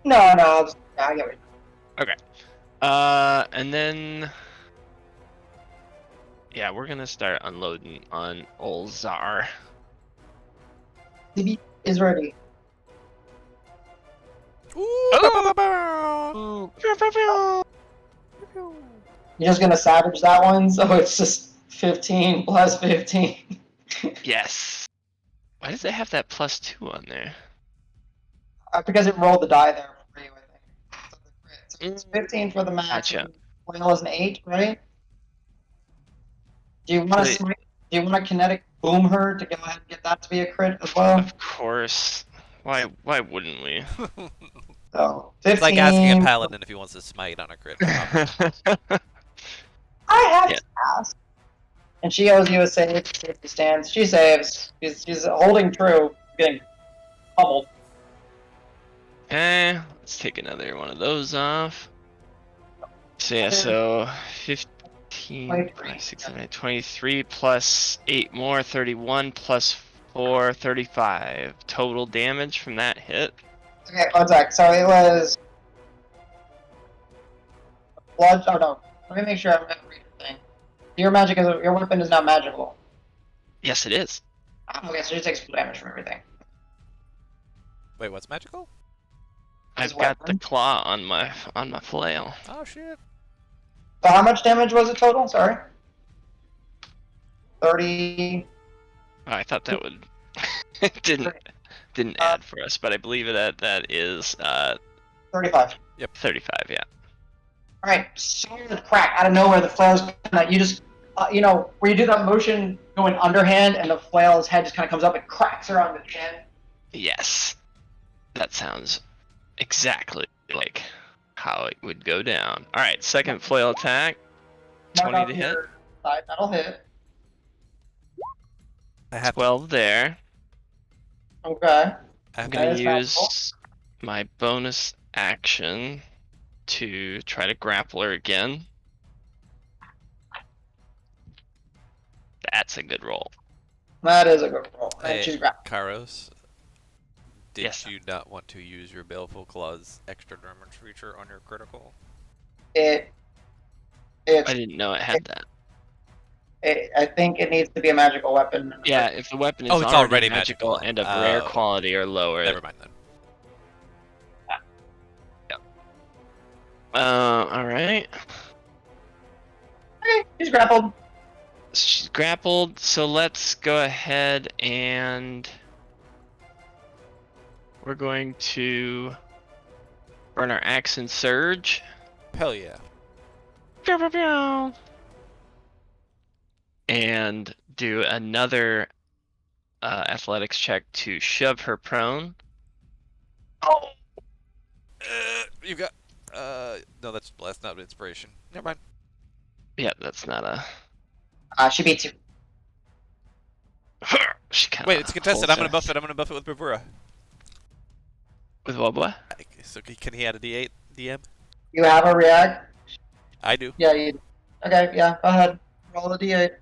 No, I get what you mean. okay. And then yeah, we're gonna start unloading on old Czar. DB is ready. Oh! You're just gonna savage that one, so it's just 15 plus 15. Yes. Why does it have that +2 on there? Because it rolled the die there for you, I think. So it's 15 for the max. Gotcha. And Foil is an 8, right? Do you want to Wait. smite? Do you want to kinetic boom her to go ahead and get that to be a crit as well? Of course. Why wouldn't we? So 15. It's like asking a paladin if he wants to smite on a crit. I have Yeah. to ask. And she owes you a save. Safety stands. She saves. She's holding true. Getting pummeled. Okay, let's take another one of those off. So yeah, so 15, 23. 5, 6, 7, 8, 23 plus 8 more, 31 plus 4, 35. Total damage from that hit. Okay, one sec. So it was blood. Oh no. Let me make sure I'm gonna read the thing. Your weapon is now magical. Yes, it is. Okay, so it takes full damage from everything. Wait, what's magical? His I've got the weapon? claw on my flail. Oh shit. So how much damage was it total? Sorry. 30. Oh, I thought that would it didn't add for us, but I believe that is 35. 35. Yeah. All right, solid crack out of nowhere. The flail's kind of, you just, where you do that motion going underhand, and the flail's head just kind of comes up and cracks her on the chin. Yes. That sounds exactly like how it would go down. All right, second flail attack. Mark 20 off to hit. your side, that'll hit. I have 12 there. Okay. I'm After gonna That is magical. use my bonus action to try to grapple her again. That's a good roll. That is a good roll. And Hey, she's grappled. Kairos, did Yes. you not want to use your Baleful Claw's extra damage feature on your critical? It. I It's. didn't know it had that. I think it needs to be a magical weapon. Yeah, if the weapon is Oh, it's already already magical magical. and of rare Oh. quality or lower. Never mind then. All right. Okay, she's grappled. She's grappled, so let's go ahead and we're going to burn our axe and surge. Hell yeah. Pew, pew, pew. And do another athletics check to shove her prone. Oh. You got. No, that's not inspiration. Never mind. Yeah, that's not a. She beats you. She kinda Wait, it's contested. holds I'm gonna her- buff it. I'm gonna buff it with Bravura. With what? So can he add a D8 DM? You have a react? I do. Yeah, you. Okay, yeah, go ahead. Roll the d8.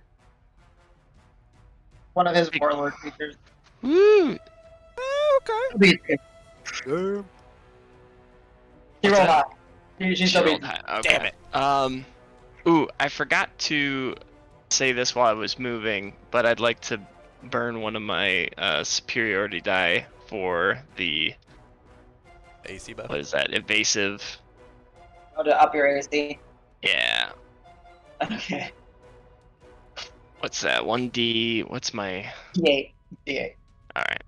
One of his warlord creatures. Woo! Okay. Beats you. Damn. She What's rolled that? high. She She still rolled beats you. high. Okay. Damn it. Ooh, I forgot to say this while I was moving, but I'd like to burn one of my superiority die for the AC buff. what is that? Evasive. Go to up your AC. Yeah. Okay. What's that? 1D. What's my? D8. D8. All right.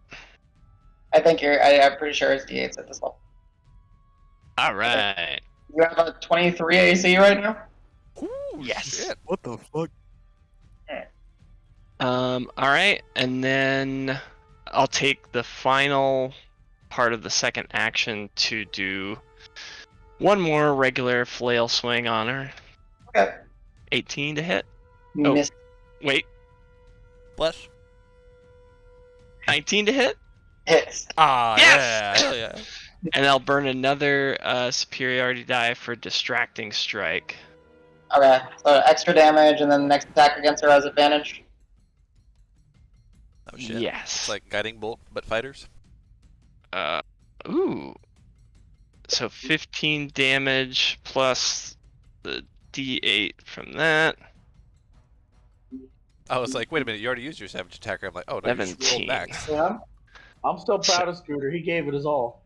I think I'm pretty sure it's D8s at this level. All right. You have a 23 AC right now? Ooh, Yes. shit. What the fuck? All right, and then I'll take the final part of the second action to do one more regular flail swing on her. Okay. 18 to hit. Oh. Miss. Wait, Bless. 19 to hit. Hits. Ah, Yes! yeah. Hell yeah. And I'll burn another superiority die for distracting strike. Okay. So extra damage, and then the next attack against her has advantage. Oh shit. Yes. It's like guiding bolt, but fighters. Ooh. So 15 damage plus the D8 from that. I was like, wait a minute, you already used your savage attacker. I'm like, oh no, you just rolled 17. back. Yeah. I'm still proud of Scooter. He gave it his all.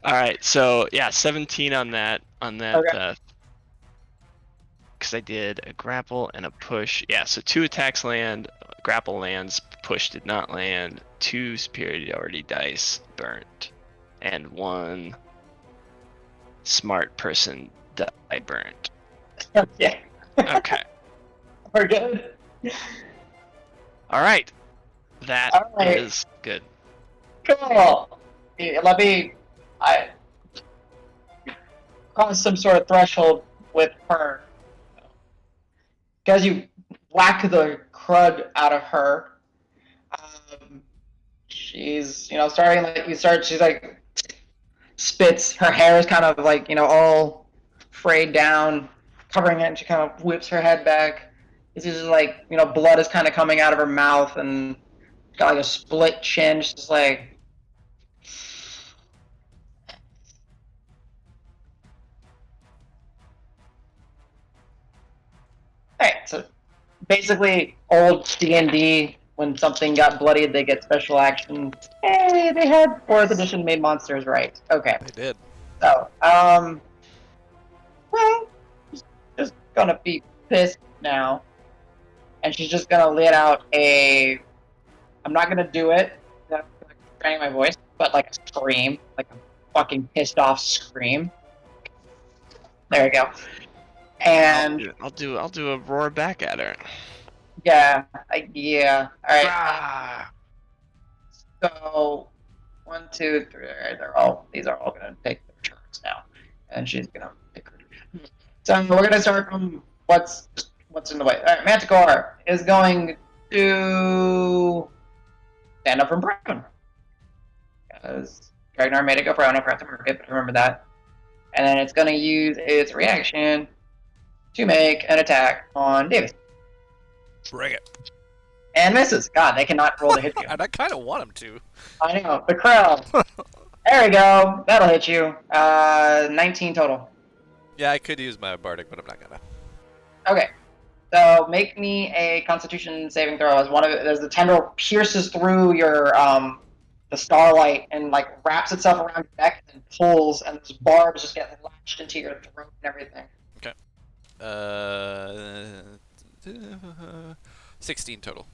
All right, so yeah, 17 on that. Okay. Because I did a grapple and a push. Yeah, so 2 attacks land, grapple lands, push did not land, 2 superiority dice burnt, and 1 smart person die burnt. Yeah. Okay. We're good. All right. That is All right. good. Cool. Yeah, let me. I cross some sort of threshold with her. Because you whack the crud out of her. She's, starting like she's like spits. Her hair is kind of like, all frayed down, covering it, and she kind of whips her head back. This is like, blood is kind of coming out of her mouth, and got like a split chin. She's just like, alright, so basically old D&D, when something got bloodied, they get special action. Hey, they had 4th edition made monsters right. Okay. They did. So, well, she's just gonna be pissed now. And she's just gonna let out I'm not gonna do it, I'm training my voice, but like a scream, like a fucking pissed off scream. There we go. And I'll do a roar back at her. yeah, alright. Ah! So 1, 2, 3. These are all gonna take their turns now, and she's gonna pick her. So we're gonna start from what's in the way. All right, Manticore is going to stand up from prone. Because Dragnar made it go prone. I forgot to mark it, but remember that. And then it's going to use its reaction to make an attack on Davis. Bring it. And misses. God, they cannot roll to hit you. And I kind of want him to. I know. The crow. There we go. That'll hit you. 19 total. Yeah, I could use my bardic, but I'm not gonna. Okay. So make me a Constitution saving throw as one of it. As the tendril pierces through your the starlight and like wraps itself around your neck and pulls, and those barbs just get latched into your throat and everything. Okay. 16 total.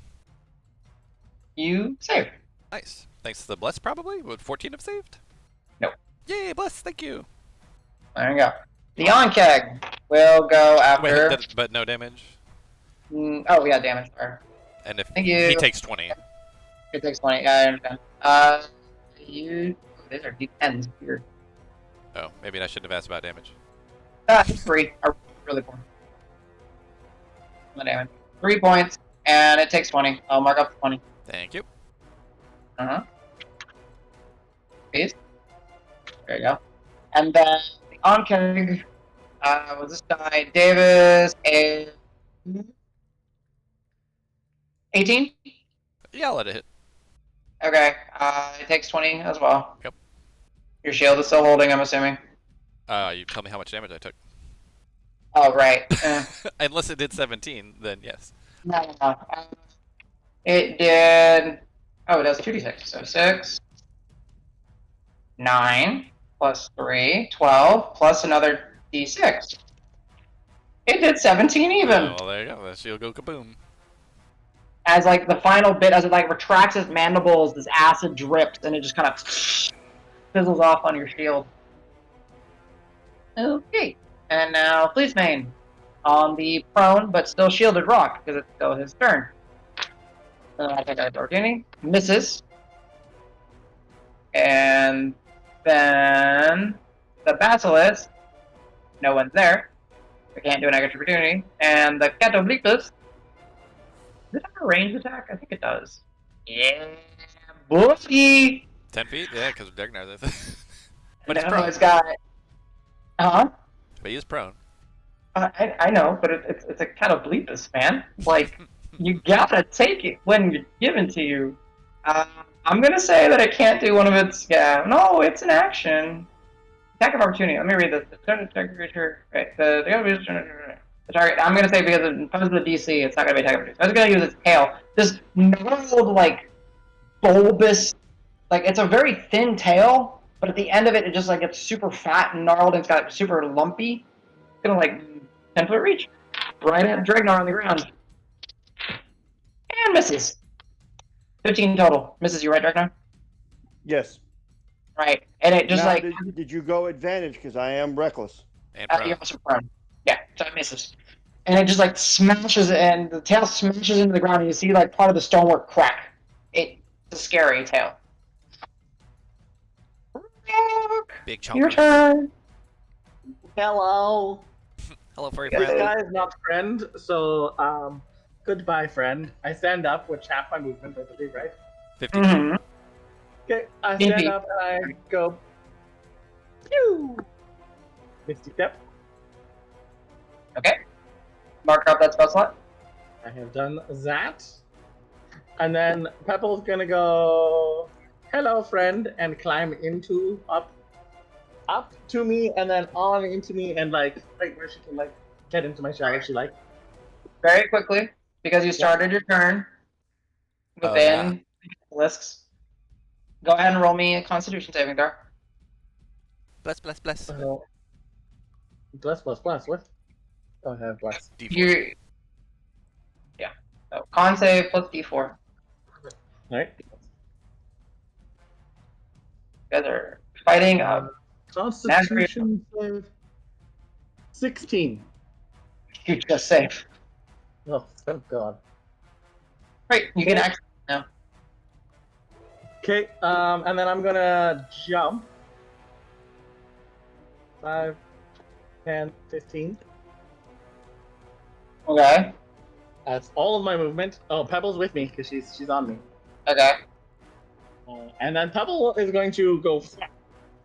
You save. Nice. Thanks to the bless, probably. Would 14 have saved? Nope. Yay, bless! Thank you. There you go. The Onkeg will go after. Wait, but no damage. Oh yeah, damage. Sorry. And if Thank you. he takes 20. It takes 20. Yeah, I understand. You. These are D10s. Weird. Oh, maybe I shouldn't have asked about damage. It's 3. Are really poor. No damage. 3 points, and it takes 20. I'll mark up 20. Thank you. Please. There you go. And then the Onkeg will this die. Davis is 18. Yeah, I'll let it hit. Okay. It takes 20 as well. Yep. Your shield is still holding, I'm assuming. You tell me how much damage I took. Oh, right. Unless it did 17, then yes. No. It did. Oh, it does 2d6. So 6, 9, plus 3, 12, plus another d6. It did 17 even. Oh, well, there you go. The shield go kaboom. As like the final bit, as it like retracts its mandibles, this acid drips and it just kind of fizzles off on your shield. Okay. And now Fleecemane on the prone but still shielded rock because it's still his turn. I take out Dorkini. Misses. And then the Basilisk. No one's there. We can't do an extra opportunity. And the Catoblicus. Does it have a ranged attack? I think it does. Yeah. Boogie! 10 feet? Yeah, because Dagnar's there. But And he's now prone. it's got. Huh? But he is prone. I know, but it's a Catoblicus, man. Like, you gotta take it when it's given to you. I'm gonna say that it can't do one of its. Yeah, no, it's an action. Attack of opportunity. Let me read this. The target creature. Right. The target. I'm gonna say because it comes with the DC, it's not gonna be attack of opportunity. So I was gonna use its tail. This gnarled, like, bulbous, like it's a very thin tail, but at the end of it, it just like gets super fat and gnarled, and it's got super lumpy. It's gonna like 10-foot reach right at Dragnar on the ground. And misses. 15 total. Misses you, right, Dragnar? Yes. Right. And it just Now, like. did you go advantage? Because I am reckless. And prone. You're also prone. Yeah, so it misses. And it just like smashes, and the tail smashes into the ground, and you see like part of the stonework crack. It's a scary tail. Big Your chunker. turn. Hello. Hello, furry This friend. guy is not friend, so goodbye, friend. I stand up, which half my movement, I believe, right? 15 Mm-hmm. Okay, I stand Indeed. up and I go. Pew! 50 step. Okay. Mark out that spell slot. I have done that. And then Pebble's gonna go, hello, friend, and climb up to me, and then on into me, and like, right where she can like get into my shell if she like. Very quickly, because you started your turn within lists. Go ahead and roll me a Constitution saving throw. Bless. Bless. What? Oh, I have bless. D4. Yeah. So con save plus D4. Alright. You guys are fighting. Constitution save 16. You just save. Oh, thank God. Great. You get action now. Okay, and then I'm gonna jump. 5, 10, 15. Okay. That's all of my movement. Oh, Pebble's with me because she's on me. Okay. And then Pebble is going to go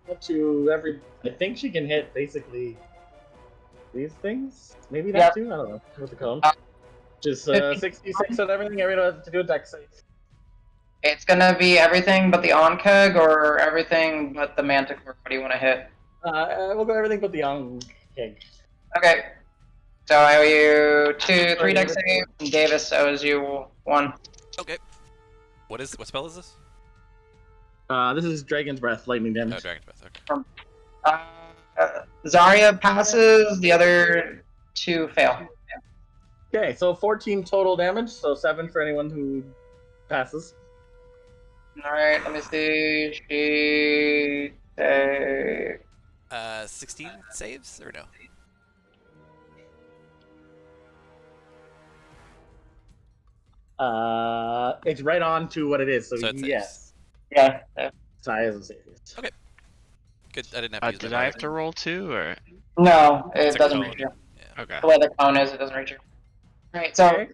up to every. I think she can hit basically these things. Maybe that Yep. too. I don't know. With the cone. Uh, Just 50. 66 on everything. Everyone has to do a dex save. It's gonna be everything but the Onkeg or everything but the Manticore. What do you want to hit? We'll go everything but the young king. Okay. So I owe you 2, 3 Sorry, deck David. saves, and Davis owes you 1. Okay. What spell is this? This is Dragon's Breath, lightning Oh, damage. Dragon's Breath. Okay. Zarya passes, the other 2 fail. Okay, so 14 total damage, so 7 for anyone who passes. Alright, let me see. She. 16 saves or no? It's right on to what it is, so, So it saves. yes. Yeah. Sai is a save. Yes. Okay. Good. I didn't have to use Did my I have bonus. to roll too, or No, It's it a doesn't cone. reach you. Yeah. okay? The way the cone is, it doesn't reach you. Alright, so Okay.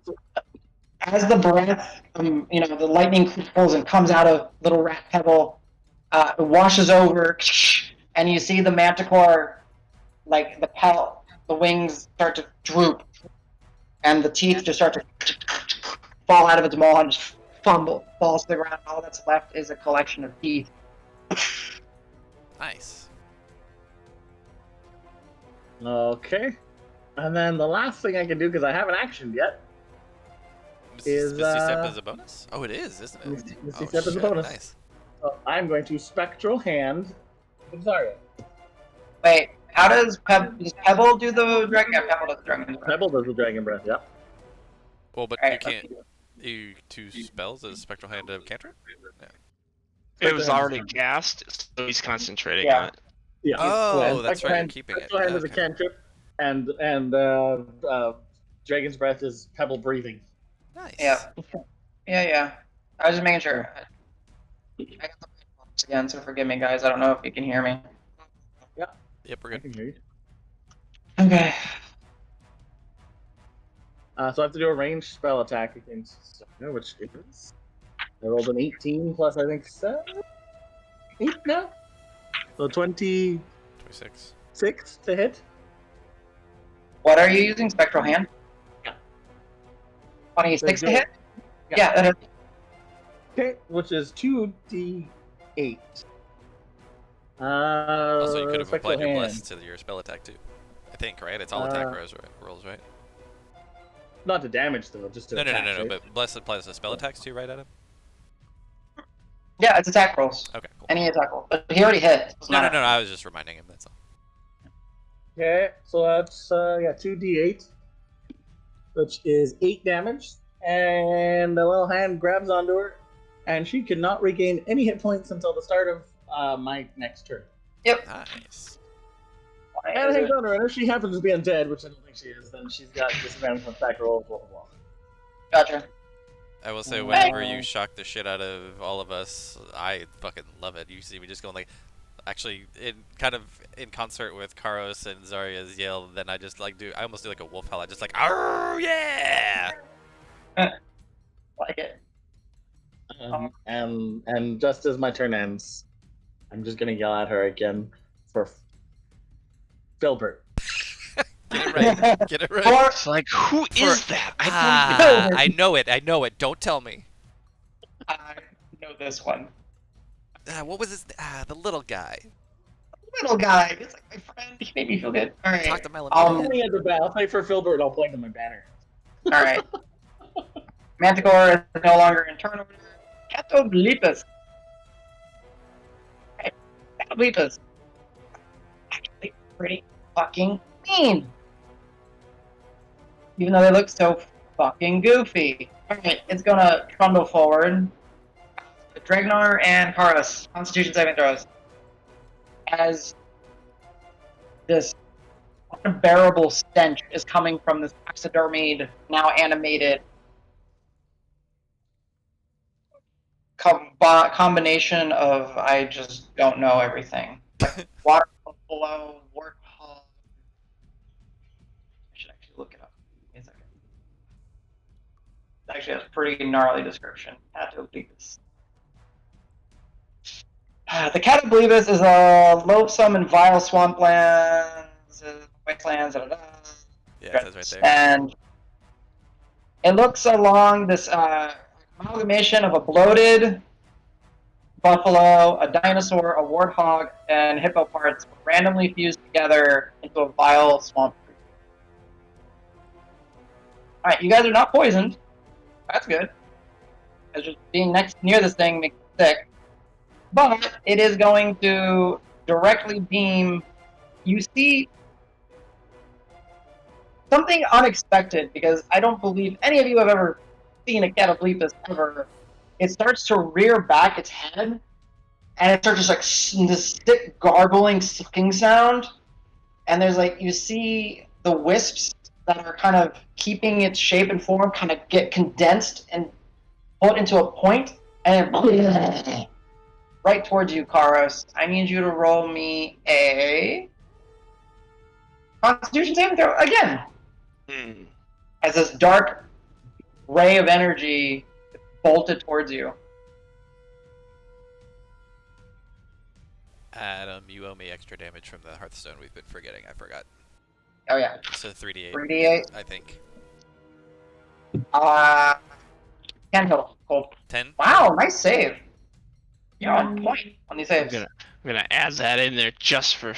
as the breath, the lightning pulls and comes out of little rat pebble, it washes over, and you see the manticore, like the wings start to droop, and the teeth just start to fall out of its maw and just falls to the ground. All that's left is a collection of teeth. Nice. Okay. And then the last thing I can do, because I haven't actioned yet, is, Misty Step as a bonus? Oh, it is, isn't it? Misty Oh, Step as a shit, bonus. Nice. So I'm going to Spectral Hand with Zarya. Wait, how does Pebble do the dragon? Yeah, Pebble does the dragon. Pebble does the Dragon Breath, yeah. Well, but Alright, you can't. You 2 spells as Spectral Hand of Cantrip? It was Spectral Hand is already fine. cast, so he's concentrating Yeah. on it. Yeah. Oh, and that's Spectral right. You're Hand, keeping it. Spectral Hand is a Okay. cantrip, and Dragon's Breath is Pebble breathing. Nice. Yeah. Yeah. I was just making sure. I got the box again, so forgive me, guys. I don't know if you can hear me. Yep, we're I good. can hear you. Okay. So I have to do a ranged spell attack against Zarya, which is. I rolled an 18 plus, I think, 8 now? So 26 26. to hit. What are you using? Spectral Hand? Yeah. 26 to hit? Yeah. Yeah, that is. Okay, which is 2d8. Also, you could have Spectral applied your Hand. bless to your spell attack too. I think, right? It's all attack rolls, right? Not to damage, though, just to No. attack, right? But bless applies to spell attacks too, right, Adam? Yeah, it's attack rolls. Okay, cool. Any attack roll. But he already hit. No. I was just reminding him. That's all. Okay, so that's 2d8, which is 8 damage, and the little hand grabs onto her, and she cannot regain any hit points until the start of my next turn. Yep. Nice. And hangs on her, and if she happens to be undead, which I don't think she is, then she's got disadvantage on attack rolls, blah blah blah. Gotcha. I will say, whenever you shock the shit out of all of us, I fucking love it. You see me just going like, actually, in concert with Karos and Zarya's yell, then I just I almost do like a wolf howl. I just like, oh yeah! Like it. And just as my turn ends, I'm just gonna yell at her again for Filbert. Get it right. Get it right. Or It's like, who is that? I don't even. I know it. I know it. Don't tell me. I know this one. What was his? The little guy. Little guy. He's like my friend. He made me feel good. All right. Talk to Melon. I'll play at the bat. I'll play for Filbert. And I'll point to my banner. All right. Manticore is no longer in turn order. Catobleepus. Catobleepus. Actually, pretty fucking mean. Even though they look so fucking goofy. Alright, it's gonna trundle forward. Dragnar and Karos, Constitution saving throws. As this unbearable stench is coming from this taxidermied, now animated combination of I just don't know everything. Like water below, warthog. I should actually look it up. Give me a second. It actually has a pretty gnarly description. Atopicus. The Catablevus is a loathsome and vile swamplands, wastelands, Yeah, it says right there. and it looks along this amalgamation of a bloated buffalo, a dinosaur, a warthog, and hippo parts randomly fused together into a vile swamp creature. All right, you guys are not poisoned. That's good. Because just being near this thing makes you sick. But it is going to directly beam. You see something unexpected, because I don't believe any of you have ever seen a Cataplepus ever. It starts to rear back its head, and it starts just like this thick gargling sucking sound. And there's like, you see the wisps that are kind of keeping its shape and form kind of get condensed and put into a point, and right towards you, Karos. I need you to roll me a Constitution saving throw again. As this dark ray of energy bolted towards you. Adam, you owe me extra damage from the Hearthstone we've been forgetting. I forgot. Oh yeah. So 3d8. 3d8. I think. 10 total. Cool. 10? Wow, nice save. You're on point on these I'm saves. gonna add that in there just for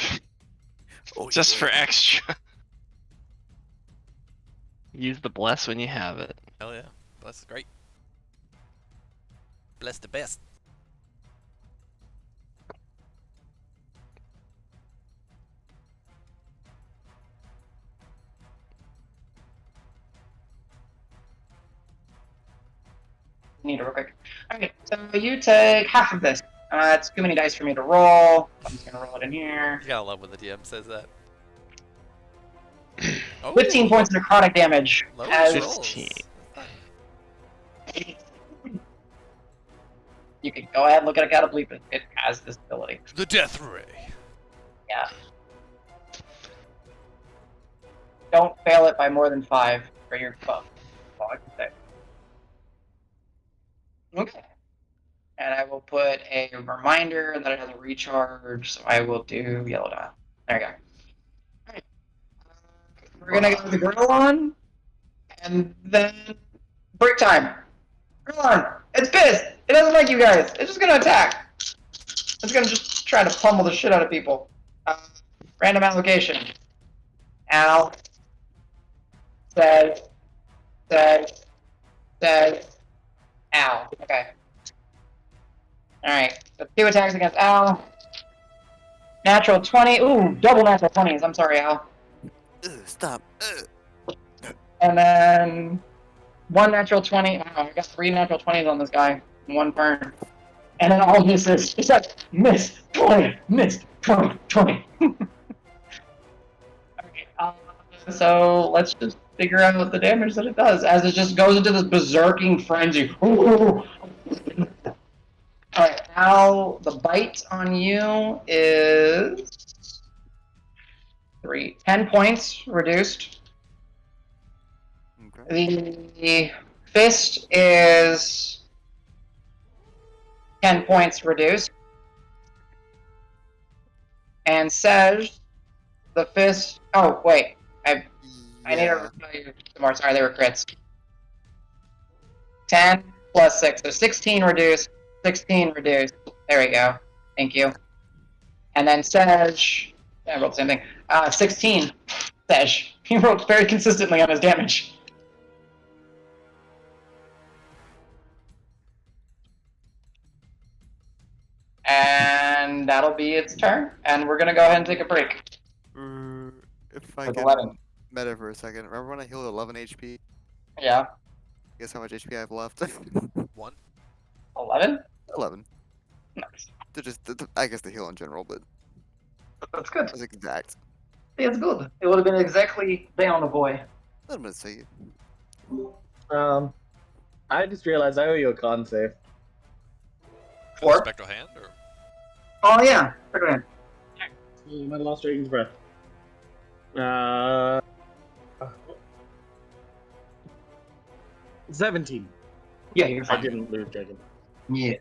Oh, just for yeah. extra. Use the bless when you have it. Hell yeah. Bless is great. Bless the best. Need it real quick. Alright, so you take half of this. It's too many dice for me to roll. I'm just gonna roll it in here. You gotta love when the DM says that. 15 points of necrotic damage. Low As rolls. 15. you can go ahead and look at a Cataplepus. It has this ability. The Death Ray. Yeah. Don't fail it by more than 5 for your buff. That's all I can say. Okay. And I will put a reminder that it has a recharge, so I will do yellow dot. There you go. Alright. We're gonna go with the grill on, and then break time. Grill on! It's pissed! It doesn't like you guys! It's just gonna attack! It's gonna just try to pummel the shit out of people. Random allocation. Al. Says. Al. Okay. Alright, so 2 attacks against Al. Natural 20. Ooh, double natural 20s. I'm sorry, Al. Stop. And then 1 natural 20. Wow, I got 3 natural 20s on this guy in 1 turn. And then all misses. It's like, miss, 20, miss, 20, 20. Okay, so let's just figure out the damage that it does as it just goes into this berserking frenzy. Alright, now the bite on you is 10 points reduced. Okay. The fist is 10 points reduced. And Sej, the fist. Oh, wait. I need to tell you some more. Sorry, they were crits. 10 plus 6. So 16 reduced. 16 reduced. There we go. Thank you. And then Sej. I rolled the same thing. 16. Sej. He rolled very consistently on his damage. And that'll be its turn. And we're gonna go ahead and take a break. If I With can 11. meta for a second, remember when I healed 11 HP? Yeah. Guess how much HP I have left? 1. 11? 11. Nice. I guess the heal in general, but That's good. that's exact. It's good. It would have been exactly down the boy. I'm gonna say I just realized I owe you a con save. For the Or? Spectral Hand? Or? Oh yeah. Look at him. You might have lost Dragon's Breath. 17. Yeah, you're I fine. didn't lose Dragon. Yeah.